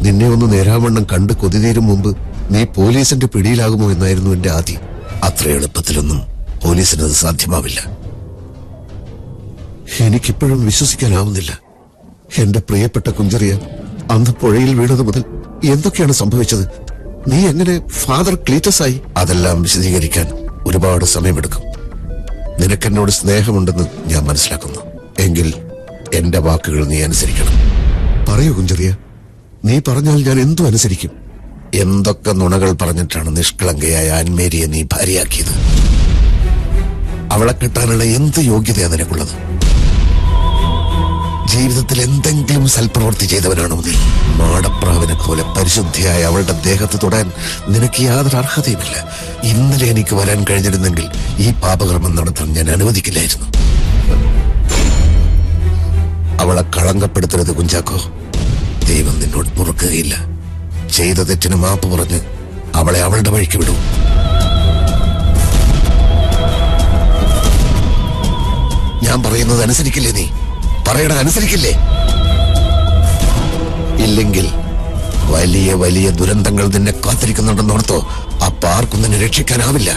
[SPEAKER 7] നിന്നെ ഒന്ന് നേരാവണ്ണം കണ്ട് കൊതിതീരും മുമ്പ് നീ പോലീസിന്റെ പിടിയിലാകുമോ എന്നായിരുന്നു എന്റെ ആദ്യം.
[SPEAKER 19] അത്ര എളുപ്പത്തിലൊന്നും പോലീസിനത് സാധ്യമാവില്ല.
[SPEAKER 7] എനിക്കിപ്പോഴും വിശ്വസിക്കാനാവുന്നില്ല. എന്റെ പ്രിയപ്പെട്ട കുഞ്ചറിയ അന്ന് പുഴയിൽ വീണത് മുതൽ എന്തൊക്കെയാണ് സംഭവിച്ചത്? നീ എങ്ങനെ ഫാദർ ക്ലീറ്റസ് ആയി?
[SPEAKER 19] അതെല്ലാം വിശദീകരിക്കാൻ ഒരുപാട് സമയമെടുക്കും. നിനക്കെന്നോട് സ്നേഹമുണ്ടെന്ന് ഞാൻ മനസ്സിലാക്കുന്നു. എങ്കിൽ എന്റെ വാക്കുകൾ നീ അനുസരിക്കണം.
[SPEAKER 7] പറയൂ കുഞ്ചറിയ, നീ പറഞ്ഞാൽ ഞാൻ എന്തും അനുസരിക്കും.
[SPEAKER 19] എന്തൊക്കെ നുണകൾ പറഞ്ഞിട്ടാണ് നിഷ്കളങ്കയായ ആൻമേരിയെ നീ ഭാര്യയാക്കിയത്? അവളെ കിട്ടാനുള്ള എന്ത് യോഗ്യതയാ നിനക്കുള്ളത്? ജീവിതത്തിൽ എന്തെങ്കിലും സൽപ്രവൃത്തി ചെയ്തവനാണോ നീ? മാടപ്രാവിനെ പോലെ പരിശുദ്ധിയായ അവളുടെ ദേഹത്ത് തൊടാൻ നിനക്ക് യാതൊരു അർഹതയുമില്ല. ഇന്നലെ എനിക്ക് വരാൻ കഴിഞ്ഞിരുന്നെങ്കിൽ ഈ പാപകർമ്മം നടത്താൻ ഞാൻ അനുവദിക്കില്ലായിരുന്നു. അവളെ കളങ്കപ്പെടുത്തരുത് കുഞ്ചാക്കോ. ദൈവം നിന്നോട് പൊറുക്കുകയില്ല. ചെയ്ത തെറ്റിന് മാപ്പ് പറഞ്ഞ് അവളെ അവളുടെ വഴിക്ക് വിടൂ. ഞാൻ പറയുന്നത് അനുസരിക്കില്ലേ നീ? പറയണ അനുസരിക്കില്ലേ? ഇല്ലെങ്കിൽ വലിയ വലിയ ദുരന്തങ്ങൾ നിന്നെ കാത്തിരിക്കുന്നുണ്ടെന്നോർത്തോ? അപ്പൊ ആർക്കും നിന്നെ രക്ഷിക്കാനാവില്ല.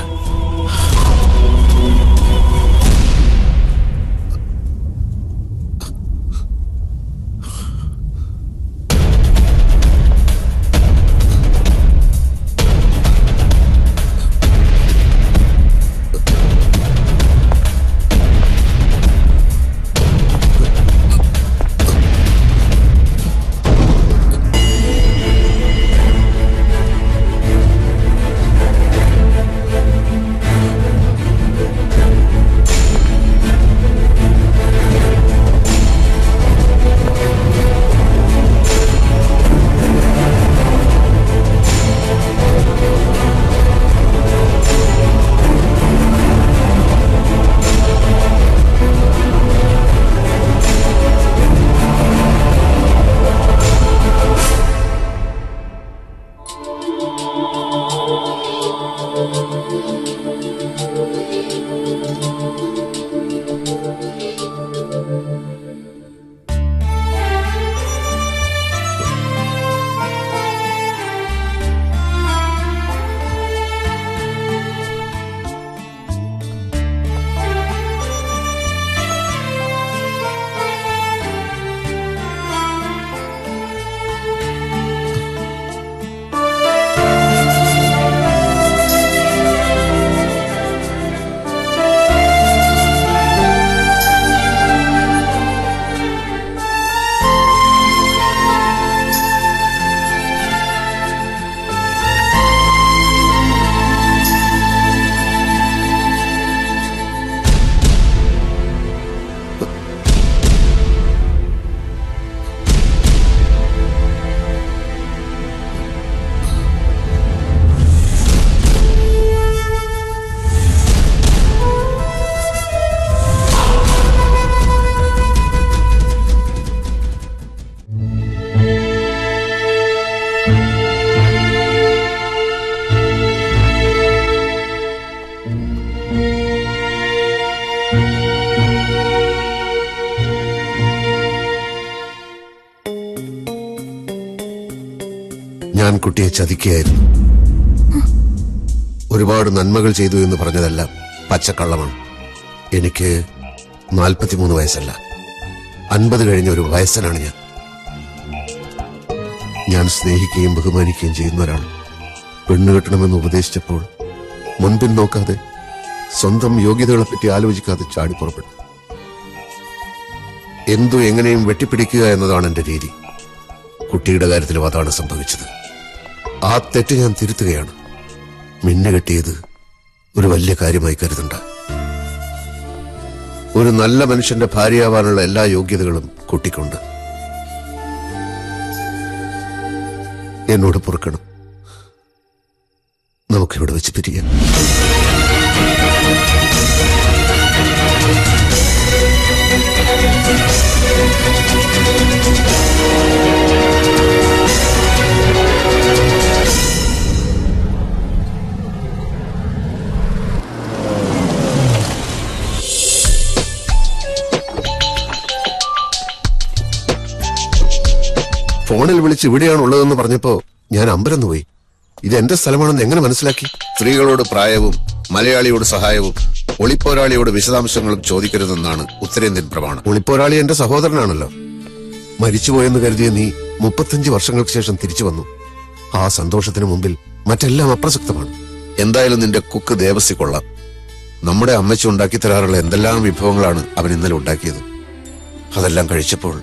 [SPEAKER 7] ഞാൻ കുട്ടിയെ ചതിക്കുകയായിരുന്നു. ഒരുപാട് നന്മകൾ ചെയ്തു എന്ന് പറഞ്ഞതെല്ലാം പച്ചക്കള്ളമാണ്. എനിക്ക് 43 വയസ്സല്ല, 50 കഴിഞ്ഞ ഒരു വയസ്സനാണ് ഞാൻ. ഞാൻ സ്നേഹിക്കുകയും ബഹുമാനിക്കുകയും ചെയ്യുന്ന ഒരാൾ പെണ്ണു കെട്ടണമെന്ന് ഉപദേശിച്ചപ്പോൾ മുൻപിൻ നോക്കാതെ സ്വന്തം യോഗ്യതകളെപ്പറ്റി ആലോചിക്കാതെ ചാടി പുറപ്പെട്ടു. എന്തു എങ്ങനെയും വെട്ടിപ്പിടിക്കുക എന്നതാണ് എന്റെ രീതി. കുട്ടിയുടെ കാര്യത്തിലും അതാണ് സംഭവിച്ചത്. ആ തെറ്റ് ഞാൻ തിരുത്തുകയാണ്. മിന്നു കെട്ടിയത് ഒരു വലിയ കാര്യമായി കരുതണ്ട. ഒരു നല്ല മനുഷ്യന്റെ ഭാര്യയാവാനുള്ള എല്ലാ യോഗ്യതകളും കുട്ടിക്കുണ്ട്. എന്നോട് പൊറുക്കണം. നമുക്കിവിടെ വെച്ച് പിരിയാം. ഫോണിൽ വിളിച്ച് ഇവിടെയാണ് ഉള്ളതെന്ന് പറഞ്ഞപ്പോ ഞാൻ അമ്പരന്ന് പോയി. ഇത് എന്റെ സ്ഥലമാണെന്ന് എങ്ങനെ മനസ്സിലാക്കി? സ്ത്രീകളോട് പ്രായവും മലയാളിയോട് സഹായവും ഒളിപ്പോരാളിയോട് വിശദാംശങ്ങളും ചോദിക്കരുതെന്നാണ് ഉത്തരേന്ത്യൻ പ്രമാണം. ഒളിപ്പോരാളി എന്റെ സഹോദരനാണല്ലോ. മരിച്ചുപോയെന്ന് കരുതിയ നീ 35 വർഷങ്ങൾക്ക് ശേഷം തിരിച്ചു വന്നു. ആ സന്തോഷത്തിന് മുമ്പിൽ മറ്റെല്ലാം അപ്രസക്തമാണ്. എന്തായാലും നിന്റെ കുക്ക് ദേവസി കൊള്ളാം. നമ്മുടെ അമ്മച്ചി ഉണ്ടാക്കി തരാറുള്ള എന്തെല്ലാം വിഭവങ്ങളാണ് അവൻ ഇന്നലെ ഉണ്ടാക്കിയത്. അതെല്ലാം കഴിച്ചപ്പോൾ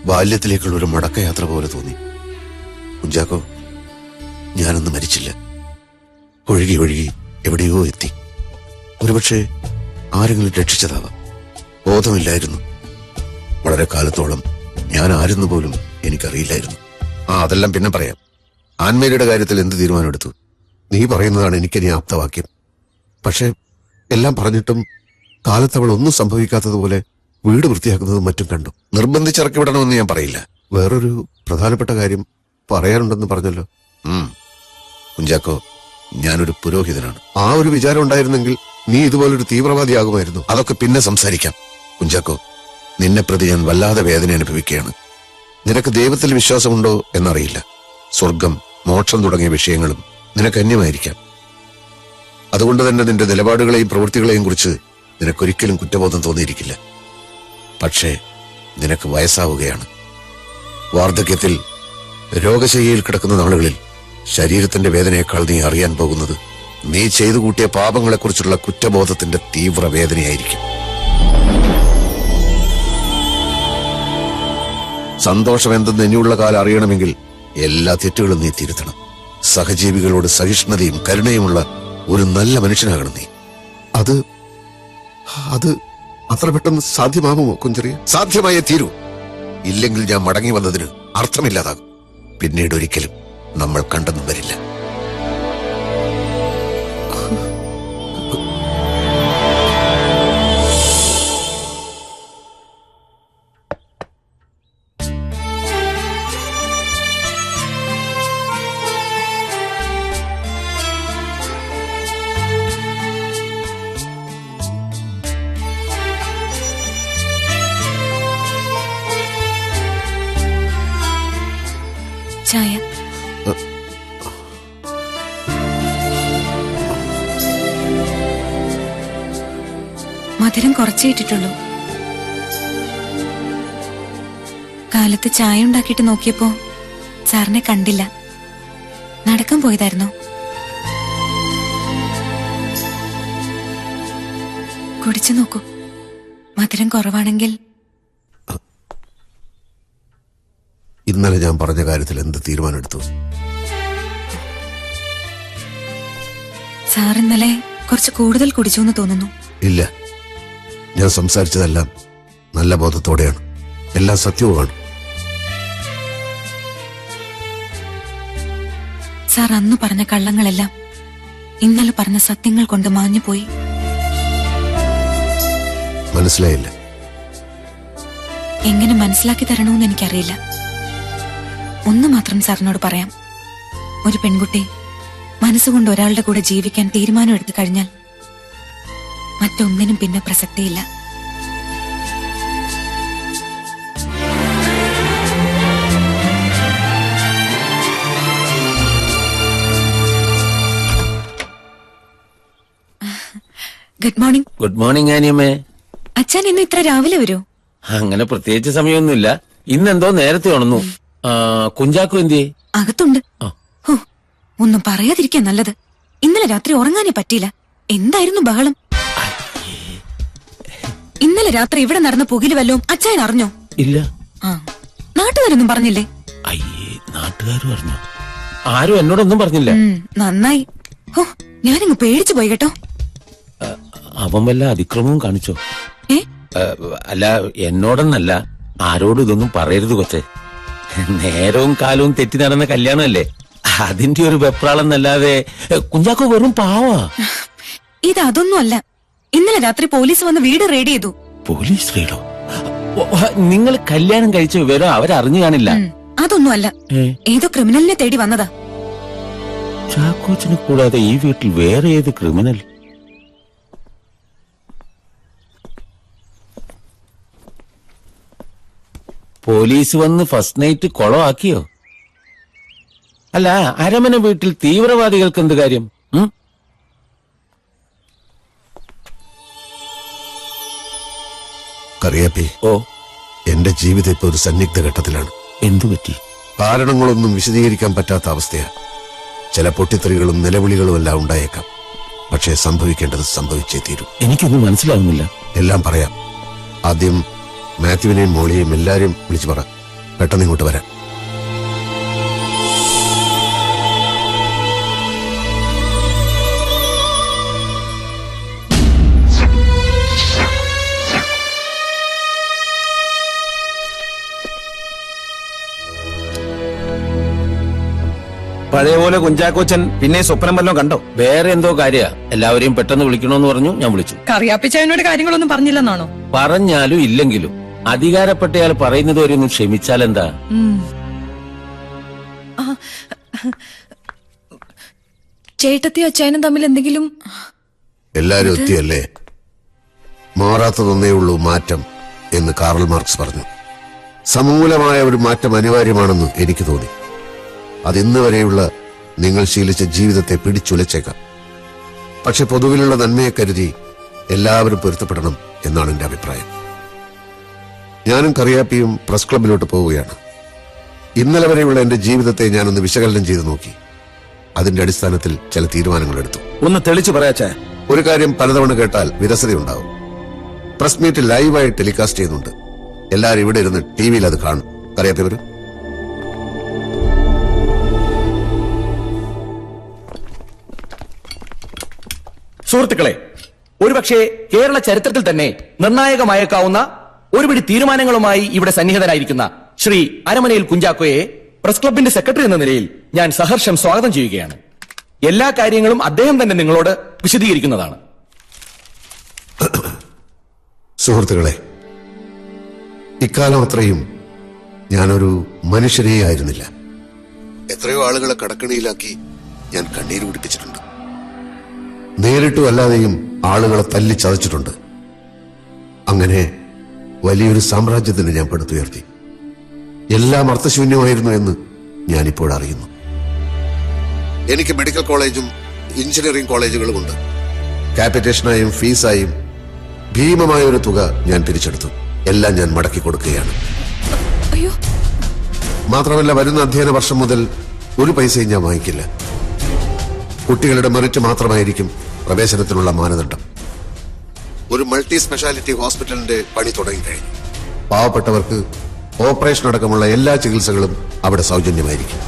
[SPEAKER 7] ബാല്യത്തിലേക്കുള്ള ഒരു മടക്കയാത്ര പോലെ തോന്നി. കുഞ്ചാക്കോ, ഞാനൊന്ന് മരിച്ചില്ല. ഒഴുകി ഒഴുകി എവിടെയോ എത്തി. ഒരുപക്ഷെ ആരെങ്കിലും രക്ഷിച്ചതാവാം. ബോധമില്ലായിരുന്നു. വളരെ കാലത്തോളം ഞാൻ ആരെന്ന് പോലും എനിക്കറിയില്ലായിരുന്നു. അതെല്ലാം പിന്നെ പറയാം. ആൻമേരിയുടെ കാര്യത്തിൽ എന്ത് തീരുമാനമെടുത്തു? നീ പറയുന്നതാണ് എനിക്കിനി ആപ്തവാക്യം. പക്ഷെ എല്ലാം പറഞ്ഞിട്ടും കാലത്തവൾ ഒന്നും സംഭവിക്കാത്തതുപോലെ വീട് വൃത്തിയാക്കുന്നതും മറ്റും കണ്ടു. നിർബന്ധിച്ചിറക്കി വിടണമെന്ന് ഞാൻ പറയില്ല. വേറൊരു പ്രധാനപ്പെട്ട കാര്യം പറയാനുണ്ടെന്ന് പറഞ്ഞല്ലോ. കുഞ്ചാക്കോ, ഞാനൊരു പുരോഹിതനാണ്. ആ ഒരു വിചാരം ഉണ്ടായിരുന്നെങ്കിൽ നീ ഇതുപോലൊരു തീവ്രവാദിയാകുമായിരുന്നു. അതൊക്കെ പിന്നെ സംസാരിക്കാം. കുഞ്ചാക്കോ, നിന്നെ പ്രതി ഞാൻ വല്ലാതെ വേദന അനുഭവിക്കുകയാണ്. നിനക്ക് ദൈവത്തിൽ വിശ്വാസമുണ്ടോ എന്നറിയില്ല. സ്വർഗം, മോക്ഷം തുടങ്ങിയ വിഷയങ്ങളും നിനക്ക് അന്യമായിരിക്കാം. അതുകൊണ്ട് തന്നെ നിന്റെ നിലപാടുകളെയും പ്രവൃത്തികളെയും കുറിച്ച് നിനക്കൊരിക്കലും കുറ്റബോധം തോന്നിയിരിക്കില്ല. പക്ഷേ നിനക്ക് വയസ്സാവുകയാണ്. വാർദ്ധക്യത്തിൽ രോഗശയ്യയിൽ കിടക്കുന്ന നാളുകളിൽ ശരീരത്തിന്റെ വേദനയേക്കാൾ നീ അറിയാൻ പോകുന്നത് നീ ചെയ്തു കൂട്ടിയ പാപങ്ങളെക്കുറിച്ചുള്ള കുറ്റബോധത്തിന്റെ തീവ്ര വേദനയായിരിക്കും. സന്തോഷം എന്തെന്ന് ഇനിയുള്ള കാലം അറിയണമെങ്കിൽ എല്ലാ തെറ്റുകളും നീ തിരുത്തണം. സഹജീവികളോട് സഹിഷ്ണുതയും കരുണയുമുള്ള ഒരു നല്ല മനുഷ്യനാകണം നീ. അത് അത്ര പെട്ടെന്ന് സാധ്യമാകുമോ കുഞ്ചറിയ? സാധ്യമായേ തീരൂ. ഇല്ലെങ്കിൽ ഞാൻ മടങ്ങി വന്നതിന് അർത്ഥമില്ലാതാകും. പിന്നീട് ഒരിക്കലും നമ്മൾ കണ്ടെന്നും വരില്ല.
[SPEAKER 16] ചായ. മധുരം കുറച്ചേ ഇട്ടിട്ടുള്ളൂ. കാലത്ത് ചായ ഉണ്ടാക്കിയിട്ട് നോക്കിയപ്പോ സാറിനെ കണ്ടില്ല. നടക്കാൻ പോയതായിരുന്നോ? കുടിച്ചു നോക്കൂ. മധുരം കുറവാണെങ്കിൽ.
[SPEAKER 7] ഇന്നലെ ഞാൻ പറഞ്ഞ കാര്യത്തിൽ എന്ത് തീരുമാനമെടുത്തു?
[SPEAKER 16] സാർ ഇന്നലെ കുറച്ച് കൂടുതൽ കുടിച്ചു എന്ന് തോന്നുന്നു.
[SPEAKER 7] ഇല്ല, ഞാൻ സംസാരിച്ചതെല്ലാം നല്ല ബോധത്തോടെയാണ്. എല്ലാം സത്യവുമാണ്.
[SPEAKER 16] സാർ അന്ന് പറഞ്ഞ കള്ളങ്ങളെല്ലാം ഇന്നലെ പറഞ്ഞ സത്യങ്ങൾ കൊണ്ട് മാഞ്ഞുപോയി.
[SPEAKER 7] മനസ്സിലായില്ല.
[SPEAKER 16] എങ്ങനെ മനസ്സിലാക്കി തരണമെന്ന് എനിക്കറിയില്ല. ഒന്ന് മാത്രം സാറിനോട് പറയാം. ഒരു പെൺകുട്ടി മനസ്സുകൊണ്ട് ഒരാളുടെ കൂടെ ജീവിക്കാൻ തീരുമാനം എടുത്തു കഴിഞ്ഞാൽ മറ്റൊന്നിനും പിന്നെ പ്രസക്തിയില്ല. Good morning.
[SPEAKER 3] ഗുഡ് മോർണിംഗ് ആനിയമ്മേ.
[SPEAKER 16] അച്ഛൻ ഇന്ന് ഇത്ര രാവിലെ വരൂ?
[SPEAKER 3] അങ്ങനെ പ്രത്യേകിച്ച് സമയമൊന്നുമില്ല. ഇന്നെന്തോ നേരത്തെ ഉണർന്നു. കുഞ്ചാക്കോ എന്തിയെ?
[SPEAKER 16] അകത്തുണ്ട്. ഒന്നും പറയാതിരിക്കാൻ നല്ലത്. ഇന്നലെ രാത്രി ഉറങ്ങാനേ പറ്റിയില്ല. എന്തായിരുന്നു ബഹളം? ഇന്നലെ രാത്രി ഇവിടെ നടന്ന പുകില് വല്ലതും അച്ഛൻ അറിഞ്ഞോ?
[SPEAKER 3] ഇല്ല.
[SPEAKER 16] നാട്ടുകാരൊന്നും പറഞ്ഞില്ലേ?
[SPEAKER 3] അയ്യേ, നാട്ടുകാർ പറഞ്ഞു. ആരും എന്നോടൊന്നും പറഞ്ഞില്ല.
[SPEAKER 16] നന്നായി. ഞാനിങ്ങ് പേടിച്ചു പോയി കേട്ടോ.
[SPEAKER 3] അവൻ വല്ല അതിക്രമവും കാണിച്ചോ? അല്ല, എന്നോടൊന്നല്ല, ആരോടും ഇതൊന്നും പറയരുത് കൊച്ചെ. നേരവും കാലവും തെറ്റി നടന്ന കല്യാണമല്ലേ, അതിന്റെ ഒരു വെപ്രാളെന്നല്ലാതെ കുഞ്ചാക്കോ വെറും പാവാ.
[SPEAKER 16] ഇത് അതൊന്നും അല്ല. ഇന്നലെ രാത്രി പോലീസ് വന്ന് വീട് റെയ്ഡ് ചെയ്തു.
[SPEAKER 3] പോലീസ് റെയ്ഡോ? നിങ്ങൾ കല്യാണം കഴിച്ച വിവരം അവരറിഞ്ഞു കാണില്ല.
[SPEAKER 16] അതൊന്നും അല്ല, ഏതോ ക്രിമിനലിനെ തേടി വന്നതാ.
[SPEAKER 3] ചാക്കോച്ചനെ കൂടാതെ ഈ വീട്ടിൽ വേറെ ഏത് ക്രിമിനൽ? പോലീസ് വന്ന് ഫസ്റ്റ് നൈറ്റ് കൊളമാക്കിയോ? അല്ല, അരമന വീട്ടിൽ തീവ്രവാദികൾക്ക് എന്ത് കാര്യം?
[SPEAKER 7] കറിയാപ്പി, എന്റെ ജീവിതം ഇപ്പൊ ഒരു സന്നിഗ്ധ ഘട്ടത്തിലാണ്.
[SPEAKER 3] എന്തു പറ്റി?
[SPEAKER 7] കാരണങ്ങളൊന്നും വിശദീകരിക്കാൻ പറ്റാത്ത അവസ്ഥയാ. ചില പൊട്ടിത്തെറികളും നിലവിളികളും എല്ലാം ഉണ്ടായേക്കാം. പക്ഷേ സംഭവിക്കേണ്ടത് സംഭവിച്ചേ തീരൂ.
[SPEAKER 3] എനിക്കൊന്നും മനസ്സിലാവുന്നില്ല.
[SPEAKER 7] എല്ലാം പറയാം. ആദ്യം മാത്യുവിനെയും മോളിയെയും എല്ലാരെയും വിളിച്ചു പറ. പെട്ടെന്ന് ഇങ്ങോട്ട് വരാം.
[SPEAKER 3] പഴയ പോലെ കുഞ്ചാക്കോച്ചൻ പിന്നെ സ്വപ്നം വല്ലതും കണ്ടോ? വേറെ എന്തോ കാര്യ. എല്ലാവരെയും പെട്ടെന്ന് വിളിക്കണമെന്ന് പറഞ്ഞു. ഞാൻ വിളിച്ചു.
[SPEAKER 5] കറിയാപ്പിച്ചായനോട് കാര്യങ്ങളൊന്നും പറഞ്ഞില്ലെന്നാണോ?
[SPEAKER 3] പറഞ്ഞാലും ഇല്ലെങ്കിലും അധികാരപ്പെട്ടയാൾ പറയുന്നത് വരെ ഒന്ന് ക്ഷമിച്ചാലെന്താ?
[SPEAKER 5] ചേട്ടത്തിയും അച്ചായനും തമ്മിൽ എന്തെങ്കിലും?
[SPEAKER 7] എല്ലാരും എത്തിയല്ലേ? മാറാത്തതൊന്നേ ഉള്ളൂ മാറ്റം എന്ന് കാറൽ മാർക്സ് പറഞ്ഞു. സമൂലമായ ഒരു മാറ്റം അനിവാര്യമാണെന്ന് എനിക്ക് തോന്നി. അതിന്ന് വരെയുള്ള നിങ്ങൾ ശീലിച്ച ജീവിതത്തെ പിടിച്ചുലച്ചേക്കാം. പക്ഷെ പൊതുവിലുള്ള നന്മയെ കരുതി എല്ലാവരും പൊരുത്തപ്പെടണം എന്നാണ് എന്റെ അഭിപ്രായം. ഞാനും കറിയാപ്പിയും പ്രസ് ക്ലബിലോട്ട് പോവുകയാണ്. ഇന്നലെ വരെയുള്ള എന്റെ ജീവിതത്തെ ഞാനൊന്ന് വിശകലനം ചെയ്തു നോക്കി. അതിന്റെ അടിസ്ഥാനത്തിൽ ചില തീരുമാനങ്ങൾ എടുത്തു.
[SPEAKER 17] ഒന്ന് തെളിച്ചു പറയാച്ചാ.
[SPEAKER 7] ഒരു കാര്യം പലതവണ കേട്ടാൽ വിരസതയുണ്ടാവും. പ്രസ് മീറ്റ് ലൈവായി ടെലികാസ്റ്റ് ചെയ്യുന്നുണ്ട്. എല്ലാവരും ഇവിടെ ഇരുന്ന് ടിവിയിൽ അത് കാണും. കറിയാപ്പി വരും.
[SPEAKER 14] സുഹൃത്തുക്കളെ, ഒരുപക്ഷെ കേരള ചരിത്രത്തിൽ തന്നെ നിർണായകമായേക്കാവുന്ന ഒരുപിടി തീരുമാനങ്ങളുമായി ഇവിടെ സന്നിഹിതനായിരിക്കുന്ന ശ്രീ അരമനയിൽ കുഞ്ചാക്കോയെ പ്രസ് ക്ലബിന്റെ സെക്രട്ടറി എന്ന നിലയിൽ ഞാൻ സഹർഷം സ്വാഗതം ചെയ്യുകയാണ്. എല്ലാ കാര്യങ്ങളും അദ്ദേഹം തന്നെ നിങ്ങളോട് വിശദീകരിക്കുന്നതാണ്.
[SPEAKER 7] സുഹൃത്തുക്കളെ, ഇക്കാലം അത്രയും ഞാനൊരു മനുഷ്യനേ ആയിരുന്നില്ല. എത്രയോ ആളുകളെ കടക്കണിയിലാക്കി ഞാൻ കണ്ണീര് കുടിപ്പിച്ചിട്ടുണ്ട്. നേരിട്ടും അല്ലാതെയും ആളുകളെ തല്ലി ചതച്ചിട്ടുണ്ട്. അങ്ങനെ വലിയൊരു സാമ്രാജ്യത്തിന് ഞാൻ പടുത്തുയർത്തി. എല്ലാം അർത്ഥശൂന്യമായിരുന്നു എന്ന് ഞാനിപ്പോൾ അറിയുന്നു. എനിക്ക് മെഡിക്കൽ കോളേജും എഞ്ചിനീയറിംഗ് കോളേജുകളും ഉണ്ട്. ക്യാപിറ്റേഷനായും ഫീസായും ഭീമമായ ഒരു തുക ഞാൻ പിരിച്ചെടുത്തു. എല്ലാം ഞാൻ മടക്കി കൊടുക്കുകയാണ്. മാത്രമല്ല, വരുന്ന അധ്യയന വർഷം മുതൽ ഒരു പൈസയും ഞാൻ വാങ്ങിക്കില്ല. കുട്ടികളുടെ മെറിറ്റ് മാത്രമായിരിക്കും പ്രവേശനത്തിനുള്ള മാനദണ്ഡം. ഒരു മൾട്ടി സ്പെഷ്യാലിറ്റി ഹോസ്പിറ്റലിന്റെ പണി തുടങ്ങിക്കഴിഞ്ഞു. പാവപ്പെട്ടവർക്ക് ഓപ്പറേഷൻ അടക്കമുള്ള എല്ലാ ചികിത്സകളും അവിടെ സൗജന്യമായിരിക്കും.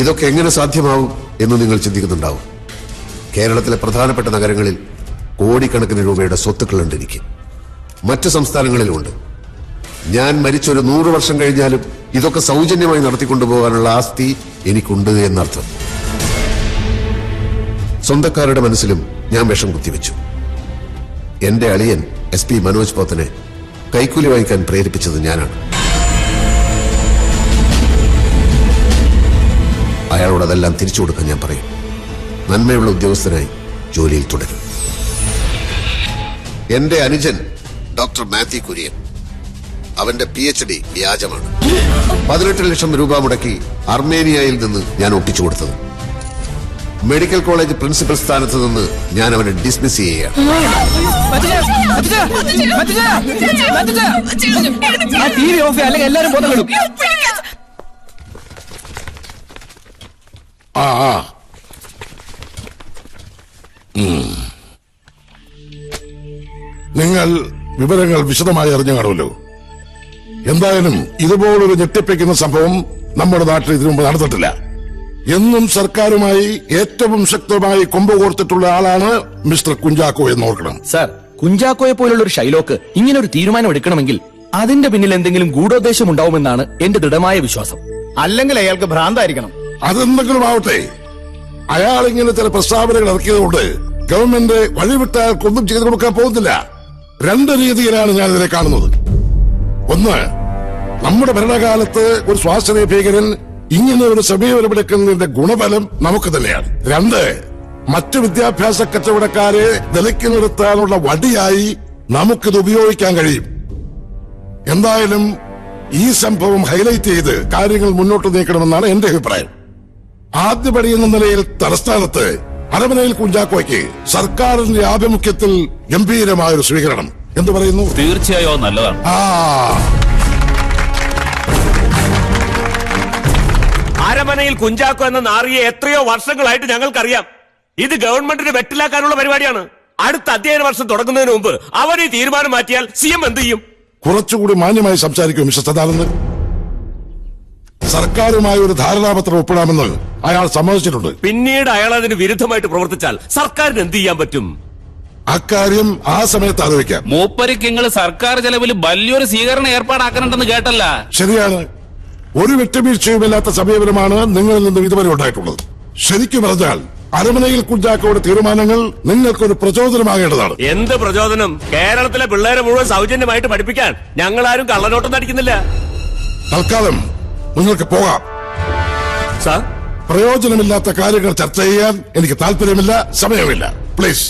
[SPEAKER 7] ഇതൊക്കെ എങ്ങനെ സാധ്യമാവും എന്ന് നിങ്ങൾ ചിന്തിക്കുന്നുണ്ടാവും. കേരളത്തിലെ പ്രധാനപ്പെട്ട നഗരങ്ങളിൽ കോടിക്കണക്കിന് രൂപയുടെ സ്വത്തുക്കളുണ്ട് എനിക്ക്. മറ്റു സംസ്ഥാനങ്ങളിലുമുണ്ട്. ഞാൻ മരിച്ചൊരു 100 വർഷം കഴിഞ്ഞാലും ഇതൊക്കെ സൗജന്യമായി നടത്തിക്കൊണ്ടുപോകാനുള്ള ആസ്തി എനിക്കുണ്ട് എന്നർത്ഥം. സ്വന്തക്കാരുടെ മനസ്സിലും ഞാൻ വിഷം കുത്തിവെച്ചു. എന്റെ അളിയൻ SP മനോജ് പോത്തനെ കൈക്കൂലി വാങ്ങിക്കാൻ പ്രേരിപ്പിച്ചത് ഞാനാണ്. അയാളോട് അതെല്ലാം തിരിച്ചു കൊടുക്കാൻ ഞാൻ പറയും. നന്മയുള്ള ഉദ്യോഗസ്ഥനായി ജോലിയിൽ തുടരും. എന്റെ അനുജൻ ഡോക്ടർ മാത്യു കുര്യൻ, അവന്റെ PhD വ്യാജമാണ്. 18 ലക്ഷം രൂപ മുടക്കി അർമേനിയയിൽ നിന്ന് ഞാൻ ഒപ്പിച്ചു കൊടുത്തത്. മെഡിക്കൽ കോളേജ് പ്രിൻസിപ്പൽ സ്ഥാനത്ത് നിന്ന് ഞാൻ അവനെ ഡിസ്മിസ് ചെയ്യുകയാണ്.
[SPEAKER 14] എല്ലാരും ബോധപ്പെടും.
[SPEAKER 9] നിങ്ങൾ വിവരങ്ങൾ വിശദമായി അറിഞ്ഞു കാണുമല്ലോ. എന്തായാലും ഇതുപോലൊരു ഞെട്ടിപ്പിക്കുന്ന സംഭവം നമ്മുടെ നാട്ടിൽ ഇതിനു മുമ്പ് നടന്നിട്ടില്ല. എന്നും സർക്കാരുമായി ഏറ്റവും ശക്തമായി കൊമ്പ് കോർത്തിട്ടുള്ള ആളാണ് മിസ്റ്റർ കുഞ്ചാക്കോ എന്ന് ഓർക്കണം.
[SPEAKER 14] സാർ, കുഞ്ചാക്കോയെ പോലുള്ള ഒരു ഷൈലോക്ക് ഇങ്ങനെ ഒരു തീരുമാനം എടുക്കണമെങ്കിൽ അതിന്റെ പിന്നിൽ എന്തെങ്കിലും ഗൂഢോദ്ദേശം ഉണ്ടാവുമെന്നാണ് എന്റെ ദൃഢമായ വിശ്വാസം.
[SPEAKER 12] അല്ലെങ്കിൽ അയാൾക്ക് ഭ്രാന്തായിരിക്കണം.
[SPEAKER 9] അതെന്തെങ്കിലും ആവട്ടെ, അയാൾ ഇങ്ങനെ ചില പ്രസ്താവനകൾ ഇറക്കിയതുകൊണ്ട് ഗവൺമെന്റ് വഴിവിട്ടയാൾക്കൊന്നും ചെയ്തു കൊടുക്കാൻ പോകുന്നില്ല. രണ്ട് രീതിയിലാണ് ഞാൻ ഇതിനെ കാണുന്നത്. ഒന്ന്, നമ്മുടെ ഭരണകാലത്ത് ഒരു സ്വാശ്രയ ഭീകരൻ ഇങ്ങനെ ഒരു സമീപനമെടുക്കുന്നതിന്റെ ഗുണഫലം നമുക്ക് തന്നെയാണ്. രണ്ട്, മറ്റു വിദ്യാഭ്യാസ കച്ചവടക്കാരെ നിലയ്ക്ക് നിർത്താനുള്ള വടിയായി നമുക്കിത് ഉപയോഗിക്കാൻ കഴിയും. എന്തായാലും ഈ സംഭവം ഹൈലൈറ്റ് ചെയ്ത് കാര്യങ്ങൾ മുന്നോട്ട് നീക്കണമെന്നാണ് എന്റെ അഭിപ്രായം. ആദ്യപടി എന്ന നിലയിൽ തലസ്ഥാനത്ത് അരമനയിൽ കുഞ്ചാക്കോയ്ക്ക് സർക്കാരിന്റെ ആഭിമുഖ്യത്തിൽ ഗംഭീരമായൊരു സ്വീകരണം. എന്ത് പറയുന്നു?
[SPEAKER 11] തീർച്ചയായും നല്ലതാണ്.
[SPEAKER 15] അരമനയിൽ കുഞ്ചാക്കോ എന്ന നാറിയെ എത്രയോ വർഷങ്ങളായിട്ട് ഞങ്ങൾക്കറിയാം. ഇത് ഗവൺമെന്റിന് വെട്ടിലാക്കാനുള്ള പരിപാടിയാണ്. അടുത്ത അധ്യയന വർഷം തുടങ്ങുന്നതിന് മുമ്പ് അവർ ഈ തീരുമാനം മാറ്റിയാൽ CM എന്ത് ചെയ്യും?
[SPEAKER 9] കുറച്ചുകൂടി മാന്യമായി സംസാരിക്കും മിസ്റ്റർ സദാനന്ദൻ. സർക്കാരുമായി ഒരു ധാരണാപത്രം ഒപ്പിടാമെന്ന് അയാൾ സമ്മതിച്ചിട്ടുണ്ട്.
[SPEAKER 15] പിന്നീട് അയാൾ അതിന് വിരുദ്ധമായിട്ട് പ്രവർത്തിച്ചാൽ സർക്കാരിന് എന്ത് ചെയ്യാൻ പറ്റും?
[SPEAKER 9] അക്കാര്യം ആ സമയത്ത് ആലോചിക്കാം.
[SPEAKER 11] മൂപ്പരിക്ക് നിങ്ങൾ സർക്കാർ ചെലവിൽ വലിയൊരു സ്വീകരണം ഏർപ്പാടാക്കുന്നുണ്ടെന്ന് കേട്ടല്ല?
[SPEAKER 9] ശരിയാണ്. ഒരു വിട്ടുവീഴ്ചയുമില്ലാത്ത സമീപനമാണ് നിങ്ങളിൽ നിന്നും ഇതുവരെ ഉണ്ടായിട്ടുള്ളത്. ശരിക്കും പറഞ്ഞാൽ അരമനയിൽ കുഞ്ചാക്കോയുടെ തീരുമാനങ്ങൾ നിങ്ങൾക്കൊരു പ്രചോദനമാകേണ്ടതാണ്.
[SPEAKER 15] എന്ത് പ്രചോദനം? കേരളത്തിലെ പിള്ളേരെ മുഴുവൻ സൗജന്യമായിട്ട് പഠിപ്പിക്കാൻ ഞങ്ങളാരും കള്ളനോട്ടം നടിക്കുന്നില്ല.
[SPEAKER 9] തൽക്കാലം നിങ്ങൾക്ക് പോകാം.
[SPEAKER 15] സാർ,
[SPEAKER 9] പ്രയോജനമില്ലാത്ത കാര്യങ്ങൾ ചർച്ച ചെയ്യാൻ എനിക്ക് താല്പര്യമില്ല, സമയമില്ല. പ്ലീസ്.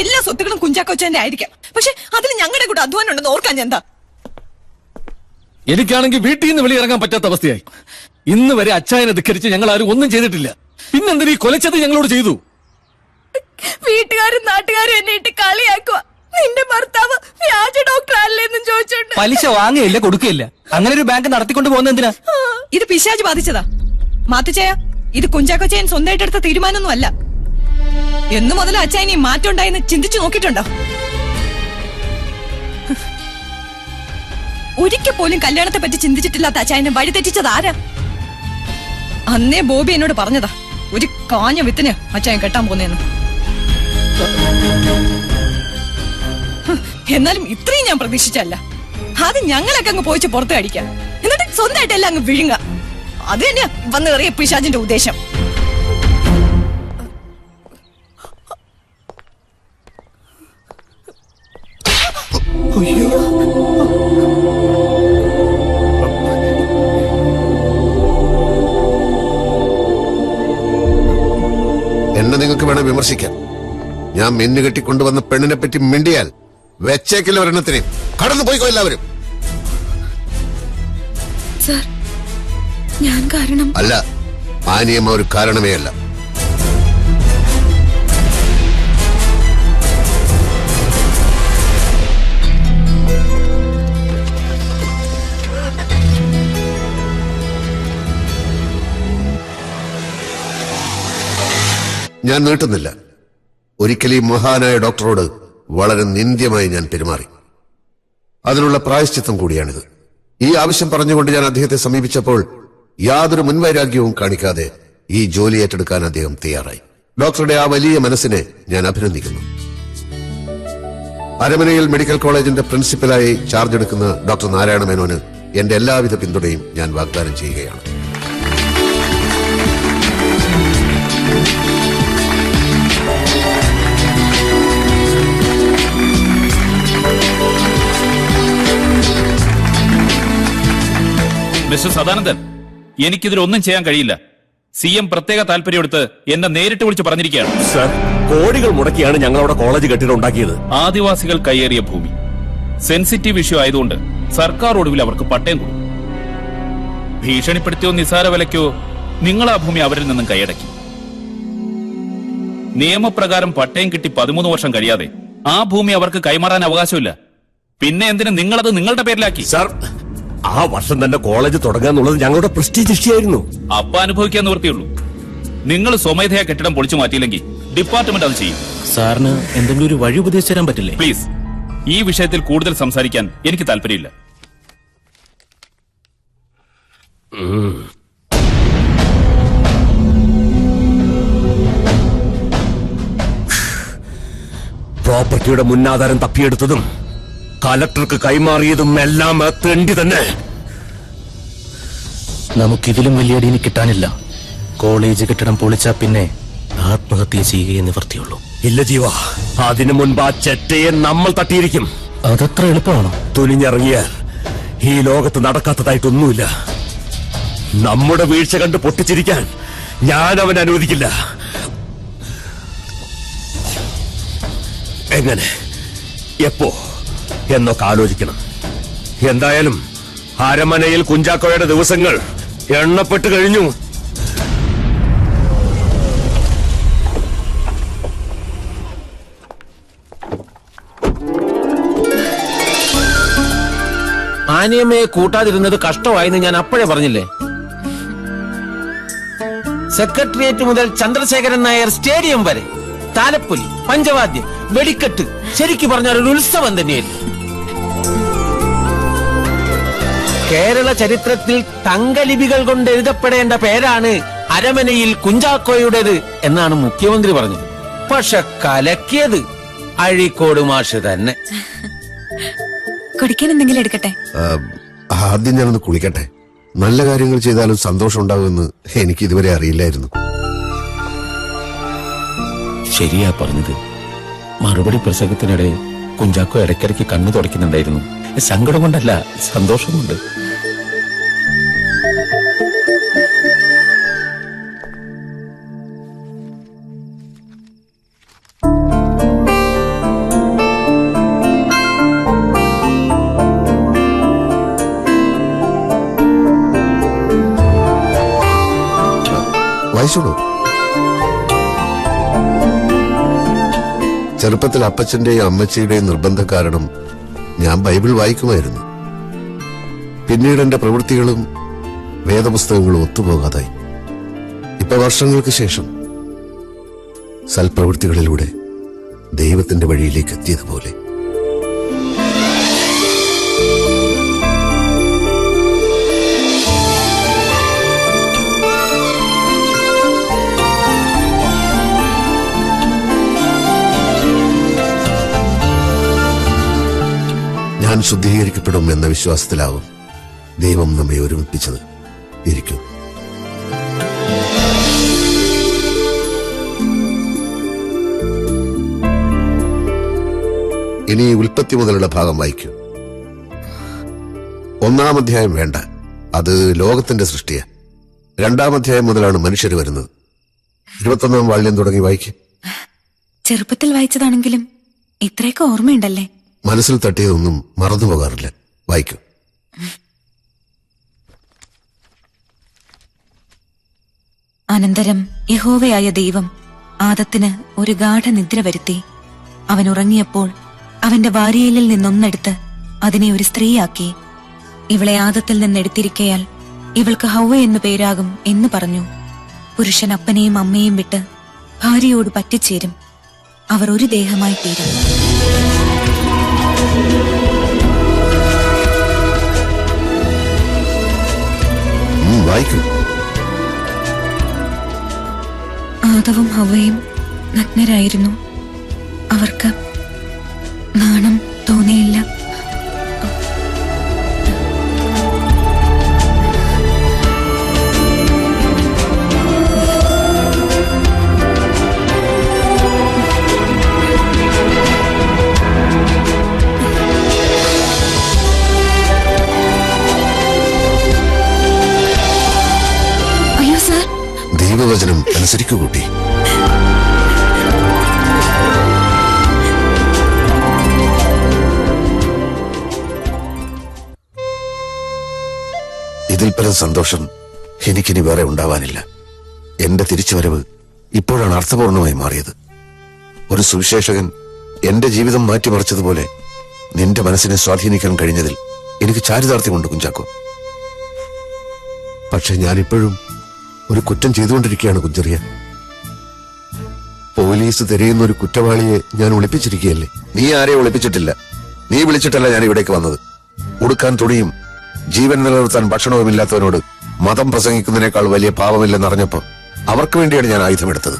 [SPEAKER 5] എല്ലാ സ്വത്തുക്കളും കുഞ്ചാക്കോച്ചന്റെ ആയിരിക്കാം, പക്ഷെ അതിന് ഞങ്ങളുടെ കൂടെ അധ്വാനം ഉണ്ടെന്ന് ഓർക്കാൻ എന്താ?
[SPEAKER 18] എനിക്കാണെങ്കിൽ വീട്ടിൽ നിന്ന് വെളിയിറങ്ങാൻ പറ്റാത്ത അവസ്ഥയായി. ഇന്ന് വരെ അച്ചായനെ ധിക്കരിച്ച് ഞങ്ങൾ ആരും ഒന്നും ചെയ്തിട്ടില്ല. പിന്നെന്തിനീ കൊലച്ചത് ഞങ്ങളോട് ചെയ്തു?
[SPEAKER 8] വീട്ടുകാരും നാട്ടുകാരും എന്നെ ഇട്ട് കളിയാക്കുക. നിന്റെ ഭർത്താവ് വ്യാജ ഡോക്ടർ അല്ലേന്നും ചോദിച്ചോണ്ട്
[SPEAKER 10] പലിശ വാങ്ങുകയില്ല, കൊടുക്കുകയില്ല. അങ്ങനെ ഒരു ബാങ്ക് നടത്തിക്കൊണ്ട് പോകുന്ന എന്തിനാ?
[SPEAKER 5] ഇത് പിശാച് ബാധിച്ചതാ മാത്തുച്ചയ. ഇത് കുഞ്ചാക്കോച്ചയൻ സ്വന്തമായിട്ട് എടുത്ത തീരുമാനമൊന്നും അല്ല. എന്നു മുതൽ അച്ചായൻ ഈ മാറ്റം ഉണ്ടായെന്ന് ചിന്തിച്ചു നോക്കിയിട്ടുണ്ടോ? ഒരിക്കൽ പോലും കല്യാണത്തെ പറ്റി ചിന്തിച്ചിട്ടില്ലാത്ത അച്ചായനെ വഴിതെറ്റിച്ചത് ആരാ? അന്നേ ബോബി എന്നോട് പറഞ്ഞതാ ഒരു കാഞ്ഞ വിത്തിന് അച്ചായൻ കെട്ടാൻ പോന്നേന്ന്. എന്നാലും ഇത്രയും ഞാൻ പ്രതീക്ഷിച്ചല്ല. അത് ഞങ്ങളൊക്കെ അങ്ങ് പോയിച്ച് പുറത്ത് കടിക്കാം, എന്നിട്ട് സ്വന്തമായിട്ടെല്ലാം അങ്ങ് വിഴുങ്ങ. അത് തന്നെയാ വന്ന് കയറിയ പിശാചിന്റെ ഉദ്ദേശം.
[SPEAKER 7] എന്നെ നിങ്ങൾക്ക് വേണം വിമർശിക്കാൻ. ഞാൻ മിന്നു കെട്ടിക്കൊണ്ടുവന്ന പെണ്ണിനെ പറ്റി മിണ്ടിയാൽ വെച്ചേക്കില്ല ഒരെണ്ണത്തിന്. കടന്നു പോയിക്കോ എല്ലാവരും.
[SPEAKER 16] സർ, ഞാൻ കാരണം
[SPEAKER 7] അല്ല, ആനിയമ്മ ഒരു കാരണമേ അല്ല. ഞാൻ നീട്ടുന്നില്ല. ഒരിക്കലും മഹാനായ ഡോക്ടറോട് വളരെ നിന്ദ്യമായി ഞാൻ പെരുമാറി. അതിനുള്ള പ്രായശ്ചിത്തം കൂടിയാണിത്. ഈ ആവശ്യം പറഞ്ഞുകൊണ്ട് ഞാൻ അദ്ദേഹത്തെ സമീപിച്ചപ്പോൾ യാതൊരു മുൻവൈരാഗ്യവും കാണിക്കാതെ ഈ ജോലി ഏറ്റെടുക്കാൻ അദ്ദേഹം തയ്യാറായി. ഡോക്ടറുടെ ആ വലിയ മനസ്സിനെ ഞാൻ അഭിനന്ദിക്കുന്നു. അരമനയിൽ മെഡിക്കൽ കോളേജിന്റെ പ്രിൻസിപ്പലായി ചാർജ് എടുക്കുന്ന ഡോക്ടർ നാരായണ മേനോന് എന്റെ എല്ലാവിധ പിന്തുണയും ഞാൻ വാഗ്ദാനം ചെയ്യുകയാണ്.
[SPEAKER 11] മിസ്റ്റർ സദാനന്ദൻ, എനിക്കിതിലൊന്നും ചെയ്യാൻ കഴിയില്ല. CM പ്രത്യേക താല്പര്യമെടുത്ത് എന്നെ നേരിട്ട് വിളിച്ച് പറഞ്ഞിരിക്കുകയാണ്.
[SPEAKER 15] സർ, കോടികൾ മുടക്കിയാണ് ഞങ്ങളവിടെ കോളേജ് കെട്ടിടം ഉണ്ടാക്കിയത്.
[SPEAKER 11] ആദിവാസികൾ കയ്യേറിയ ഭൂമി, സെൻസിറ്റീവ് ഇഷ്യൂ ആയതുകൊണ്ട് സർക്കാർ ഒടുവിൽ അവർക്ക് പട്ടയം കൊടുക്കും. ഭീഷണിപ്പെടുത്തിയോ നിസാര വിലയ്ക്കോ നിങ്ങൾ ആ ഭൂമി അവരിൽ നിന്നും കൈയടക്കി. നിയമപ്രകാരം പട്ടയം കിട്ടി 13 വർഷം കഴിയാതെ ആ ഭൂമി അവർക്ക് കൈമാറാൻ അവകാശമില്ല. പിന്നെ എന്തിന് നിങ്ങളത് നിങ്ങളുടെ പേരിലാക്കി?
[SPEAKER 15] സാർ, ആ വർഷം തന്നെ കോളേജ് തുടങ്ങാന്നുള്ളത് ഞങ്ങളുടെ പ്രസ്റ്റീജ് ഇഷ്യായിരുന്നു.
[SPEAKER 11] അപ്പ അനുഭവിക്കാൻ നിവൃത്തിയുള്ളൂ. നിങ്ങൾ സ്വമേധയാ കെട്ടിടം പൊളിച്ചു മാറ്റിയില്ലെങ്കിൽ ഡിപ്പാർട്ട്മെന്റ് അത് ചെയ്യും.
[SPEAKER 14] സാറിന് എന്തെങ്കിലും ഒരു വഴി ഉപദേശിച്ചു തരാൻ പറ്റില്ലേ?
[SPEAKER 11] പ്ലീസ്, ഈ വിഷയത്തിൽ കൂടുതൽ സംസാരിക്കാൻ എനിക്ക് താല്പര്യമില്ല.
[SPEAKER 15] പ്രോപ്പർട്ടിയുടെ മുന്നാധാരം തപ്പിയെടുത്തതും കലക്ടർക്ക് കൈമാറിയതും എല്ലാം തെണ്ടി തന്നെ.
[SPEAKER 14] നമുക്കിതിലും വലിയ അടിയിന് കിട്ടാനില്ല. കോളേജ് കെട്ടിടം പൊളിച്ചാ പിന്നെ ആത്മഹത്യ ചെയ്യുകയെ നിവർത്തിയുള്ളൂ.
[SPEAKER 15] ഇല്ല ജീവ, അതിനു മുൻപ് ആ ചെറ്റയെ നമ്മൾ തട്ടിയിരിക്കും.
[SPEAKER 14] അതത്ര എളുപ്പമാണോ?
[SPEAKER 15] തുനിഞ്ഞിറങ്ങിയാൽ ഈ ലോകത്ത് നടക്കാത്തതായിട്ടൊന്നുമില്ല. നമ്മുടെ വീഴ്ച കണ്ട് പൊട്ടിച്ചിരിക്കാൻ ഞാൻ അവൻ അനുവദിക്കില്ല. എങ്ങനെ, എപ്പോ എന്നൊക്കെ ആലോചിക്കണം. എന്തായാലും അരമനയിൽ കുഞ്ചാക്കോയുടെ ദിവസങ്ങൾ എണ്ണപ്പെട്ട് കഴിഞ്ഞു.
[SPEAKER 3] ആനിയമ്മയെ കൂട്ടാതിരുന്നത് കഷ്ടമായെന്ന് ഞാൻ അപ്പോഴേ പറഞ്ഞില്ലേ? സെക്രട്ടേറിയറ്റ് മുതൽ ചന്ദ്രശേഖരൻ നായർ സ്റ്റേഡിയം വരെ താലപ്പൊലി, പഞ്ചവാദ്യം, വെടിക്കെട്ട്, ശരിക്കു പറഞ്ഞാൽ ഒരു ഉത്സവം തന്നെയായിരുന്നു. കേരള ചരിത്രത്തിൽ തങ്കലിപികൾ കൊണ്ട് എഴുതപ്പെടേണ്ട പേരാണ് അരമനയിൽ കുഞ്ചാക്കോയുടേത് എന്നാണ് മുഖ്യമന്ത്രി പറഞ്ഞത്. പക്ഷെ കലക്കിയത് അഴീക്കോട് മാഷ് തന്നെ.
[SPEAKER 16] കുടിക്കാൻ എന്തെങ്കിലും എടുക്കട്ടെ?
[SPEAKER 7] ആദ്യം ഞാനൊന്ന് കുളിക്കട്ടെ. നല്ല കാര്യങ്ങൾ ചെയ്താലും സന്തോഷം ഉണ്ടാകുമെന്ന് എനിക്ക് ഇതുവരെ അറിയില്ലായിരുന്നു.
[SPEAKER 3] ശരിയാ പറഞ്ഞത്. മറുപടി പ്രസംഗത്തിനിടെ കുഞ്ചാക്കോ ഇടയ്ക്കിടയ്ക്ക് കണ്ണു തുടയ്ക്കുന്നുണ്ടായിരുന്നു. സങ്കടം കൊണ്ടല്ല, സന്തോഷം കൊണ്ട്.
[SPEAKER 7] വായിച്ചോളൂ. ചെറുപ്പത്തിൽ അപ്പച്ചന്റെയും അമ്മച്ചിയുടെയും നിർബന്ധം കാരണം ഞാൻ ബൈബിൾ വായിക്കുമായിരുന്നു. പിന്നീട് എന്റെ പ്രവൃത്തികളും വേദപുസ്തകങ്ങളും ഒത്തുപോകാതായി. ഇപ്പൊ വർഷങ്ങൾക്ക് ശേഷം സൽപ്രവൃത്തികളിലൂടെ ദൈവത്തിന്റെ വഴിയിലേക്ക് എത്തിയതുപോലെ. ഞാൻ ശുദ്ധീകരിക്കപ്പെടും എന്ന വിശ്വാസത്തിലാവും ദൈവം നമ്മെ ഒരുമിപ്പിച്ചത്. ഇരിക്കൂ. ഇനി ഉൽപ്പത്തി മുതലുള്ള ഭാഗം വായിക്കൂ. 1-ാം അധ്യായം വേണ്ട, അത് ലോകത്തിന്റെ സൃഷ്ടിയാ. 2-ാം അധ്യായം മുതലാണ് മനുഷ്യർ വരുന്നത്. 21-ാം വാള്യം തുടങ്ങി വായിക്കും.
[SPEAKER 16] ചെറുപ്പത്തിൽ വായിച്ചതാണെങ്കിലും ഇത്രയൊക്കെ ഓർമ്മയുണ്ടല്ലേ?
[SPEAKER 7] മനസ്സിൽ തട്ടിയതൊന്നും മറന്നു പോകാറില്ല. വായിക്കൂ.
[SPEAKER 16] അനന്തരം യഹോവയായ ദൈവം ആദത്തിന് ഒരു ഗാഠനിദ്ര വരുത്തി. അവൻ ഉറങ്ങിയപ്പോൾ അവന്റെ വാരിയലിൽ നിന്നൊന്നെടുത്ത് അതിനെ ഒരു സ്ത്രീയാക്കി. ഇവളെ ആദത്തിൽ നിന്നെടുത്തിരിക്കയാൽ ഇവൾക്ക് ഹൗവ എന്നു പേരാകും എന്ന് പറഞ്ഞു. പുരുഷൻ അപ്പനെയും അമ്മയും വിട്ട് ഭാര്യയോട് പറ്റിച്ചേരും, അവർ ഒരു ദേഹമായി തീരും.
[SPEAKER 7] വായിക്കൂ.
[SPEAKER 16] ആദവും ഹവ്വയും നഗ്നരായിരുന്നു. അവർക്ക് നാണം തോന്നിയില്ല. അയ്യോ സാർ,
[SPEAKER 7] ദൈവവചനം അനുസരിക്കൂ കുട്ടി.
[SPEAKER 19] ഇതിൽ പരം സന്തോഷം എനിക്കിനി വേറെ ഉണ്ടാവാനില്ല. എന്റെ തിരിച്ചുവരവ് ഇപ്പോഴാണ് അർത്ഥപൂർണമായി മാറിയത്. ഒരു സുവിശേഷകൻ എന്റെ ജീവിതം മാറ്റിമറിച്ചതുപോലെ നിന്റെ മനസ്സിനെ സ്വാധീനിക്കാൻ കഴിഞ്ഞതിൽ എനിക്ക് ചാരിതാർത്ഥ്യമുണ്ട് കുഞ്ചാക്കോ. പക്ഷെ ഞാനിപ്പോഴും ഒരു കുറ്റം ചെയ്തുകൊണ്ടിരിക്കുകയാണ് കുഞ്ചറിയ. പോലീസ് തിരയുന്ന ഒരു കുറ്റവാളിയെ ഞാൻ ഒളിപ്പിച്ചിരിക്കുകയല്ലേ. നീ ആരെയും ഒളിപ്പിച്ചിട്ടില്ല. നീ വിളിച്ചിട്ടല്ല ഞാൻ ഇവിടേക്ക് വന്നത്. ഉടുക്കാൻ തുണിയും ജീവൻ നിലനിർത്താൻ ഭക്ഷണവുമില്ലാത്തവനോട് മതം പ്രസംഗിക്കുന്നതിനേക്കാൾ വലിയ പാപമില്ലെന്നറിഞ്ഞപ്പോ അവർക്ക് വേണ്ടിയാണ് ഞാൻ ആയുധമെടുത്തത്.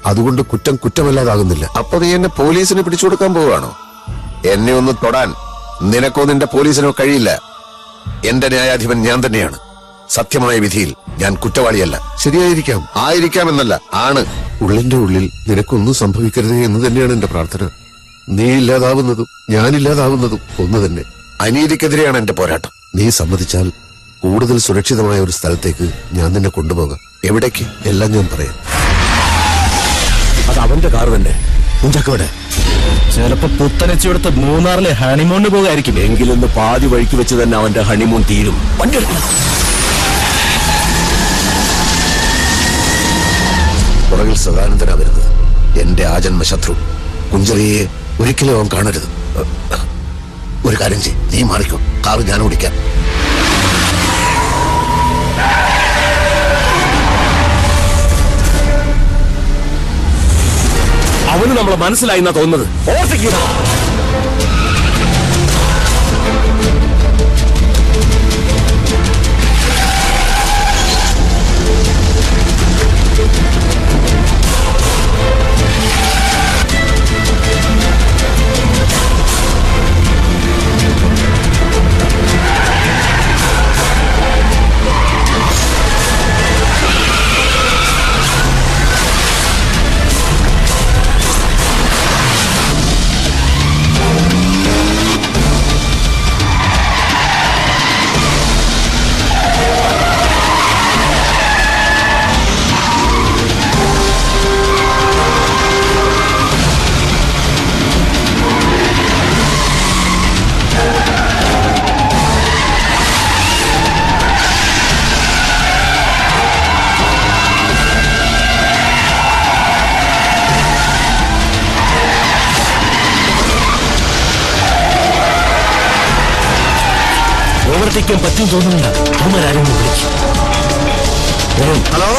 [SPEAKER 19] അതുകൊണ്ട് കുറ്റം കുറ്റമല്ലാതാകുന്നില്ല. അപ്പൊ നീ എന്നെ പോലീസിന് പിടിച്ചു കൊടുക്കാൻ പോവുകയാണോ? എന്നെ ഒന്ന് തൊടാൻ നിനക്കോ നിന്റെ പോലീസിനോ കഴിയില്ല. എന്റെ ന്യായാധിപൻ ഞാൻ തന്നെയാണ്. സത്യമായ വിധിയിൽ ഞാൻ കുറ്റവാളിയല്ല. ശരിയായിരിക്കാം, ആയിരിക്കാം എന്നല്ല, ആണ്. ഉള്ളിന്റെ ഉള്ളിൽ നിനക്കൊന്നും സംഭവിക്കരുതേ എന്ന് തന്നെയാണ് എന്റെ പ്രാർത്ഥന. നീ ഇല്ലാതാവുന്നതും ഞാനില്ലാതാവുന്നതും ഒന്ന് തന്നെ. അനീതിക്കെതിരെയാണ് എന്റെ പോരാട്ടം. നീ സമ്മതിച്ചാൽ കൂടുതൽ സുരക്ഷിതമായ ഒരു സ്ഥലത്തേക്ക് ഞാൻ നിന്നെ കൊണ്ടുപോകാം. എവിടേക്ക് എല്ലാം ഞാൻ പറയാം.
[SPEAKER 15] അത് അവന്റെ കാർ തന്നെ. കുഞ്ചാക്കോടെ
[SPEAKER 18] ചിലപ്പോ പുത്തനച്ചെടുത്ത് മൂന്നാറിലെ ഹണിമൂണിന് പോകായിരിക്കും.
[SPEAKER 15] എങ്കിലൊന്ന് പാതി വഴിക്ക് വെച്ച് തന്നെ അവന്റെ ഹണിമൂൺ തീരും. വണ്ടി എടുക്കണം.
[SPEAKER 19] പുറകിൽ സദാനന്ദനാ വരുന്നത്. എന്റെ ആജന്മ ശത്രു. കുഞ്ചറിയെ ഒരിക്കലും അവൻ കാണരുത്. ഒരു കാര്യം ചെയ്യ്, നീ മാറിക്കോ. കാറ് ഞാൻ ഓടിക്കാം.
[SPEAKER 15] അവന് നമ്മളെ മനസ്സിലായി എന്നാ തോന്നുന്നത്. ഓർത്തിക്കുക.
[SPEAKER 18] ഓവർടേക്കാൻ പറ്റും തോന്നുന്നില്ല. അവന്മാരും വിളിക്കും.
[SPEAKER 19] ഹലോ,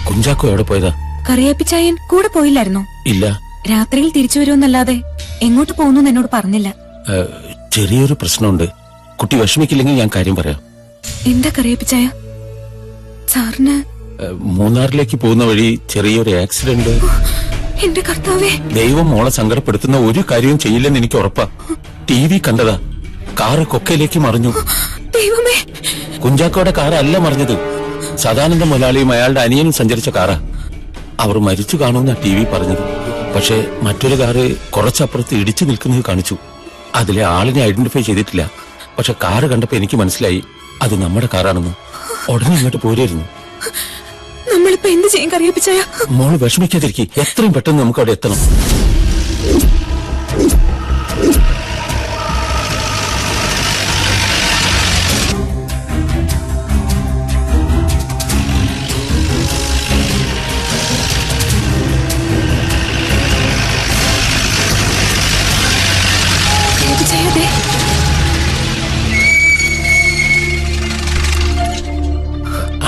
[SPEAKER 3] കുഞ്ചാക്കോ എവിടെ പോയതാ?
[SPEAKER 16] കറിയാപ്പിച്ചായൻ കൂടെ പോയില്ലായിരുന്നോ?
[SPEAKER 3] ഇല്ല.
[SPEAKER 16] രാത്രിയിൽ തിരിച്ചു വരുമെന്നല്ലാതെ എങ്ങോട്ട് പോകുന്നു എന്നോട് പറഞ്ഞില്ല.
[SPEAKER 3] ചെറിയൊരു പ്രശ്നമുണ്ട്. കുട്ടി വിഷമിക്കില്ലെങ്കിൽ ഞാൻ കാര്യം പറയാം.
[SPEAKER 16] എന്താ കറിയാപ്പിച്ചായ? സാറിന്
[SPEAKER 3] മൂന്നാറിലേക്ക് പോകുന്ന വഴി ചെറിയൊരു ആക്സിഡന്റ്.
[SPEAKER 16] എന്റെ കർത്താവേ,
[SPEAKER 3] ദൈവം മോളെ സങ്കടപ്പെടുത്തുന്ന ഒരു കാര്യവും ചെയ്യില്ലെന്ന് എനിക്ക് ഉറപ്പാ. TV കണ്ടതാ. കാറ് കൊക്കയിലേക്ക് മറിഞ്ഞു.
[SPEAKER 16] ദൈവമേ!
[SPEAKER 3] കുഞ്ചാക്കോയുടെ കാറല്ല മറിഞ്ഞത്. സദാനന്ദ മുതലാളിയും അയാളുടെ അനിയനും സഞ്ചരിച്ച കാറാ. അവർ മരിച്ചു കാണുമെന്നാ TV പറഞ്ഞത്. പക്ഷെ മറ്റൊരു കാറ് കുറച്ചപ്പുറത്ത് ഇടിച്ചു നിൽക്കുന്നത് കാണിച്ചു. അതിലെ ആളിനെ ഐഡന്റിഫൈ ചെയ്തിട്ടില്ല. പക്ഷെ കാറ് കണ്ടപ്പോ എനിക്ക് മനസ്സിലായി അത് നമ്മുടെ കാറാണെന്ന്. ഉടനെ ഇങ്ങോട്ട് പോരായിരുന്നു.
[SPEAKER 16] നമ്മളിപ്പോ എന്ത് ചെയ്യും കറിയാപ്പിച്ചായ?
[SPEAKER 3] മോള് വിഷമിക്കാതിരിക്കും. എത്രയും പെട്ടെന്ന് നമുക്ക് അവിടെ എത്തണം.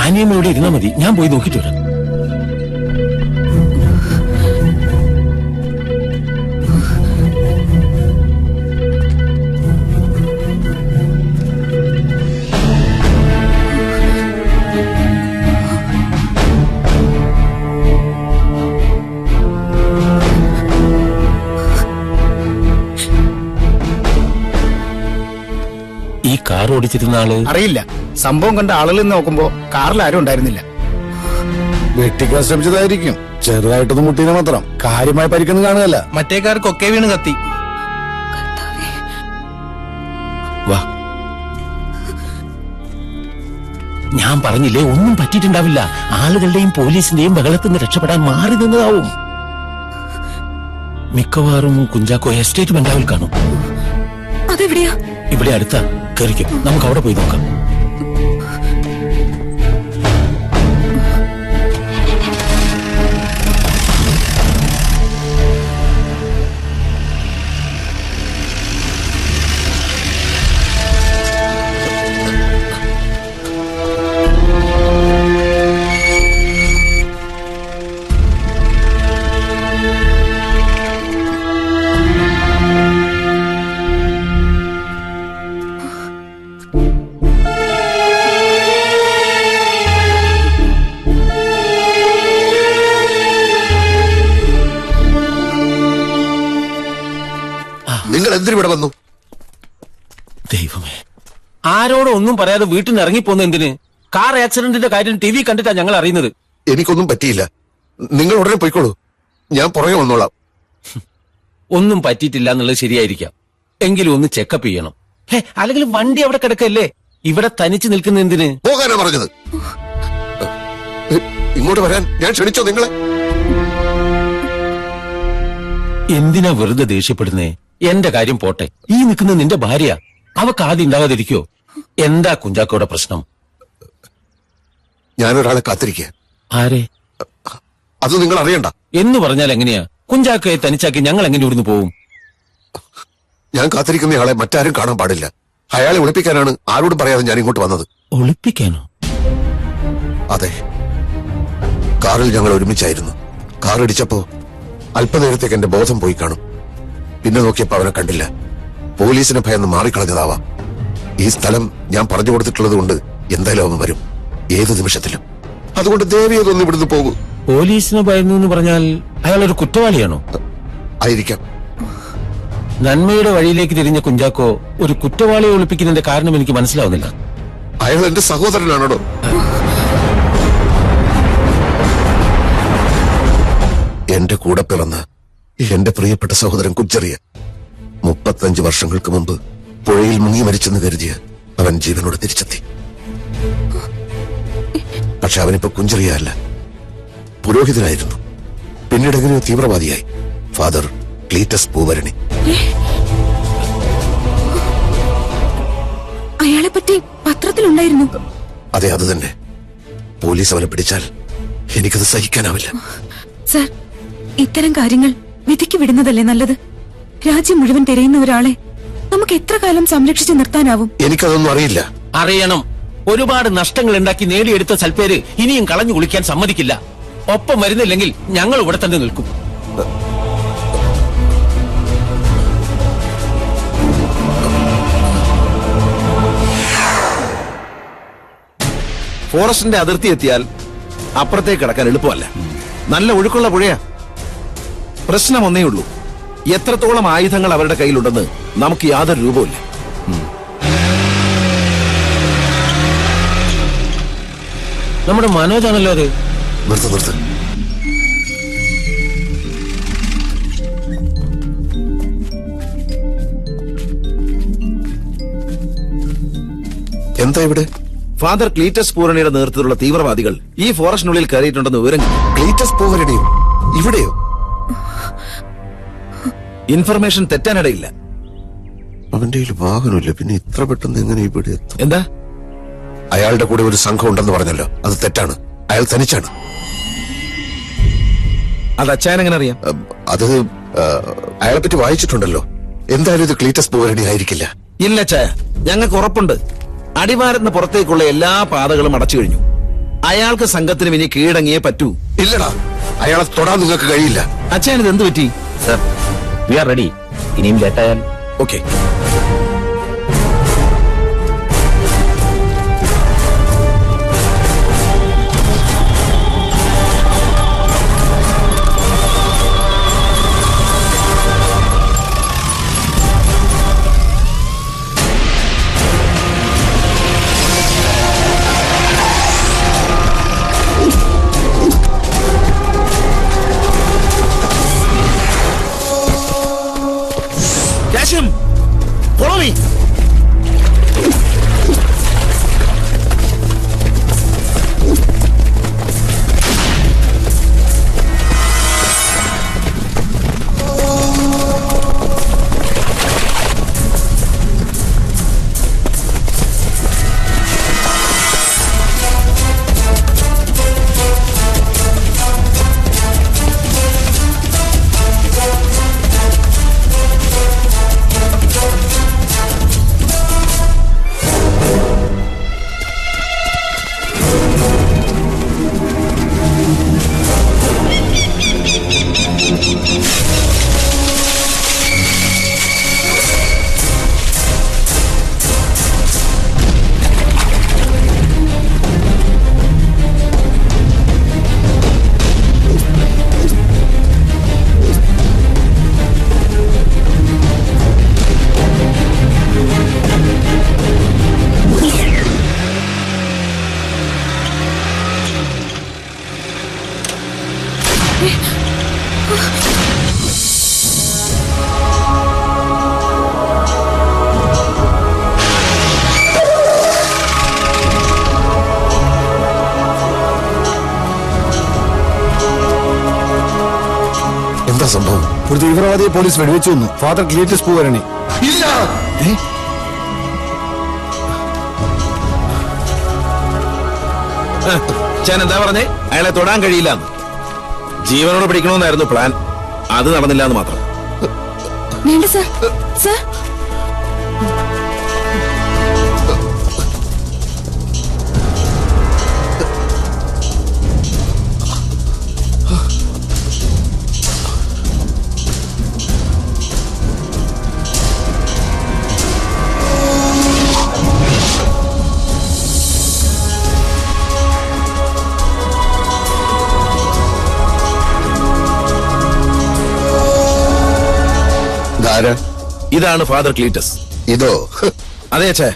[SPEAKER 3] ആനിയമ്മ ഇവിടെ ഇരുന്നാ മതി. ഞാൻ പോയി നോക്കിട്ട് വരാം. കാർ ഓടിച്ചിരുന്ന ആള്
[SPEAKER 12] അറിയില്ല. സംഭവം കണ്ട ആളുകളിൽ നിന്ന് നോക്കുമ്പോ കാറിൽ ആരും ഉണ്ടായിരുന്നില്ല.
[SPEAKER 9] വെട്ടിക്കാൻ ശ്രമിച്ചതായിരിക്കും. ചെറുതായിട്ടൊന്നും മുട്ടീനെ മാത്രം. കാര്യമായ പരിക്കൊന്നും കാണുകയല്ല.
[SPEAKER 14] മറ്റേ കാർക്കൊക്കെ വീണ് കത്തി.
[SPEAKER 3] വാ, ഞാൻ പറഞ്ഞില്ലേ ഒന്നും പറ്റിയിട്ടുണ്ടാവില്ല. ആളുകളുടെയും പോലീസിന്റെയും ബഹളത്തിൽ നിന്ന് രക്ഷപ്പെടാൻ മാറി നിന്നതാവും. മിക്കവാറും കുഞ്ചാക്കോ എസ്റ്റേറ്റ് ബംഗ്ലാവിൽ കാണും.
[SPEAKER 16] അതെവിടെയാ?
[SPEAKER 3] ഇവിടെ അടുത്ത കയറിക്കും. നമുക്ക് അവിടെ പോയി നോക്കാം.
[SPEAKER 7] നിങ്ങൾ എന്തിനിവിടെ വന്നു?
[SPEAKER 3] ദൈവമേ, ആരോടും ഒന്നും പറയാതെ വീട്ടിൽ നിന്ന് ഇറങ്ങിപ്പോന്ന എന്തിന്? കാർ ആക്സിഡന്റിന്റെ കാര്യം ടി വി കണ്ടിട്ടാ ഞങ്ങൾ അറിയുന്നത്.
[SPEAKER 7] എനിക്കൊന്നും പറ്റിയില്ല. നിങ്ങൾ ഉടനെ പോയിക്കോളൂ, ഞാൻ പുറകെ വന്നോളാം.
[SPEAKER 3] ഒന്നും പറ്റിയിട്ടില്ല എന്നുള്ളത് ശരിയായിരിക്കാം, എങ്കിലും ഒന്ന് ചെക്കപ്പ് ചെയ്യണം. അല്ലെങ്കിൽ വണ്ടി അവിടെ കിടക്കല്ലേ, ഇവിടെ തനിച്ച് നിൽക്കുന്ന എന്തിന്?
[SPEAKER 7] പോകാനാ പറഞ്ഞത്. ഇങ്ങോട്ട് വരാൻ ഞാൻ ക്ഷണിച്ചോ നിങ്ങളെ?
[SPEAKER 3] എന്തിനാ വെറുതെ ദേഷ്യപ്പെടുന്നേ? എന്റെ കാര്യം പോട്ടെ, ഈ നിൽക്കുന്ന നിന്റെ ഭാര്യ, അവക്ക് ആദ്യം ഉണ്ടാകാതിരിക്കോ? എന്താ കുഞ്ചാക്കോയുടെ പ്രശ്നം?
[SPEAKER 7] ഞാനൊരാളെ കാത്തിരിക്കുക.
[SPEAKER 3] ആരെ?
[SPEAKER 7] അത് നിങ്ങൾ അറിയണ്ട.
[SPEAKER 3] എന്ന് പറഞ്ഞാൽ എങ്ങനെയാ? കുഞ്ചാക്കോയെ തനിച്ചാക്കി ഞങ്ങൾ എങ്ങനെ ഇവിടുന്ന് പോവും?
[SPEAKER 7] ഞാൻ കാത്തിരിക്കുന്നയാളെ മറ്റാരും കാണാൻ പാടില്ല. അയാളെ ഒളിപ്പിക്കാനാണ് ആരോടും പറയാതെ ഞാൻ ഇങ്ങോട്ട് വന്നത്.
[SPEAKER 3] ഒളിപ്പിക്കാനോ?
[SPEAKER 7] അതെ, കാറിൽ ഞങ്ങൾ ഒരുമിച്ചായിരുന്നു. കാർ ഇടിച്ചപ്പോ അല്പനേരത്തേക്ക് എന്റെ ബോധം പോയി കാണും. പിന്നെ നോക്കിയപ്പോ അവനെ കണ്ടില്ല. പോലീസിനെ ഭയന്ന് മാറിക്കളഞ്ഞതാവാം. ഈ സ്ഥലം ഞാൻ പറഞ്ഞു കൊടുത്തിട്ടുള്ളത് കൊണ്ട് എന്തായാലും അവൻ വരും, ഏതു നിമിഷത്തിലും. അതുകൊണ്ട് ദേവിയതൊന്നും ഇവിടുന്ന് പോകൂ.
[SPEAKER 3] പോലീസിനെ ഭയന്നു എന്ന് പറഞ്ഞാൽ അയാളൊരു കുറ്റവാളിയാണോ?
[SPEAKER 7] ആയിരിക്കാം.
[SPEAKER 3] നന്മയുടെ വഴിയിലേക്ക് തിരിഞ്ഞ കുഞ്ചാക്കോ ഒരു കുറ്റവാളിയെ ഒളിപ്പിക്കുന്നതിന്റെ കാരണം എനിക്ക് മനസ്സിലാവുന്നില്ല.
[SPEAKER 7] അയാൾ എന്റെ സഹോദരനാണോ? എന്റെ കൂടെ പിറന്ന എന്റെ പ്രിയപ്പെട്ട സഹോദരൻ കുഞ്ചറിയ 35 വർഷങ്ങൾക്ക് മുമ്പ് പുഴയിൽ മുങ്ങി മരിച്ചെന്ന് കരുതിയ അവൻ ജീവനോട് തിരിച്ചെത്തി. പക്ഷെ അവനിപ്പോ കുഞ്ചറിയ അല്ല, പുരോഹിതനായിരുന്നു. പിന്നീട് എങ്ങനെയോ തീവ്രവാദിയായി. Father Cletus Poovarani.
[SPEAKER 16] അയാളെ പറ്റി പത്രത്തിലുണ്ടായിരുന്നു.
[SPEAKER 7] അതെ, അത് തന്നെ. പോലീസ് അവനെ പിടിച്ചാൽ എനിക്കത് സഹിക്കാനാവില്ല.
[SPEAKER 16] സർ, ഇത്തരം കാര്യങ്ങൾ വിധിക്ക് വിടുന്നതല്ലേ നല്ലത്? രാജ്യം മുഴുവൻ തിരയുന്ന ഒരാളെ നമുക്ക് എത്ര കാലം സംരക്ഷിച്ചു നിർത്താനാവും?
[SPEAKER 7] എനിക്കതൊന്നും അറിയില്ല.
[SPEAKER 3] അറിയണം. ഒരുപാട് നഷ്ടങ്ങൾ ഉണ്ടാക്കി നേടിയെടുത്ത സൽപ്പേര് ഇനിയും കളഞ്ഞു കുളിക്കാൻ സമ്മതിക്കില്ല. ഒപ്പം വരുന്നില്ലെങ്കിൽ ഞങ്ങൾ ഇവിടെ തന്നെ നിൽക്കും.
[SPEAKER 17] ഫോറസ്റ്റിന്റെ അതിർത്തി എത്തിയാൽ അപ്പുറത്തേക്ക് കിടക്കാൻ എളുപ്പമല്ല. നല്ല ഒഴുക്കുള്ള പുഴയാ. പ്രശ്നം ഒന്നേ ഉള്ളൂ, എത്രത്തോളം ആയുധങ്ങൾ അവരുടെ കയ്യിലുണ്ടെന്ന് നമുക്ക് യാതൊരു രൂപമില്ല.
[SPEAKER 3] നമ്മുടെ മനോജാണല്ലോ അത്.
[SPEAKER 7] നിർത്ത്. എന്താ ഇവിടെ?
[SPEAKER 17] ഫാദർ ക്ലീറ്റസ് പൂരണിയുടെ നേതൃത്വത്തിലുള്ള തീവ്രവാദികൾ ഈ ഫോറസ്റ്റിനുള്ളിൽ കയറിയിട്ടുണ്ടെന്ന് വിവരം.
[SPEAKER 7] ക്ലീറ്റസ് പൂരണിയോ? ഇവിടെയോ?
[SPEAKER 17] ഇൻഫർമേഷൻ തെറ്റാനിടയില്ല.
[SPEAKER 7] അവന്റെ കയ്യിൽ വാഹനമില്ല, പിന്നെ ഇത്ര പെട്ടെന്ന് എങ്ങനെ ഇവിടെ എത്തും?
[SPEAKER 17] എന്താ?
[SPEAKER 7] അയാളുടെ കൂടെ ഒരു സംഘം ഉണ്ടെന്ന് പറഞ്ഞല്ലോ, അത് തെറ്റാണ്. അയാൾ തനിച്ചാണ്.
[SPEAKER 17] അത് അച്ചായൻ എങ്ങനെ അറിയാം?
[SPEAKER 7] അത് അയാളെ പറ്റി വായിച്ചിട്ടുണ്ടല്ലോ. എന്തായാലും ഇത് ക്ലീറ്റസ് പൂരണി ആയിരിക്കില്ല.
[SPEAKER 17] ഇല്ല അച്ചായ, ഞങ്ങൾക്ക് ഉറപ്പുണ്ട്. അടിവാരത്തിന് പുറത്തേക്കുള്ള എല്ലാ പാതകളും അടച്ചു കഴിഞ്ഞു. അയാൾക്ക് സംഘത്തിന് ഇനി കീഴടങ്ങിയേ പറ്റൂ.
[SPEAKER 7] ഇല്ലടാ, അയാളെ തൊടാൻ നിങ്ങൾക്ക് കഴിയില്ല.
[SPEAKER 17] അച്ചായൻ ഇത് എന്ത് പറ്റി?
[SPEAKER 1] Sir, we are ready. ഇനിയും ലേറ്റായാൽ
[SPEAKER 17] ഓക്കെ. Kasim, follow me.
[SPEAKER 19] എന്താ സംഭവം?
[SPEAKER 12] ഒരു തീവ്രവാദിയെ പോലീസ് വെടിവെച്ചു വന്നു. Father Cletus Poovarani.
[SPEAKER 19] ഇല്ല.
[SPEAKER 17] ഞാൻ എന്താ പറഞ്ഞേ? അയാളെ തൊടാൻ കഴിയില്ല. ജീവനോട് പിടിക്കണമെന്നായിരുന്നു പ്ലാൻ. അത് നടന്നില്ല എന്ന് മാത്രം.
[SPEAKER 8] വേണ്ട സർ. സർ
[SPEAKER 17] ഇതാണ് ഫാദർ ക്ലീറ്റസ്.
[SPEAKER 19] ഇതോ?
[SPEAKER 17] അതെ അച്ഛാ.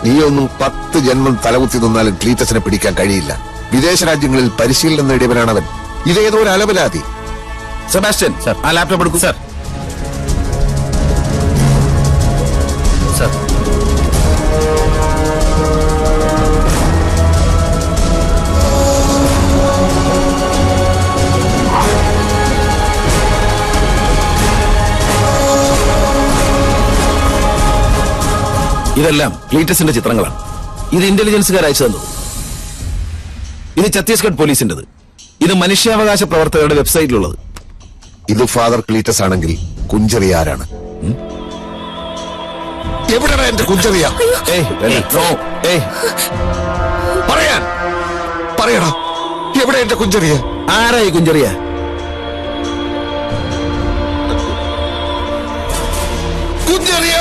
[SPEAKER 19] നീയൊന്നും 10 ജന്മം തലകുത്തി നിന്നാലും ക്ലീറ്റസിനെ പിടിക്കാൻ കഴിയില്ല. വിദേശ രാജ്യങ്ങളിൽ പരിശീലനം നേടിയവനാണവൻ. ഇതേതോ ഒരു അലബലാതി.
[SPEAKER 17] സെബാസ്റ്റ്യൻ, ആ ലാപ്ടോപ്പ് എടുക്കൂ.
[SPEAKER 1] സർ. സർ.
[SPEAKER 17] ഇതെല്ലാം ക്ലീറ്റസിന്റെ ചിത്രങ്ങളാണ്. ഇത് ഇന്റലിജൻസുകാർ അയച്ചു തന്നത്. ഇത് ഛത്തീസ്ഗഡ് പോലീസിന്റേത്. ഇത് മനുഷ്യാവകാശ പ്രവർത്തകരുടെ വെബ്സൈറ്റിലുള്ളത്.
[SPEAKER 19] ഇത് ഫാദർ ക്ലീറ്റസ് ആണെങ്കിൽ കുഞ്ചറിയ ആരാണ്? എവിടെയാണ് എന്റെ കുഞ്ചറിയ? പറയാൻ പറയടാ, എവിടെ എന്റെ കുഞ്ചറിയ?
[SPEAKER 17] ആരായി കുഞ്ചറിയ?
[SPEAKER 19] കുഞ്ചറിയ!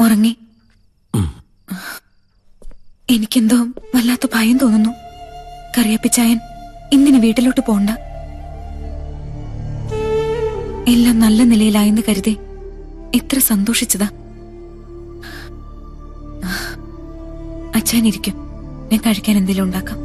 [SPEAKER 16] ഉറങ്ങി. എനിക്കെന്തോ വല്ലാത്ത ഭയം തോന്നുന്നു. കറിയപ്പിച്ചായൻ ഇന്നിന് വീട്ടിലോട്ട് പോണ്ട. എല്ലാം നല്ല നിലയിലായെന്ന് കരുതി എത്ര സന്തോഷിച്ചതാ. അച്ഛനിരിക്കും, ഞാൻ കഴിക്കാൻ എന്തെങ്കിലും ഉണ്ടാക്കാം.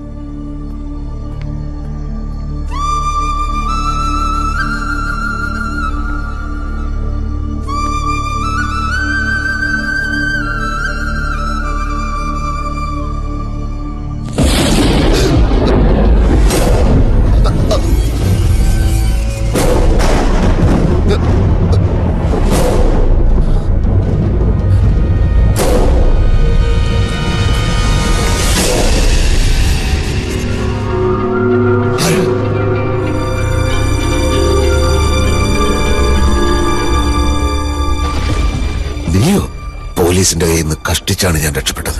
[SPEAKER 19] പോലീസിന്റെ കയ്യിൽ നിന്ന് കഷ്ടിച്ചാണ് ഞാൻ രക്ഷപ്പെട്ടത്.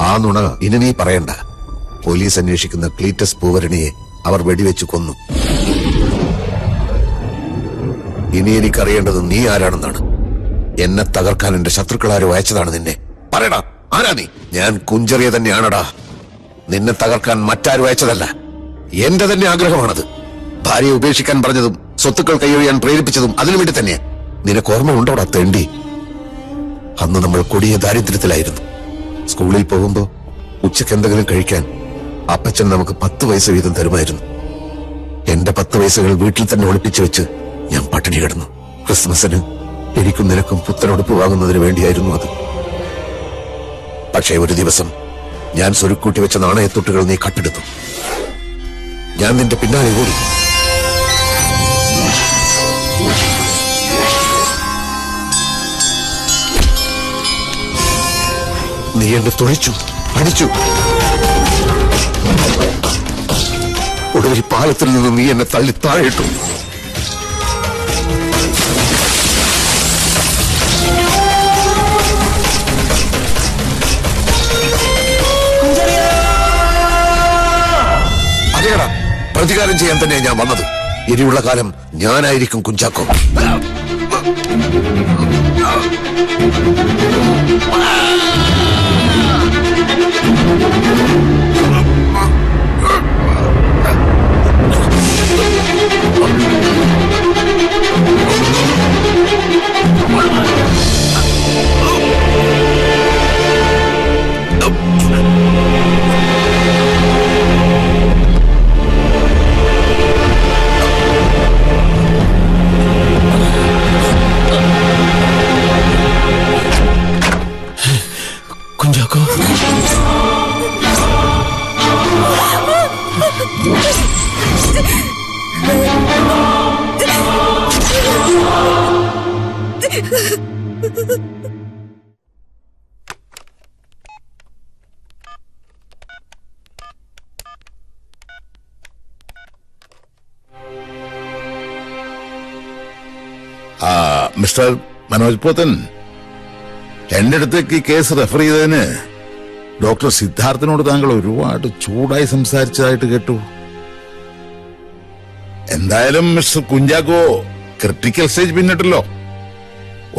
[SPEAKER 19] ആ നുണ ഇനി നീ പറയണ്ട. പോലീസ് അന്വേഷിക്കുന്ന ക്ലീറ്റസ് പൂവരണിയെ അവർ വെടിവെച്ച് കൊന്നു. ഇനി എനിക്കറിയേണ്ടത് നീ ആരാണെന്നാണ്. എന്നെ തകർക്കാൻ എന്റെ ശത്രുക്കളാരോ അയച്ചതാണ് നിന്നെ. പറയടാ, ആരാ നീ? ഞാൻ കുഞ്ചറിയ തന്നെയാണടാ. നിന്നെ തകർക്കാൻ മറ്റാരും അയച്ചതല്ല, എന്റെ തന്നെ ആഗ്രഹമാണത്. ഭാര്യയെ ഉപേക്ഷിക്കാൻ പറഞ്ഞതും സ്വത്തുക്കൾ കൈയൊഴിയാൻ പ്രേരിപ്പിച്ചതും അതിനു വേണ്ടി തന്നെ. നിനക്ക് ഓർമ്മ ഉണ്ടോടാ തെണ്ടി? അന്ന് നമ്മൾ കൊടിയ ദാരിദ്ര്യത്തിലായിരുന്നു. സ്കൂളിൽ പോകുമ്പോ ഉച്ചയ്ക്ക് എന്തെങ്കിലും കഴിക്കാൻ അപ്പച്ചൻ നമുക്ക് 10 പൈസ വീതം തരുമായിരുന്നു. എന്റെ 10 പൈസകൾ വീട്ടിൽ തന്നെ ഒളിപ്പിച്ചു വെച്ച് ഞാൻ പട്ടിണി കിടന്നു. ക്രിസ്മസിന് എനിക്കും നിനക്കും പുത്തനുടുപ്പ് വാങ്ങുന്നതിന് വേണ്ടിയായിരുന്നു അത്. പക്ഷേ ഒരു ദിവസം ഞാൻ സ്വരുക്കൂട്ടി വെച്ച നാണയത്തൊട്ടുകൾ നീ കട്ടെടുത്തു. ഞാൻ നിന്റെ പിന്നാലെ ഓടി. നീ എന്നെ തുഴച്ചു, അടിച്ചു. ഒടുവിൽ പാലത്തിൽ നിന്ന് നീ എന്നെ തള്ളി താഴെയിട്ടു. അതേടാ, പ്രതികാരം ചെയ്യാൻ തന്നെയാണ് ഞാൻ വന്നത്. ഇനിയുള്ള കാലം ഞാനായിരിക്കും കുഞ്ചാക്കോ. കുഞ്ചാക്കോ,
[SPEAKER 9] മിസ്റ്റർ മനോജ് പോത്തൻ, എന്റെ അടുത്തേക്ക് ഈ കേസ് റെഫർ ചെയ്തതിന് ഡോക്ടർ സിദ്ധാർത്ഥിനോട് താങ്കൾ ഒരുപാട് ചൂടായി സംസാരിച്ചതായിട്ട് കേട്ടു. എന്തായാലും മിസ്റ്റർ കുഞ്ചാക്കോ ക്രിട്ടിക്കൽ സ്റ്റേജ് പിന്നിട്ടല്ലോ.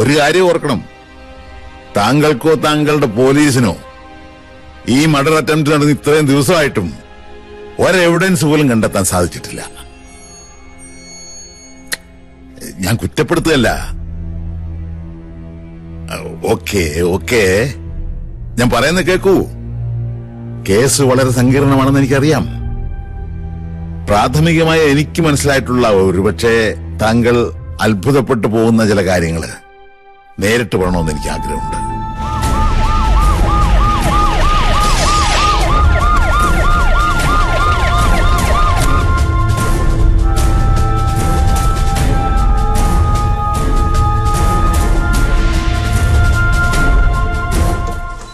[SPEAKER 9] ഒരു കാര്യം ഓർക്കണം, താങ്കൾക്കോ താങ്കളുടെ പോലീസിനോ ഈ മർഡർ അറ്റംപ്റ്റ് നടന്ന് ഇത്രയും ദിവസമായിട്ടും ഒരെവിഡൻസ് പോലും കണ്ടെത്താൻ സാധിച്ചിട്ടില്ല. ഞാൻ കുറ്റപ്പെടുത്തുകയല്ല. ഓക്കെ, ഞാൻ പറയുന്നത് കേൾക്കൂ. കേസ് വളരെ സങ്കീർണമാണെന്ന് എനിക്കറിയാം. പ്രാഥമികമായി എനിക്ക് മനസ്സിലായിട്ടുള്ള ഒരുപക്ഷെ താങ്കൾ അത്ഭുതപ്പെട്ടു പോകുന്ന ചില കാര്യങ്ങള് നേരിട്ട് പറയണമെന്ന് എനിക്ക് ആഗ്രഹമുണ്ട്.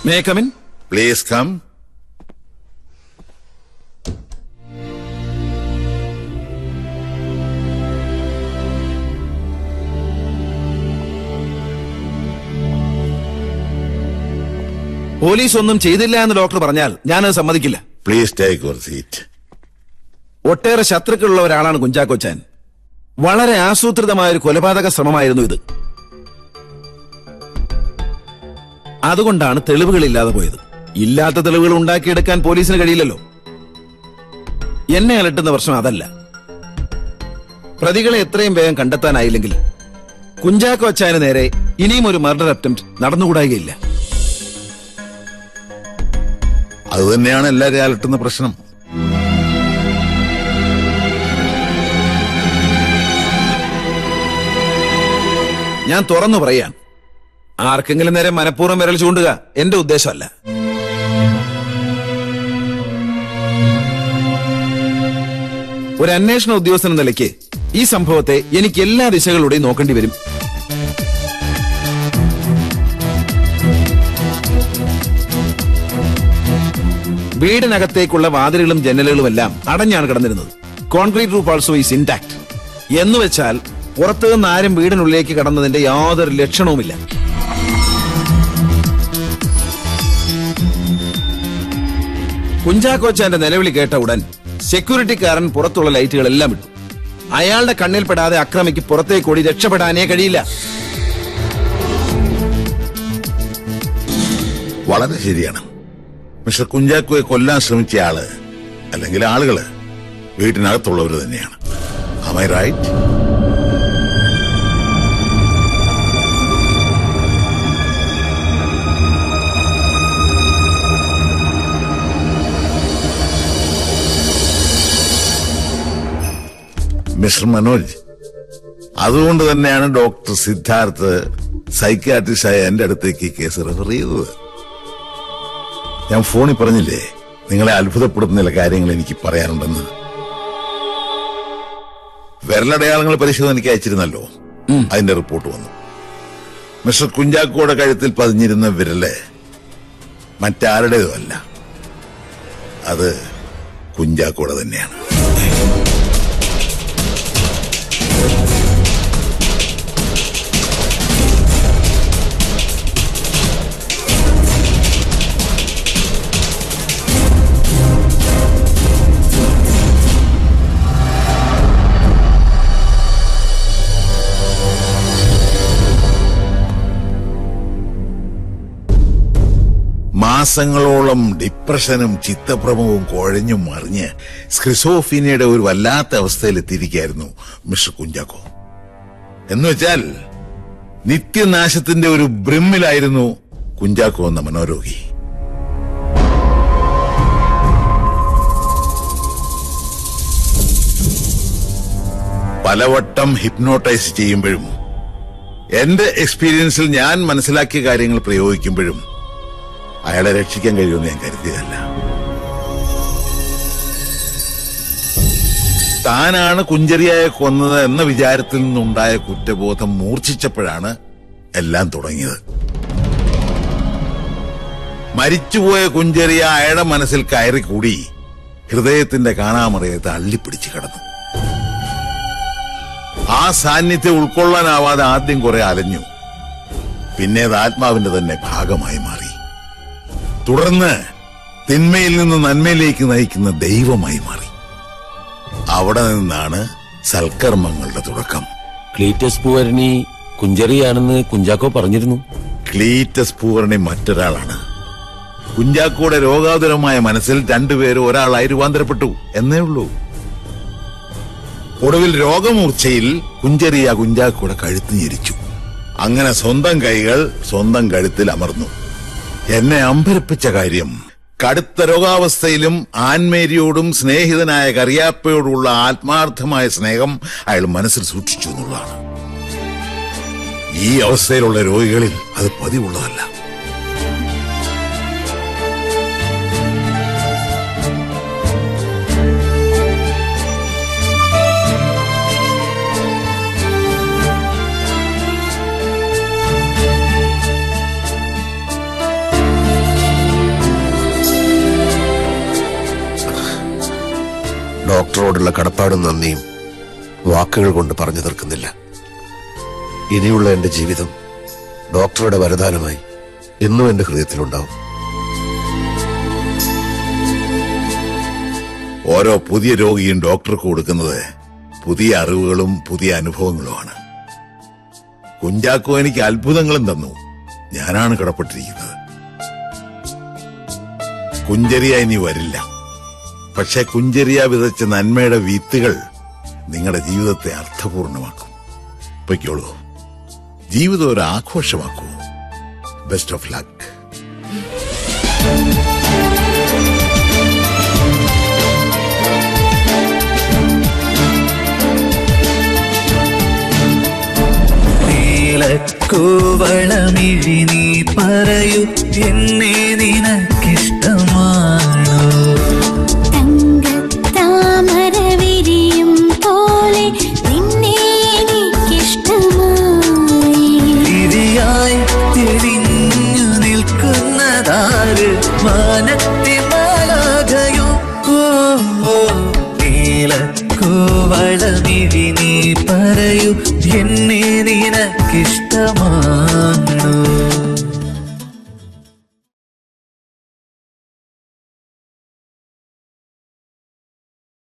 [SPEAKER 14] May I come in?
[SPEAKER 9] Please come.
[SPEAKER 14] Police ഒന്നും ചെയ്തില്ല എന്ന് ഡോക്ടർ പറഞ്ഞാൽ ഞാനത് സമ്മതിക്കില്ല.
[SPEAKER 9] Please take your seat.
[SPEAKER 14] ഒട്ടേറെ ശത്രുക്കളുള്ള ഒരാളാണ് കുഞ്ചാക്കോച്ചാൻ. വളരെ ആസൂത്രിതമായ ഒരു കൊലപാതക ശ്രമമായിരുന്നു ഇത്. അതുകൊണ്ടാണ് തെളിവുകളില്ലാതെ പോയത്. ഇല്ലാത്ത തെളിവുകൾ ഉണ്ടാക്കിയെടുക്കാൻ പോലീസിന് കഴിയില്ലല്ലോ. എന്നെ അലട്ടുന്ന പ്രശ്നം അതല്ല. പ്രതികളെ എത്രയും വേഗം കണ്ടെത്താനായില്ലെങ്കിൽ കുഞ്ചാക്കോ അച്ചായന് നേരെ ഇനിയും ഒരു മർഡർ അറ്റംപ്റ്റ് നടന്നുകൂടായികയില്ല.
[SPEAKER 9] അതുതന്നെയാണ് എല്ലാവരെയും അലട്ടുന്ന പ്രശ്നം.
[SPEAKER 14] ഞാൻ തുറന്നു പറയാൻ, ആർക്കെങ്കിലും നേരെ മനഃപൂർവ്വം വിരൽ ചൂണ്ടുക എന്റെ ഉദ്ദേശമല്ല. ഒരു അന്വേഷണ ഉദ്യോഗസ്ഥൻ എന്ന നിലയ്ക്ക് ഈ സംഭവത്തെ എനിക്ക് എല്ലാ ദിശകളിലൂടെയും നോക്കേണ്ടി വരും. വീടിനകത്തേക്കുള്ള വാതിലുകളും ജനലുകളുമെല്ലാം അടഞ്ഞാണ് കിടന്നിരുന്നത്. Concrete roof also is intact. എന്നുവെച്ചാൽ പുറത്തുനിന്ന് ആരും വീടിനുള്ളിലേക്ക് കടന്നതിന്റെ യാതൊരു ലക്ഷണവുമില്ല.
[SPEAKER 17] കുഞ്ചാക്കോച്ചാന്റെ നിലവിളി കേട്ട ഉടൻ സെക്യൂരിറ്റിക്കാരൻ പുറത്തുള്ള ലൈറ്റുകളെല്ലാം ഇട്ടു. അയാളുടെ കണ്ണിൽപ്പെടാതെ അക്രമിക്ക് പുറത്തേക്ക് ഓടി രക്ഷപ്പെടാനേ കഴിയില്ല.
[SPEAKER 13] വളരെ ശരിയാണ്. മിസ്റ്റർ കുഞ്ചാക്കോയെ കൊല്ലാൻ ശ്രമിച്ച ആള് അല്ലെങ്കിൽ ആളുകള് വീട്ടിനകത്തുള്ളവർ തന്നെയാണ്. Am I right? Mister Manoj, അതുകൊണ്ട് തന്നെയാണ് ഡോക്ടർ സിദ്ധാർത്ഥ് സൈക്യാട്രിസ്റ്റായ എന്റെ അടുത്തേക്ക് ഈ കേസ് റെഫർ ചെയ്തത്. ഞാൻ ഫോണിൽ പറഞ്ഞില്ലേ നിങ്ങളെ അത്ഭുതപ്പെടുത്തുന്ന ചില കാര്യങ്ങൾ എനിക്ക് പറയാനുണ്ടെന്ന്. വിരലടയാളങ്ങൾ പരിശോധനയ്ക്ക് അയച്ചിരുന്നല്ലോ, അതിന്റെ റിപ്പോർട്ട് വന്നു. മിസ്റ്റർ കുഞ്ചാക്കോയുടെ കഴുത്തിൽ പതിഞ്ഞിരുന്ന വിരല് മറ്റാരുടേതും അല്ല, അത് കുഞ്ചാക്കോയുടെ തന്നെയാണ്. മാസങ്ങളോളം ഡിപ്രഷനും ചിത്തഭ്രമവും കുഴഞ്ഞും മറിഞ്ഞ് സ്ക്രിസോഫീനിയുടെ ഒരു വല്ലാത്ത അവസ്ഥയിലെത്തിയിരിക്കുകയായിരുന്നു മിസ്റ്റർ കുഞ്ചാക്കോ. എന്നുവെച്ചാൽ നിത്യനാശത്തിന്റെ ഒരു ബ്രിമ്മിലായിരുന്നു കുഞ്ചാക്കോ എന്ന മനോരോഗി. പലവട്ടം ഹിപ്നോട്ടൈസ് ചെയ്യുമ്പോഴും എന്റെ എക്സ്പീരിയൻസിൽ ഞാൻ മനസ്സിലാക്കിയ കാര്യങ്ങൾ പ്രയോഗിക്കുമ്പോഴും അയാളെ രക്ഷിക്കാൻ കഴിയുമെന്ന് ഞാൻ കരുതിയതല്ല. താനാണ് കുഞ്ചരിയായെ കൊന്നത് എന്ന വിചാരത്തിൽ നിന്നുണ്ടായ കുറ്റബോധം മൂർച്ഛിച്ചപ്പോഴാണ് എല്ലാം തുടങ്ങിയത്. മരിച്ചുപോയ കുഞ്ചരിയ അയാളുടെ മനസ്സിൽ കയറിക്കൂടി ഹൃദയത്തിന്റെ കാണാമറയത്തെ അള്ളിപ്പിടിച്ചു കിടന്നു. ആ സാന്നിധ്യം ഉൾക്കൊള്ളാനാവാതെ ആദ്യം കുറെ അലഞ്ഞു, പിന്നെ അത് ആത്മാവിന്റെ തന്നെ ഭാഗമായി മാറി. തുടർന്ന് തിന്മയിൽ നിന്ന് നന്മയിലേക്ക് നയിക്കുന്ന ദൈവമായി മാറി. അവിടെ നിന്നാണ് സൽക്കർമ്മങ്ങളുടെ തുടക്കം.
[SPEAKER 3] ക്ലീറ്റസ് പൂവരണി കുഞ്ചറിയാണെന്ന് കുഞ്ചാക്കോ പറഞ്ഞിരുന്നു.
[SPEAKER 13] ക്ലീറ്റസ് പൂവരണി മറ്റൊരാളാണ്. കുഞ്ചാക്കോയുടെ രോഗാതുരമായ മനസ്സിൽ രണ്ടുപേരും ഒരാളായി രൂപാന്തരപ്പെട്ടു എന്നേ ഉള്ളൂ. ഒടുവിൽ രോഗമൂർച്ചയിൽ കുഞ്ചരിയ കുഞ്ചാക്കോയുടെ കഴുത്ത് ഞെരിച്ചു. അങ്ങനെ സ്വന്തം കൈകൾ സ്വന്തം കഴുത്തിൽ അമർന്നു. എന്നെ അമ്പരപ്പിച്ച കാര്യം കടുത്ത രോഗാവസ്ഥയിലും ആൻമേരിയോടും സ്നേഹിതനായ കറിയാപ്പയോടുള്ള ആത്മാർത്ഥമായ സ്നേഹം അയാൾ മനസ്സിൽ സൂക്ഷിച്ചു എന്നുള്ളതാണ്. ഈ അവസ്ഥയിലുള്ള രോഗികളിൽ അത് പതിവുള്ളതല്ല.
[SPEAKER 19] ഡോക്ടറോടുള്ള കടപ്പാടും നന്ദിയും വാക്കുകൾ കൊണ്ട് പറഞ്ഞു തീർക്കുന്നില്ല. ഇനിയുള്ള എന്റെ ജീവിതം ഡോക്ടറുടെ വരദാനമായി എന്നും എന്റെ ഹൃദയത്തിലുണ്ടാവും.
[SPEAKER 13] ഓരോ പുതിയ രോഗിയും ഡോക്ടർക്ക് കൊടുക്കുന്നത് പുതിയ അറിവുകളും പുതിയ അനുഭവങ്ങളുമാണ്. കുഞ്ചാക്കോ എനിക്ക് അത്ഭുതങ്ങളും തന്നു. ഞാനാണ് കടപ്പെട്ടിരിക്കുന്നത്. കുഞ്ചരിയ ഇനി വരില്ല. പക്ഷെ കുഞ്ചരിയ വിതച്ച നന്മയുടെ വിത്തുകൾ നിങ്ങളുടെ ജീവിതത്തെ അർത്ഥപൂർണമാക്കും. പൊയ്ക്കോളൂ, ജീവിതം ഒരു ആഘോഷമാക്കൂ. Best of luck.
[SPEAKER 20] നീലക്കൂവളമിഴി നീ പറയൂ, എന്നെ നിനക്കിഷ്ടമാണോ?
[SPEAKER 21] താമരവിരിയും പോലെ നിന്നെ എനിക്കിഷ്ടമായി.
[SPEAKER 20] തിരിയായി തെളിഞ്ഞു നിൽക്കുന്നതാര്? മാനത്തെ മാലാഖയോ? നീലക്കൂവളമിഴി നീ പറയൂ, എന്നെ നിനക്കിഷ്ടമാണോ?